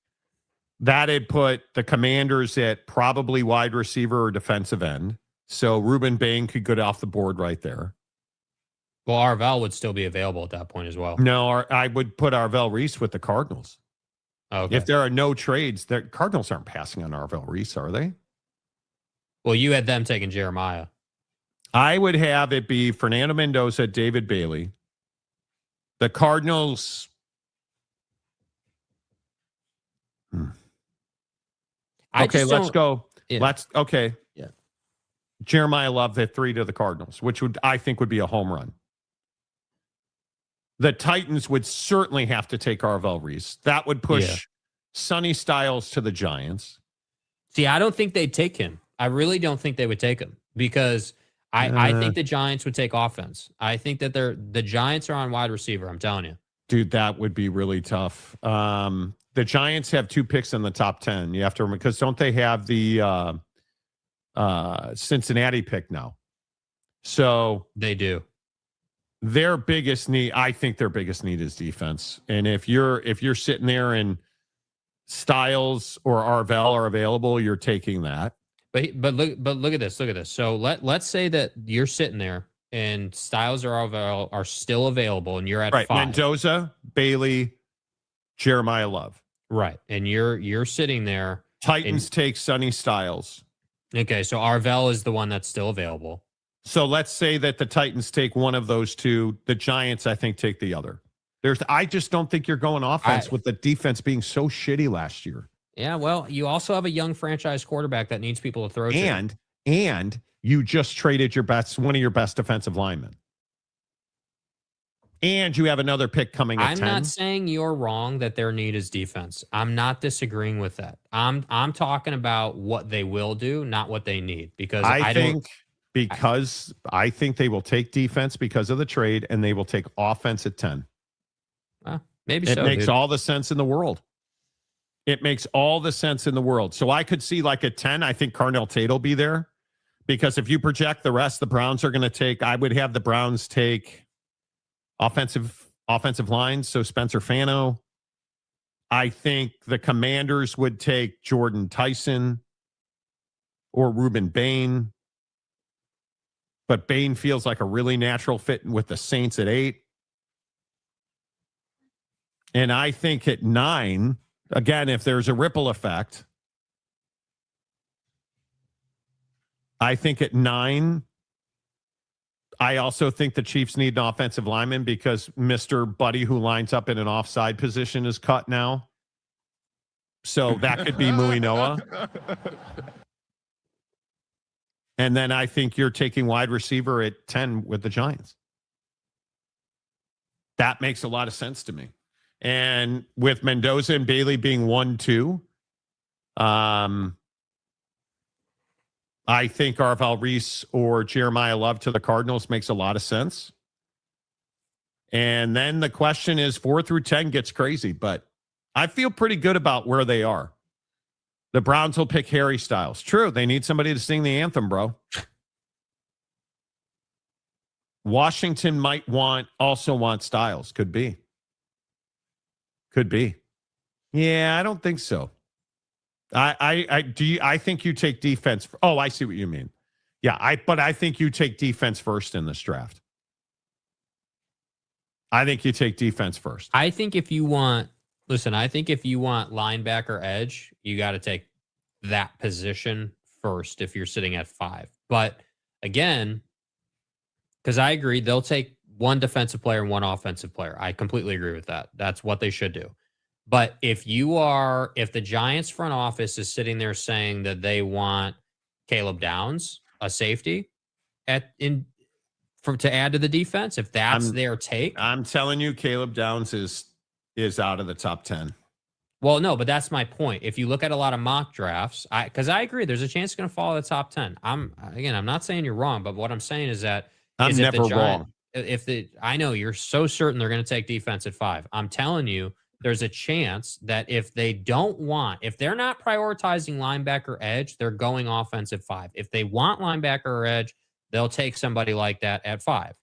that'd put the Commanders at probably wide receiver or defensive end. So Ruben Bain could get off the board right there. Well, Arvell would still be available at that point as well. No, I would put Arvell Reese with the Cardinals. Okay. If there are no trades, the Cardinals aren't passing on Arvell Reese, are they? Well, you had them taking Jeremiah. I would have it be Fernando Mendoza, David Bailey. The Cardinals. Okay, let's go. Yeah. Okay. Yeah. Jeremiah Love at 3 to the Cardinals, which I think would be a home run. The Titans would certainly have to take Arvell Reese. That would push Sonny Styles to the Giants. See, I don't think they'd take him. I really don't think they would take him because I think the Giants would take offense. I think that the Giants are on wide receiver. I'm telling you. Dude, that would be really tough. The Giants have 2 picks in the top 10. You have to remember, because don't they have the Cincinnati pick now? So they do. their biggest need, I think their biggest need is defense. And if you're sitting there and Styles or Arvell are available, you're taking that. But look at this. Look at this. So let's say that you're sitting there and Styles or Arvell are still available, and you're at right. 5. Mendoza, Bailey, Jeremiah Love. Right, and you're sitting there. Titans take Sonny Styles. Okay, so Arvell is the one that's still available. So let's say that the Titans take one of those two. The Giants, I think, take the other. I just don't think you're going offense with the defense being so shitty last year. Yeah, well, you also have a young franchise quarterback that needs people to throw to. And you just traded one of your best defensive linemen. And you have another pick coming at 10. I'm not saying you're wrong that their need is defense. I'm not disagreeing with that. I'm talking about what they will do, not what they need. Because I think they will take defense because of the trade, and they will take offense at 10. Well, maybe it makes all the sense in the world. It makes all the sense in the world. So I could see like at 10, I think Carnell Tate will be there, because if you project the rest, the Browns are going to take, I would have the Browns take offensive lines. So Spencer Fano. I think the Commanders would take Jordan Tyson or Ruben Bain. But Bain feels like a really natural fit with the Saints at 8. And I think at 9, again, if there's a ripple effect, I think at 9, I also think the Chiefs need an offensive lineman because Mr. Buddy, who lines up in an offside position, is cut now. So that could be Muinoa. And then I think you're taking wide receiver at 10 with the Giants. That makes a lot of sense to me. And with Mendoza and Bailey being 1-2, I think Arvell Reese or Jeremiah Love to the Cardinals makes a lot of sense. And then the question is 4 through 10 gets crazy, but I feel pretty good about where they are. The Browns will pick Harry Styles. True, they need somebody to sing the anthem, bro. Washington might also want Styles. Could be. Yeah, I don't think so. I think you take defense. Oh, I see what you mean. Yeah, but I think you take defense first in this draft. I think you take defense first. I think if you want linebacker edge, you got to take that position first if you're sitting at 5. But again, because I agree, they'll take one defensive player and one offensive player. I completely agree with that. That's what they should do. But if the Giants front office is sitting there saying that they want Caleb Downs, a safety, to add to the defense, if that's their take, I'm telling you, Caleb Downs is out of the top 10. Well, no, but that's my point. If you look at a lot of mock drafts, because I agree, there's a chance it's going to fall in the top 10. I'm not saying you're wrong, but what I'm saying is that I'm never wrong. I know you're so certain they're going to take defense at 5. I'm telling you, there's a chance that if they're not prioritizing linebacker edge, they're going offensive 5. If they want linebacker or edge, they'll take somebody like that at 5.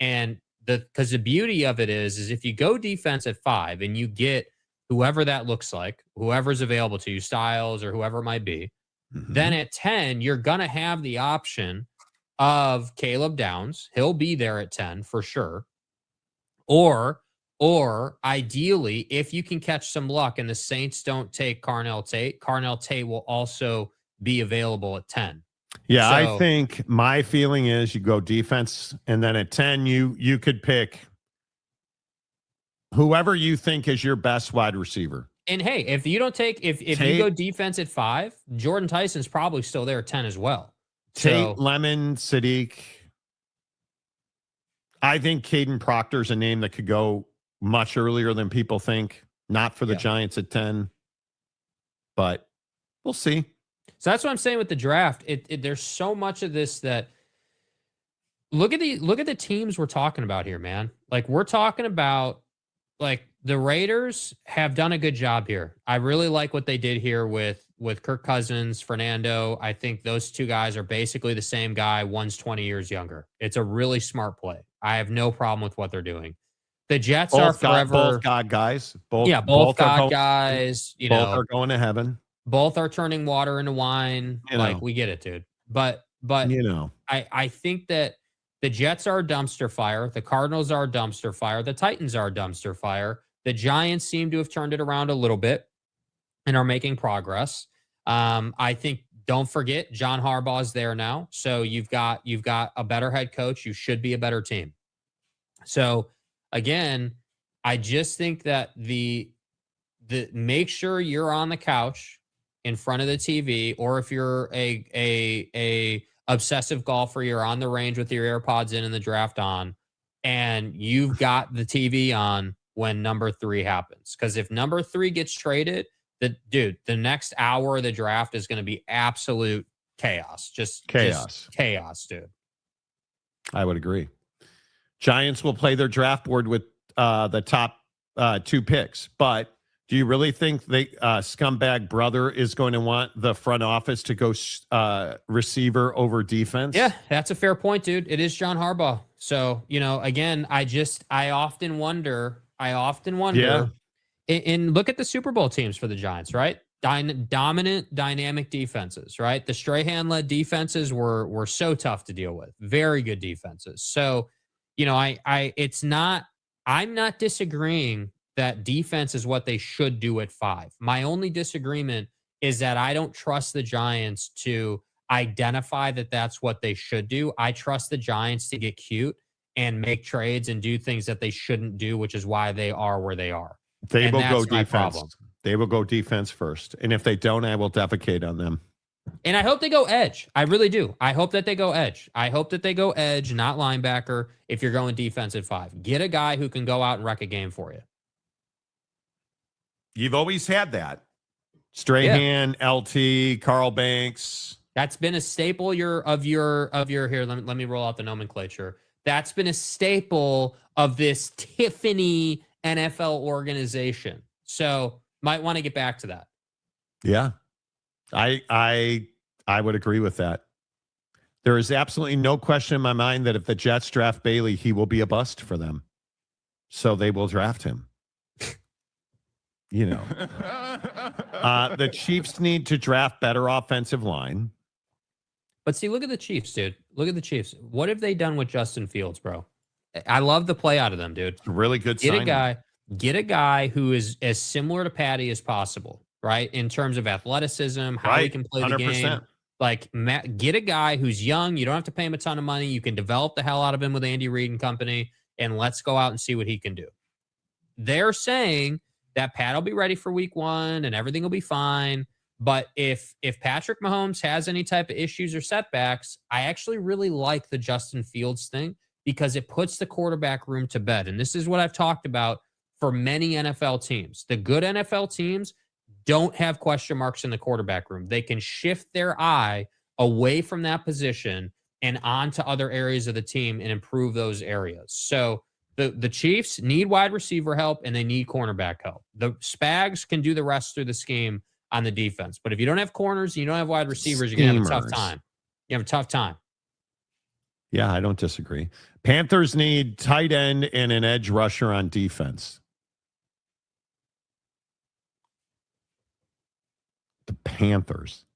And because the beauty of it is if you go defense at 5 and you get whoever that looks like, whoever's available to you, Styles or whoever it might be, then at 10, you're going to have the option of Caleb Downs. He'll be there at 10 for sure. Or ideally, if you can catch some luck and the Saints don't take Carnell Tate will also be available at 10. Yeah, so, I think my feeling is you go defense, and then at 10, you could pick whoever you think is your best wide receiver. And hey, if you don't take if you go defense at 5, Jordan Tyson's probably still there at 10 as well. Tate, Lemon, Sadiq. I think Caden Proctor's a name that could go much earlier than people think. Not for the Giants at 10, but we'll see. So that's what I'm saying with the draft. There's so much of this that look at the teams we're talking about here, man. Like we're talking about like the Raiders have done a good job here. I really like what they did here with with Kirk Cousins, Fernando. I think those two guys are basically the same guy. One's 20 years younger. It's a really smart play. I have no problem with what they're doing. The Jets are forever. Both God guys. Both God guys. Both are going to heaven. Both are turning water into wine. We get it, dude. But I think that the Jets are a dumpster fire. The Cardinals are a dumpster fire. The Titans are a dumpster fire. The Giants seem to have turned it around a little bit and are making progress. I think, don't forget, John Harbaugh is there now. So you've got a better head coach. You should be a better team. So again, I just think that the make sure you're on the couch in front of the TV, or if you're a obsessive golfer, you're on the range with your AirPods in and the draft on, and you've got the TV on when number 3 happens. Because if number 3 gets traded, the next hour of the draft is going to be absolute chaos. Just chaos, dude. I would agree. Giants will play their draft board with the top 2 picks, but do you really think scumbag brother is going to want the front office to go receiver over defense? Yeah, that's a fair point, dude. It is John Harbaugh. So, again, I often wonder, and look at the Super Bowl teams for the Giants, right? Dominant, dynamic defenses, right? The Strahan-led defenses were so tough to deal with. Very good defenses. So, I'm not disagreeing that defense is what they should do at 5. My only disagreement is that I don't trust the Giants to identify that that's what they should do. I trust the Giants to get cute and make trades and do things that they shouldn't do, which is why they are where they are. They will go defense. They will go defense first. And if they don't, I will defecate on them. And I hope they go edge. I really do. I hope that they go edge. I hope that they go edge, not linebacker, if you're going defense at 5. Get a guy who can go out and wreck a game for you. You've always had that. Strahan, LT, Carl Banks. That's been a staple of your here. Let me roll out the nomenclature. That's been a staple of this Tiffany NFL organization. So might want to get back to that. Yeah. I would agree with that. There is absolutely no question in my mind that if the Jets draft Bailey, he will be a bust for them. So they will draft him. The Chiefs need to draft better offensive line. But see, look at the Chiefs, dude. Look at the Chiefs. What have they done with Justin Fields, bro? I love the play out of them, dude. Really good signing. Get a guy who is as similar to Patty as possible, right? In terms of athleticism, how he can play 100%. The game. Get a guy who's young. You don't have to pay him a ton of money. You can develop the hell out of him with Andy Reid and company, and let's go out and see what he can do. They're saying that Pat will be ready for week 1 and everything will be fine. But if Patrick Mahomes has any type of issues or setbacks, I actually really like the Justin Fields thing because it puts the quarterback room to bed. And this is what I've talked about for many NFL teams. The good NFL teams don't have question marks in the quarterback room. They can shift their eye away from that position and onto other areas of the team and improve those areas. So the Chiefs need wide receiver help and they need cornerback help. The Spags can do the rest through the scheme on the defense. But if you don't have corners, you don't have wide receivers, you're going to have a tough time. You have a tough time. Yeah, I don't disagree. Panthers need tight end and an edge rusher on defense. The Panthers.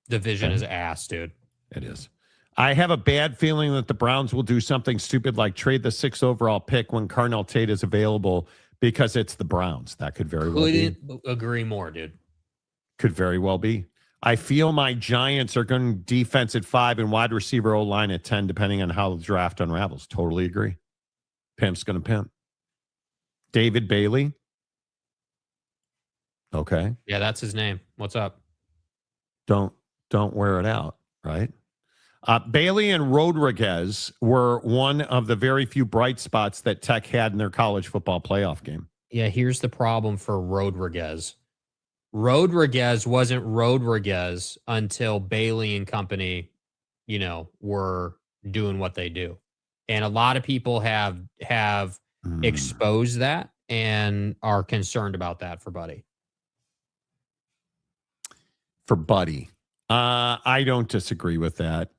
Division is ass, dude. It is. I have a bad feeling that the Browns will do something stupid like trade the 6th overall pick when Carnell Tate is available because it's the Browns. That could very well be. Couldn't agree more, dude. Could very well be. I feel my Giants are going defense at 5 and wide receiver O-line at 10, depending on how the draft unravels. Totally agree. Pimp's going to pimp. David Bailey. Okay. Yeah, that's his name. What's up? Don't wear it out, right? Bailey and Rodriguez were one of the very few bright spots that Tech had in their college football playoff game. Yeah, here's the problem for Rodriguez. Rodriguez wasn't Rodriguez until Bailey and company, were doing what they do. And a lot of people have exposed that and are concerned about that for Buddy. for Buddy. I don't disagree with that.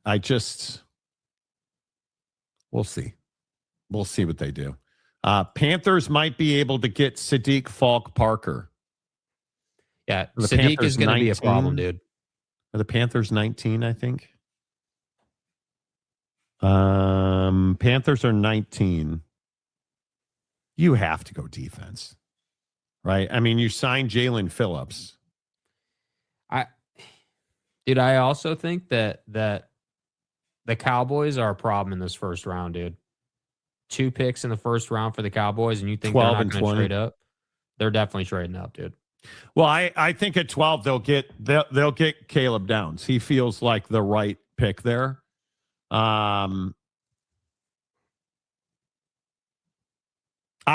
We'll see. We'll see what they do. Panthers might be able to get Sadiq Falk-Parker. Yeah, The Sadiq Panthers is going to be a problem, 19? dude. Are the Panthers 19, I think? Panthers are 19. You have to go defense, right? I mean, you signed Jalen Phillips. I also think that the Cowboys are a problem in this first round, dude. 2 picks in the first round for the Cowboys, and you think they're not going to trade up? They're definitely trading up, dude. Well, I think at 12 they'll get Caleb Downs. He feels like the right pick there. I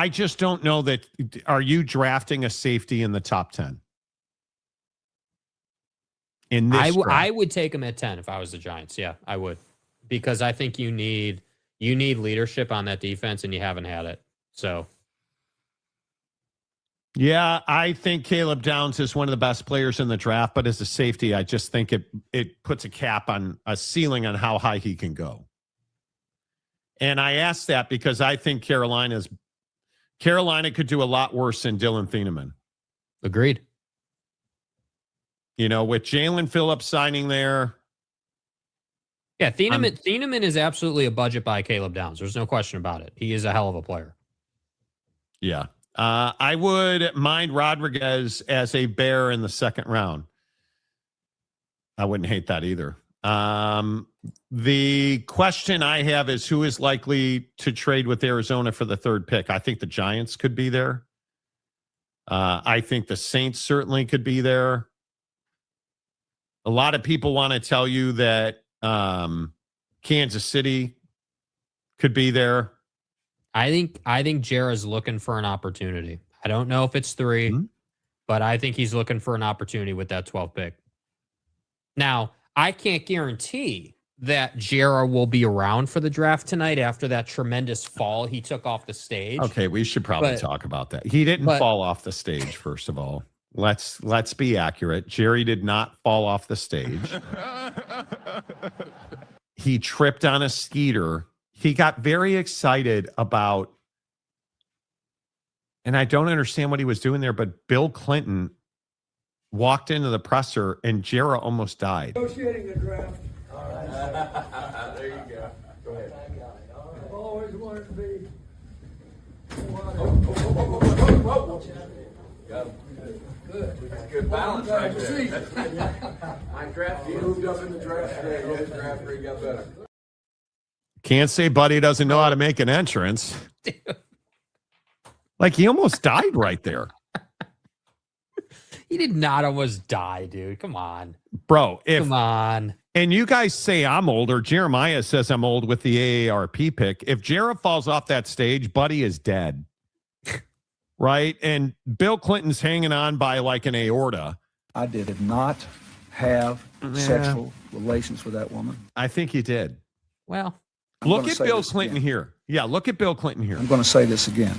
just don't know that. Are you drafting a safety in the top 10? In this draft? I would take him at 10 if I was the Giants. Yeah, I would. Because I think you need leadership on that defense, and you haven't had it. So yeah, I think Caleb Downs is one of the best players in the draft, but as a safety, I just think it puts a ceiling on how high he can go. And I ask that because I think Carolina could do a lot worse than Dylan Thieneman. Agreed. You know, with Jalen Phillips signing there. Yeah, Thieneman is absolutely a budget by Caleb Downs. There's no question about it. He is a hell of a player. Yeah. I would mind Rodriguez as a Bear in the second round. I wouldn't hate that either. The question I have is who is likely to trade with Arizona for the third pick? I think the Giants could be there. I think the Saints certainly could be there. A lot of people want to tell you that Kansas City could be there. I think Jera's looking for an opportunity. I don't know if it's 3, but I think he's looking for an opportunity with that 12th pick. Now, I can't guarantee that Jera will be around for the draft tonight after that tremendous fall he took off the stage. Okay, we should probably talk about that. He didn't fall off the stage, first of all. Let's be accurate. Jerry did not fall off the stage. He tripped on a skeeter. He got very excited about, and I don't understand what he was doing there, but Bill Clinton walked into the presser and Jera almost died. Negotiating the draft. All right. There you go. Go ahead. I've always wanted to be. Got him. Good. That's good balance right there. My draft, he moved up in the draft today. His draft grade got better. Can't say Buddy doesn't know how to make an entrance. Like he almost died right there. He did not almost die, dude. Come on. Bro, come on. And you guys say I'm old, or Jeremiah says I'm old with the AARP pick. If Jera falls off that stage, Buddy is dead. Right? And Bill Clinton's hanging on by like an aorta. I did not have sexual relations with that woman. I think he did. Well, look at Bill Clinton here. Yeah, look at Bill Clinton here. I'm going to say this again.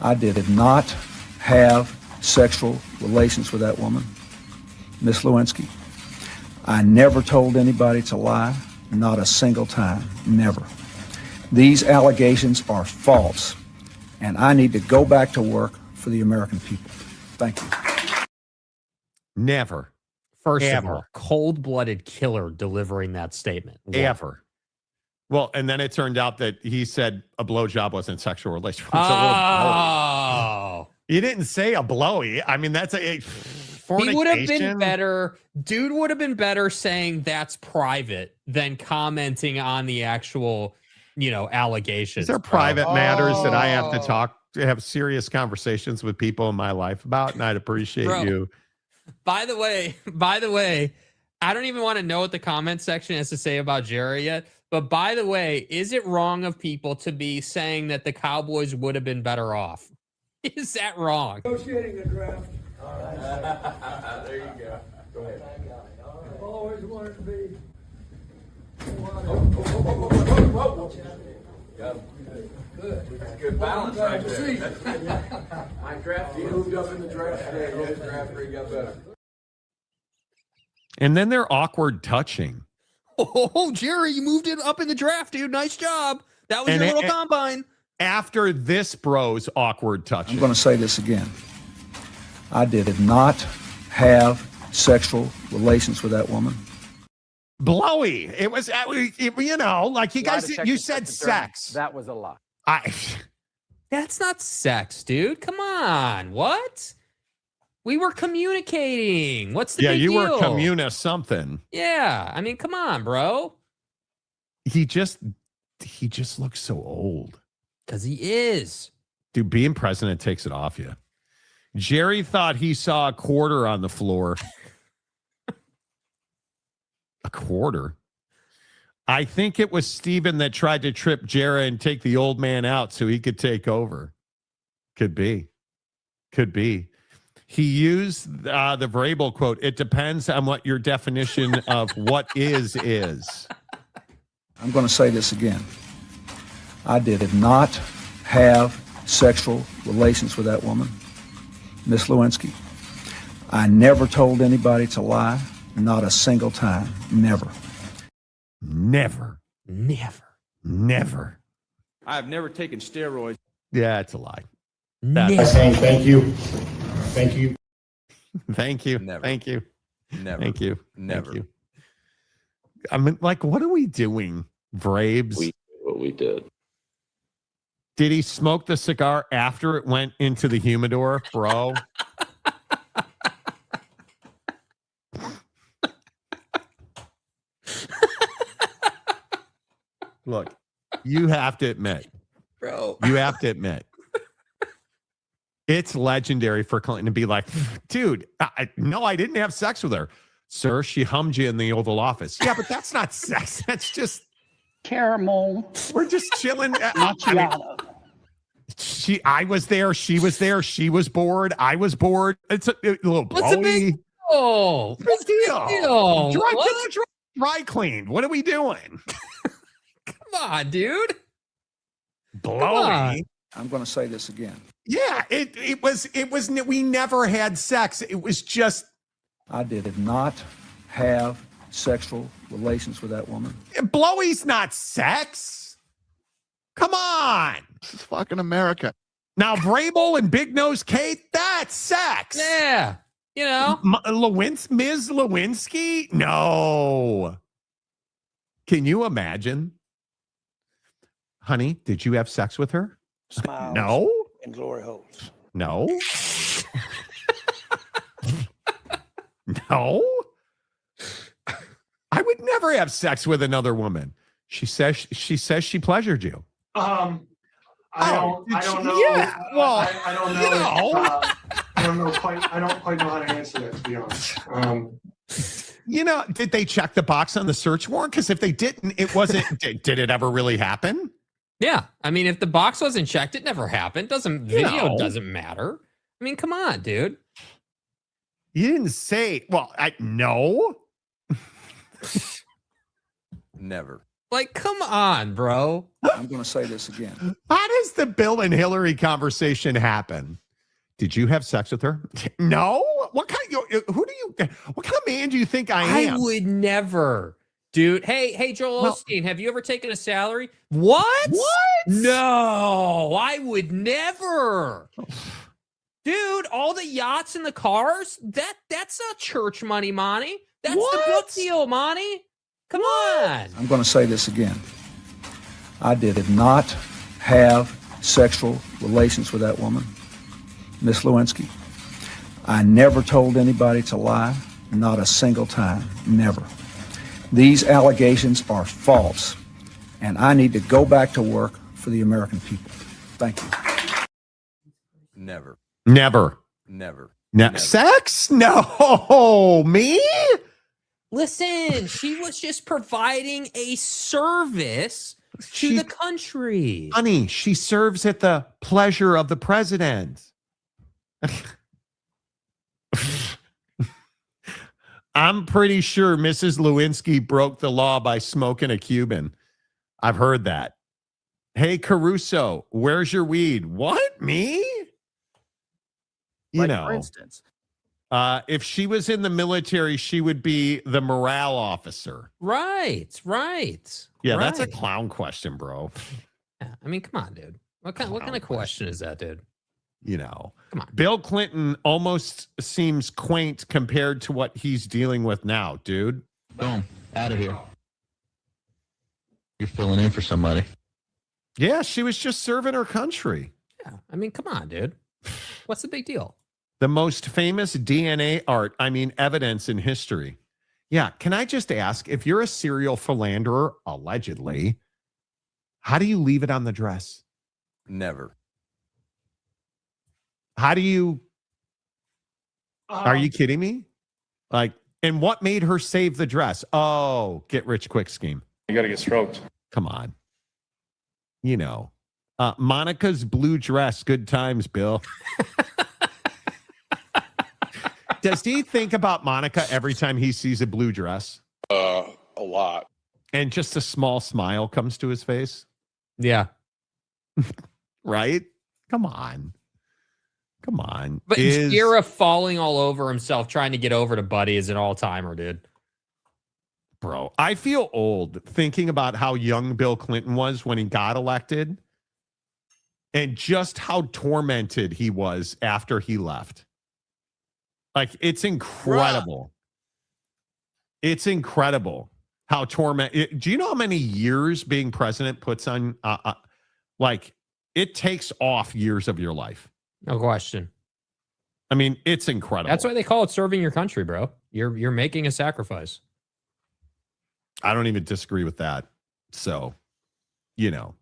I did not have sexual relations with that woman, Miss Lewinsky. I never told anybody to lie, not a single time, never. These allegations are false, and I need to go back to work for the American people. Thank you. Never. First of all, cold-blooded killer delivering that statement. Ever. Well, and then it turned out that he said a blowjob wasn't sexual relation. Oh. He didn't say a blowy. I mean, that's a he would have been better. Dude would have been better saying that's private than commenting on the actual, allegations. These are private matters that I have to have serious conversations with people in my life about, and I'd appreciate you. By the way, I don't even want to know what the comment section has to say about Jerry yet. But by the way, is it wrong of people to be saying that the Cowboys would have been better off? Is that wrong? Negotiating the draft. All right. There you go. Go ahead. I've always wanted to be. Got him. Good. That's good balance right there. My draft, he moved up in the draft today. His draft grade got better. And then they're awkward touching. Oh, Jerry, you moved it up in the draft, dude. Nice job. That was your little combine. After this bro's awkward touching. I'm going to say this again. I did not have sexual relations with that woman. Blowy. It was, you know, like you guys, you said sex. That was a lie. That's not sex, dude. Come on. What? We were communicating. What's the big deal? Yeah, you were communa something. Yeah. I mean, come on, bro. He just looks so old. Because he is. Dude, being president takes it off you. Jerry thought he saw a quarter on the floor. A quarter? I think it was Steven that tried to trip Jerry and take the old man out so he could take over. Could be. Could be. He used the Vrabel quote, "It depends on what your definition of what is." I'm going to say this again. I did not have sexual relations with that woman, Miss Lewinsky. I never told anybody to lie, not a single time, never. Never. I've never taken steroids. Yeah, it's a lie. By saying thank you. Thank you. Thank you. Never. Thank you. Never. Thank you. Never. Thank you. I mean, like, what are we doing, Vrabes? What we did. Did he smoke the cigar after it went into the humidor, bro? Look, you have to admit, Bro. you have to admit, it's legendary for Clinton to be like, dude, no, I didn't have sex with her. Sir, she hummed you in the Oval Office. Yeah, but that's not sex. That's just Caramel. we're just chilling. Macchiato. I was there. She was there. She was bored. I was bored. It's a little blowy. What's the big deal? Big deal. What? Dry cleaned. What are we doing? Come on, dude. Blowy. I'm going to say this again. Yeah, it was, we never had sex. It was just. I did not have sexual relations with that woman. Blowy's not sex. Come on. This is fucking America. Now, Vrabel and Big Nose Kate, that's sex. Yeah. You know. Ms. Lewinsky? No. Can you imagine? Honey, did you have sex with her? Smiles No. and glory holes. No. No. I would never have sex with another woman. She says she pleasured you. I don't know. Yeah, well, I don't know. you know. I don't quite know how to answer that, to be honest. You know, did they check the box on the search warrant? Because if they didn't, it wasn't. did it ever really happen? Yeah. I mean, if the box wasn't checked, it never happened. Video doesn't matter. I mean, come on, dude. You didn't say. Well, no. Never. Like, come on, bro. I'm going to say this again. How does the Bill and Hillary conversation happen? Did you have sex with her? No. What kind of man do you think I am? I would never. Dude, hey, Joel Osteen, have you ever taken a salary? What? No, I would never. Dude, all the yachts and the cars, that's not church money, Monty. That's the book deal, Monty. Come on. I'm going to say this again. I did not have sexual relations with that woman, Miss Lewinsky. I never told anybody to lie, not a single time, never. These allegations are false, and I need to go back to work for the American people. Thank you. Never. Sex? No. Me? Listen, she was just providing a service to the country. Honey, she serves at the pleasure of the president. I'm pretty sure Mrs. Lewinsky broke the law by smoking a Cuban. I've heard that. Hey, Caruso, where's your weed? What? Me? You know. For instance, If she was in the military, she would be the morale officer. Right. Yeah, that's a clown question, bro. Yeah, I mean, come on, dude. What kind of question is that, dude? You know, come on. Bill Clinton almost seems quaint compared to what he's dealing with now, dude. Boom, out of here. You're filling in for somebody. Yeah, she was just serving her country. Yeah, I mean, come on, dude. What's the big deal? The most famous DNA evidence in history. Yeah, can I just ask, if you're a serial philanderer, allegedly, how do you leave it on the dress? Never. How do you... Are you kidding me? Like, and what made her save the dress? Oh, get rich quick scheme. You got to get stroked. Come on. You know, Monica's blue dress. Good times, Bill. Does he think about Monica every time he sees a blue dress? A lot. And just a small smile comes to his face? Yeah. Right? Come on. But Shira falling all over himself trying to get over to Buddy is an all-timer, dude. Bro, I feel old thinking about how young Bill Clinton was when he got elected and just how tormented he was after he left. Like, it's incredible. It's incredible how tormented. Do you know how many years being president puts on? Like, it takes off years of your life. No question. I mean, it's incredible. That's why they call it serving your country, bro. You're making a sacrifice. I don't even disagree with that. So, you know,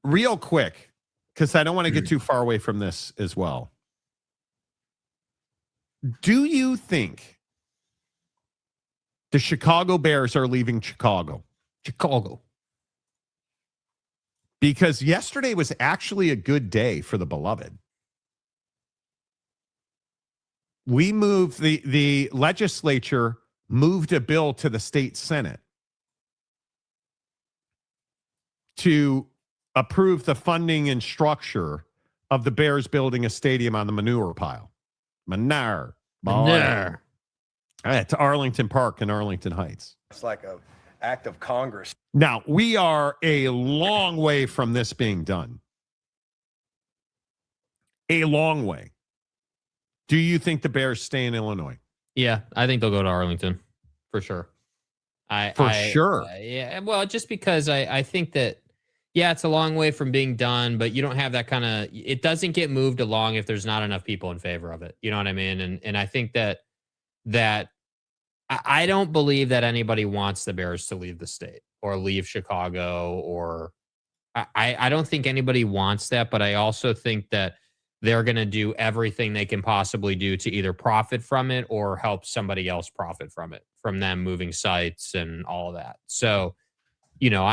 real quick, because I don't want to get too far away from this as well. Do you think the Chicago Bears are leaving Chicago? Because yesterday was actually a good day for the beloved. We moved, the legislature moved a bill to the state Senate to approve the funding and structure of the Bears building a stadium on the manure pile. Manure. It's Arlington Park in Arlington Heights. It's like an act of Congress. Now, we are a long way from this being done. A long way. Do you think the Bears stay in Illinois? Yeah, I think they'll go to Arlington for sure. Sure. Yeah, well, just because I think that, yeah, it's a long way from being done, but you don't have that kind of, it doesn't get moved along if there's not enough people in favor of it. You know what I mean? And I think that I don't believe that anybody wants the Bears to leave the state or leave Chicago, or I don't think anybody wants that, but I also think that they're going to do everything they can possibly do to either profit from it or help somebody else profit from it, from them moving sites and all of that. So, you know,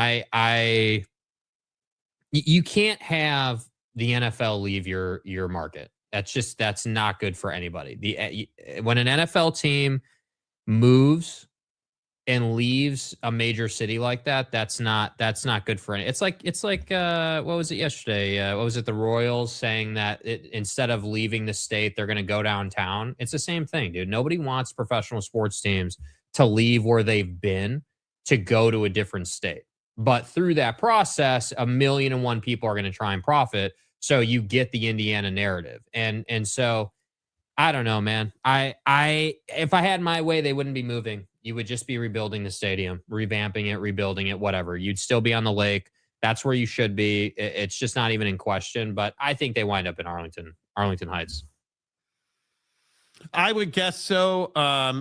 you can't have the NFL leave your market. That's not good for anybody. When an NFL team moves and leaves a major city like that, that's not good for any. It's like what was it yesterday? What was it? The Royals saying that instead of leaving the state, they're going to go downtown. It's the same thing, dude. Nobody wants professional sports teams to leave where they've been to go to a different state. But through that process, 1,000,001 people are going to try and profit. So you get the Indiana narrative. And so I don't know, man. If I had my way, they wouldn't be moving. You would just be rebuilding the stadium, revamping it, rebuilding it, whatever. You'd still be on the lake. That's where you should be. It's just not even in question. But I think they wind up in Arlington Heights. I would guess so.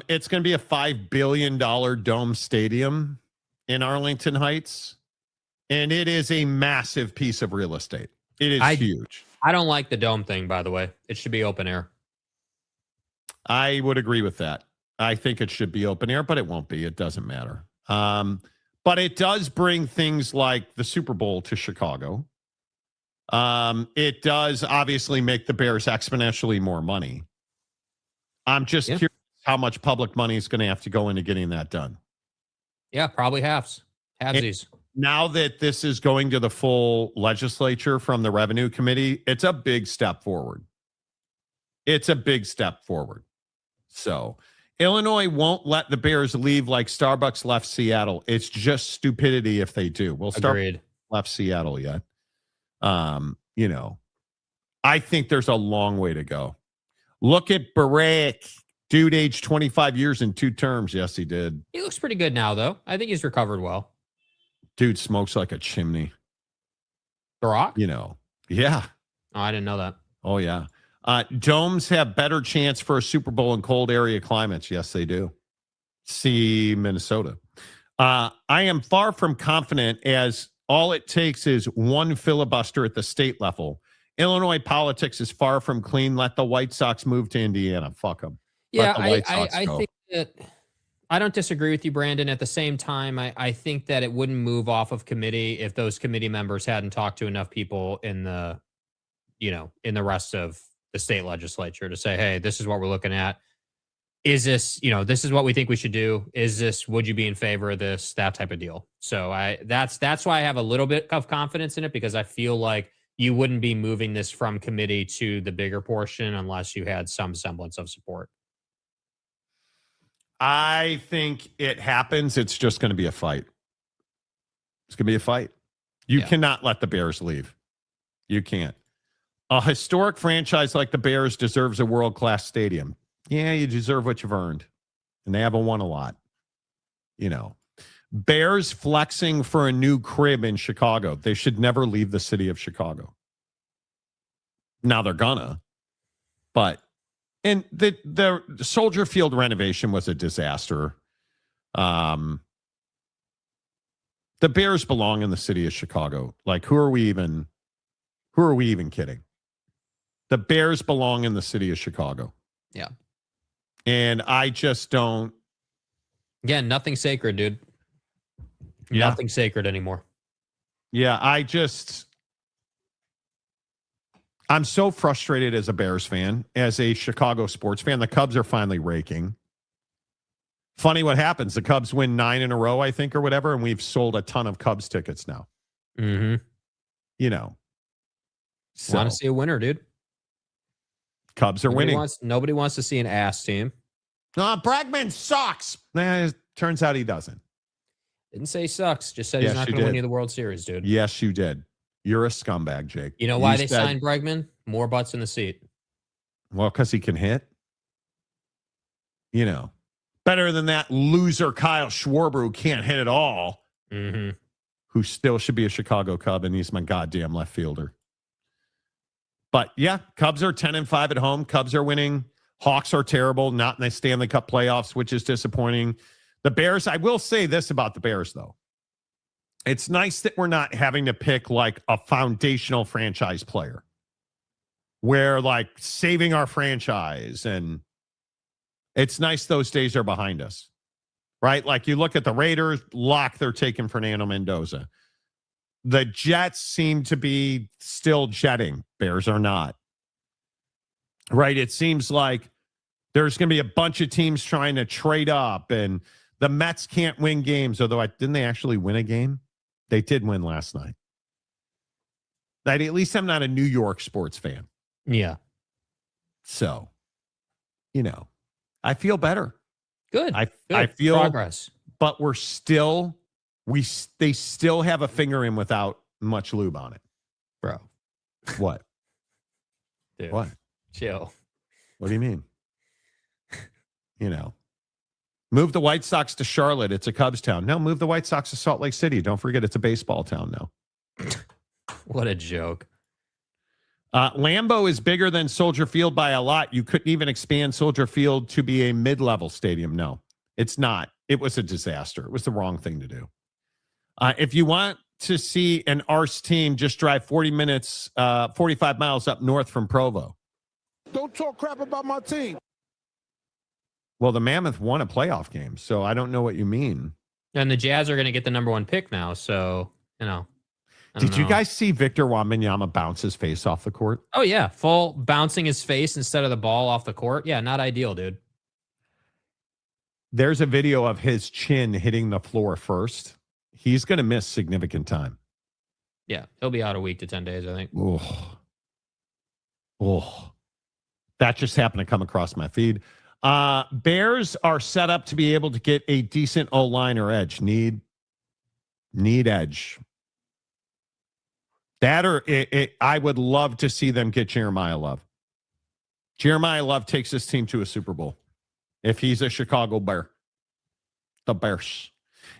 It's going to be a $5 billion dome stadium in Arlington Heights, and it is a massive piece of real estate. It is huge. I don't like the dome thing, by the way. It should be open air. I would agree with that. I think it should be open air, but it won't be. It doesn't matter. But it does bring things like the Super Bowl to Chicago. It does obviously make the Bears exponentially more money. I'm just curious how much public money is going to have to go into getting that done. Yeah, probably halvesies. Now that this is going to the full legislature from the Revenue Committee, it's a big step forward. It's a big step forward. So Illinois won't let the Bears leave like Starbucks left Seattle. It's just stupidity if they do. Well, Starbucks left Seattle yet. You know, I think there's a long way to go. Look at Barek, dude, aged 25 years in 2 terms. Yes, he did. He looks pretty good now, though. I think he's recovered well. Dude smokes like a chimney. The Rock? You know, yeah. Oh, I didn't know that. Oh, yeah. Domes have better chance for a Super Bowl in cold area climates. Yes, they do. See Minnesota. I am far from confident, as all it takes is one filibuster at the state level. Illinois politics is far from clean. Let the White Sox move to Indiana. Fuck them. Yeah, I think that I don't disagree with you, Brandon. At the same time, I think that it wouldn't move off of committee if those committee members hadn't talked to enough people in the, in the rest of the state legislature to say, hey, this is what we're looking at. Is this, this is what we think we should do. Is this, would you be in favor of this, that type of deal? So that's why I have a little bit of confidence in it, because I feel like you wouldn't be moving this from committee to the bigger portion unless you had some semblance of support. I think it happens. It's just going to be a fight. It's going to be a fight. You cannot let the Bears leave. You can't. A historic franchise like the Bears deserves a world-class stadium. Yeah, you deserve what you've earned. And they haven't won a lot. Bears flexing for a new crib in Chicago. They should never leave the city of Chicago. Now they're gonna. And the Soldier Field renovation was a disaster. The Bears belong in the city of Chicago. Like, who are we even kidding? The Bears belong in the city of Chicago. Yeah. And I just don't. Again, nothing sacred, dude. Yeah. Nothing sacred anymore. Yeah, I'm so frustrated as a Bears fan, as a Chicago sports fan. The Cubs are finally raking. Funny what happens. The Cubs win 9 in a row, I think, or whatever, and we've sold a ton of Cubs tickets now. Mm-hmm. So, want to see a winner, dude. Cubs are winning. Nobody wants to see an ass team. Bregman sucks. Turns out he doesn't. Didn't say he sucks. Just said he's not going to win you the World Series, dude. Yes, you did. You're a scumbag, Jake. You know why they signed Bregman? More butts in the seat. Well, because he can hit. Better than that loser Kyle Schwarber who can't hit at all. Mm-hmm. Who still should be a Chicago Cub, and he's my goddamn left fielder. But yeah, Cubs are 10-5 at home. Cubs are winning. Hawks are terrible, not in the Stanley Cup playoffs, which is disappointing. The Bears, I will say this about the Bears, though. It's nice that we're not having to pick like a foundational franchise player. We're like saving our franchise, and it's nice those days are behind us, right? Like you look at the Raiders, they're taking Fernando Mendoza. The Jets seem to be still jetting. Bears are not. Right? It seems like there's going to be a bunch of teams trying to trade up, and the Mets can't win games, although didn't they actually win a game? They did win last night. At least I'm not a New York sports fan. Yeah. So, I feel better. Good. I feel progress. But they still have a finger in without much lube on it. Bro. What? Dude, what? Chill. What do you mean? Move the White Sox to Charlotte. It's a Cubs town. No, move the White Sox to Salt Lake City. Don't forget it's a baseball town now. What a joke. Lambeau is bigger than Soldier Field by a lot. You couldn't even expand Soldier Field to be a mid-level stadium. No, it's not. It was a disaster. It was the wrong thing to do. If you want to see an arse team, just drive 45 miles up north from Provo. Don't talk crap about my team. Well, the Mammoth won a playoff game, so I don't know what you mean. And the Jazz are going to get the number 1 pick now, so, Did you guys see Victor Wembanyama bounce his face off the court? Oh, yeah. Full bouncing his face instead of the ball off the court. Yeah, not ideal, dude. There's a video of his chin hitting the floor first. He's going to miss significant time. Yeah, he'll be out a week to 10 days, I think. Oh. That just happened to come across my feed. Bears are set up to be able to get a decent O-line or edge. Need edge. That or I would love to see them get Jeremiah Love. Jeremiah Love takes this team to a Super Bowl if he's a Chicago Bear. The Bears.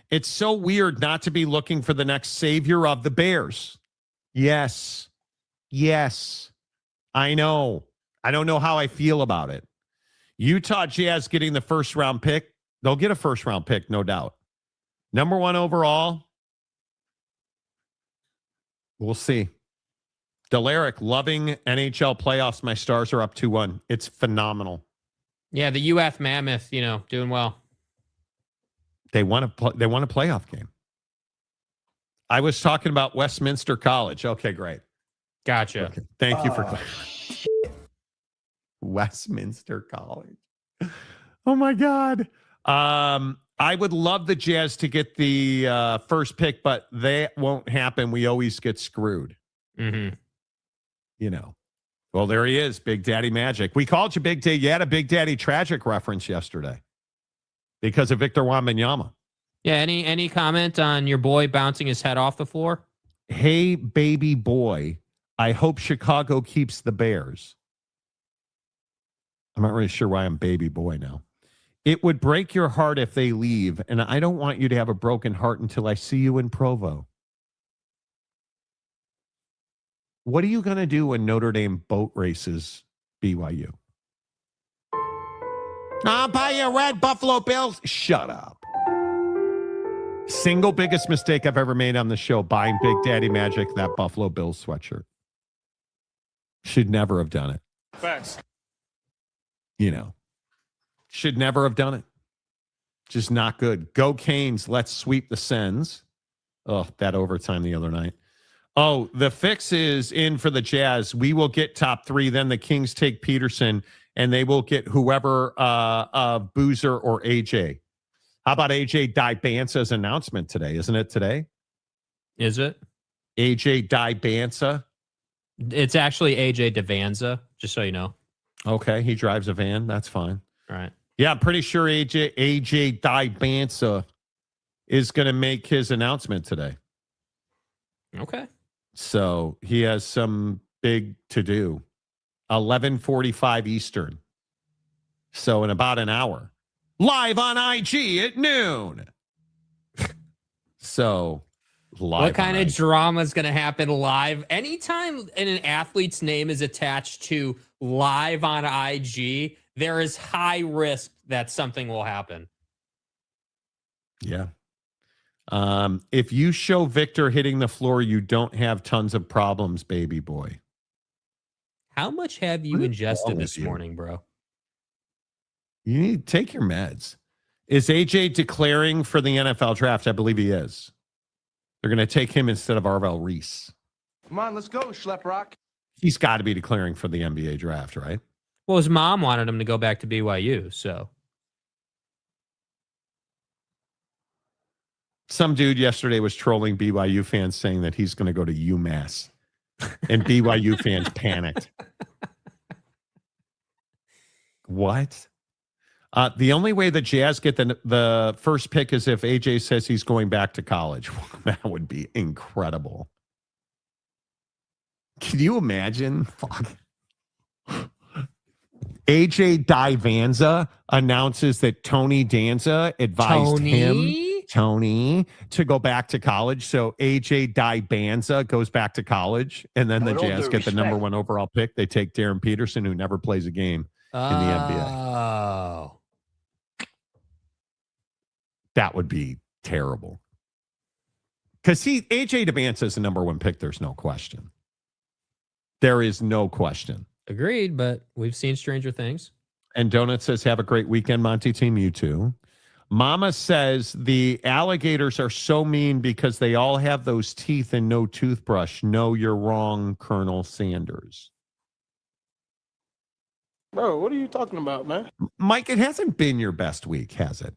It's so weird not to be looking for the next savior of the Bears. Yes. I know. I don't know how I feel about it. Utah Jazz getting the first round pick. They'll get a first round pick, no doubt. Number 1 overall. We'll see. Delaric, loving NHL playoffs. My Stars are up 2-1. It's phenomenal. Yeah, the UF Mammoth, doing well. They won a playoff game. I was talking about Westminster College. Okay, great. Gotcha. Okay. Thank you for Westminster College. Oh my God. I would love the Jazz to get the first pick, but that won't happen. We always get screwed. Mm-hmm. Well, there he is, Big Daddy Magic. We called you Big Daddy. You had a Big Daddy Tragic reference yesterday because of Victor Wembanyama. Yeah, any comment on your boy bouncing his head off the floor? Hey, baby boy, I hope Chicago keeps the Bears. I'm not really sure why I'm baby boy now. It would break your heart if they leave, and I don't want you to have a broken heart until I see you in Provo. What are you going to do when Notre Dame boat races BYU? I'll buy you a red Buffalo Bills. Shut up. Single biggest mistake I've ever made on the show, buying Big Daddy Magic that Buffalo Bills sweatshirt. Should never have done it. Facts. Should never have done it. Just not good. Go Canes. Let's sweep the Sens. Oh, that overtime the other night. Oh, the fix is in for the Jazz. We will get top 3. Then the Kings take Peterson, and they will get whoever, Boozer or AJ. How about AJ Dibansa's announcement today? Isn't it today? Is it? AJ Dibansa. It's actually AJ Devanza, just so you know. Okay, he drives a van. That's fine. All right. Yeah, I'm pretty sure AJ Dibansa is going to make his announcement today. Okay. So he has some big to do. 11:45 Eastern. So in about an hour. Live on IG at noon. So live. What kind of drama is going to happen live? Anytime an athlete's name is attached to live on IG, there is high risk that something will happen. Yeah. If you show Victor hitting the floor, you don't have tons of problems, baby boy. How much have you ingested this morning, bro? You need to take your meds. Is AJ declaring for the NFL draft? I believe he is. They're going to take him instead of Arvel Reese. Come on, let's go, Schlep Rock. He's got to be declaring for the NBA draft, right? Well, his mom wanted him to go back to BYU, so. Some dude yesterday was trolling BYU fans saying that he's going to go to UMass. And BYU fans panicked. What? The only way the Jazz get the first pick is if AJ says he's going back to college. That would be incredible. Can you imagine? Fuck. AJ Divanza announces that Tony Danza advised Tony to go back to college. So AJ Dibanza goes back to college, and then the Jazz get the number 1 overall pick. They take Darren Peterson, who never plays a game in the NBA. Oh. That would be terrible. Because AJ Dibanza is the number 1 pick. There's no question. There is no question. Agreed, but we've seen stranger things. And Donut says, have a great weekend, Monty team. You too. Mama says the alligators are so mean because they all have those teeth and no toothbrush. No, you're wrong, Colonel Sanders. Bro, what are you talking about, man? Mike, it hasn't been your best week, has it?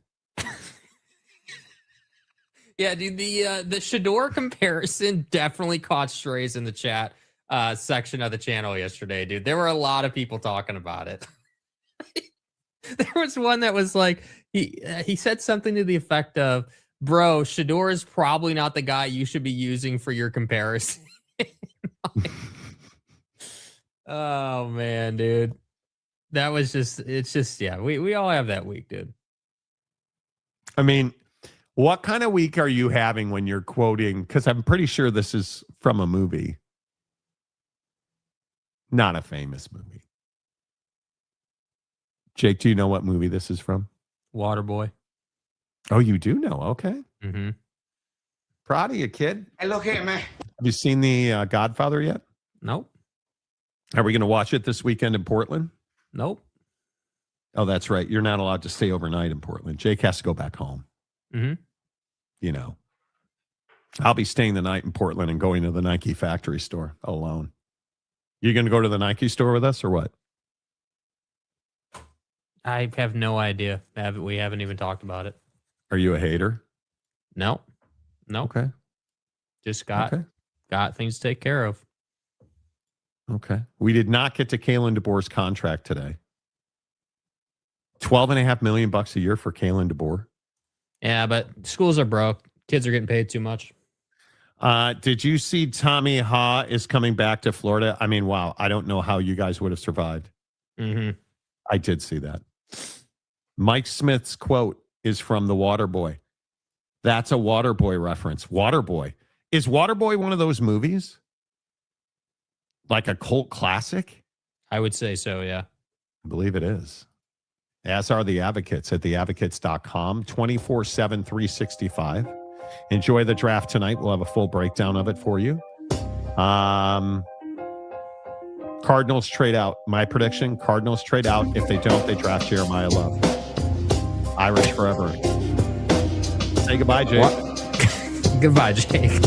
Yeah, dude, the Shador comparison definitely caught strays in the chat. section of the channel yesterday, dude. There were a lot of people talking about it. There was one that was like, he said something to the effect of, bro, Shador is probably not the guy you should be using for your comparison. Oh man, dude. That was it's just, yeah, we all have that week, dude. I mean, what kind of week are you having when you're quoting? Because I'm pretty sure this is from a movie. Not a famous movie. Jake, do you know what movie this is from? Waterboy. Oh, you do know? Okay. Mm-hmm. Proud of you, kid. Hey, look here, man. Have you seen The Godfather yet? Nope. Are we going to watch it this weekend in Portland? Nope. Oh, that's right. You're not allowed to stay overnight in Portland. Jake has to go back home. Mm-hmm. You know, I'll be staying the night in Portland and going to the Nike factory store alone. You going to go to the Nike store with us or what? I have no idea. We haven't even talked about it. Are you a hater? No. Okay. Just got things to take care of. Okay. We did not get to Kalen DeBoer's contract today. $12.5 million a year for Kalen DeBoer. Yeah, but schools are broke. Kids are getting paid too much. Did you see Tommy Ha is coming back to Florida? I mean, wow. I don't know how you guys would have survived. Mm-hmm. I did see that. Mike Smith's quote is from The Waterboy. That's a Waterboy reference. Waterboy. Is Waterboy one of those movies? Like a cult classic? I would say so, yeah. I believe it is. As are the Advocates at theadvocates.com, 24/7, 365. Enjoy the draft tonight. We'll have a full breakdown of it for you. Cardinals trade out. My prediction, Cardinals trade out. If they don't, they draft Jeremiah Love. Irish forever. Say goodbye, Jake. Goodbye, Jake.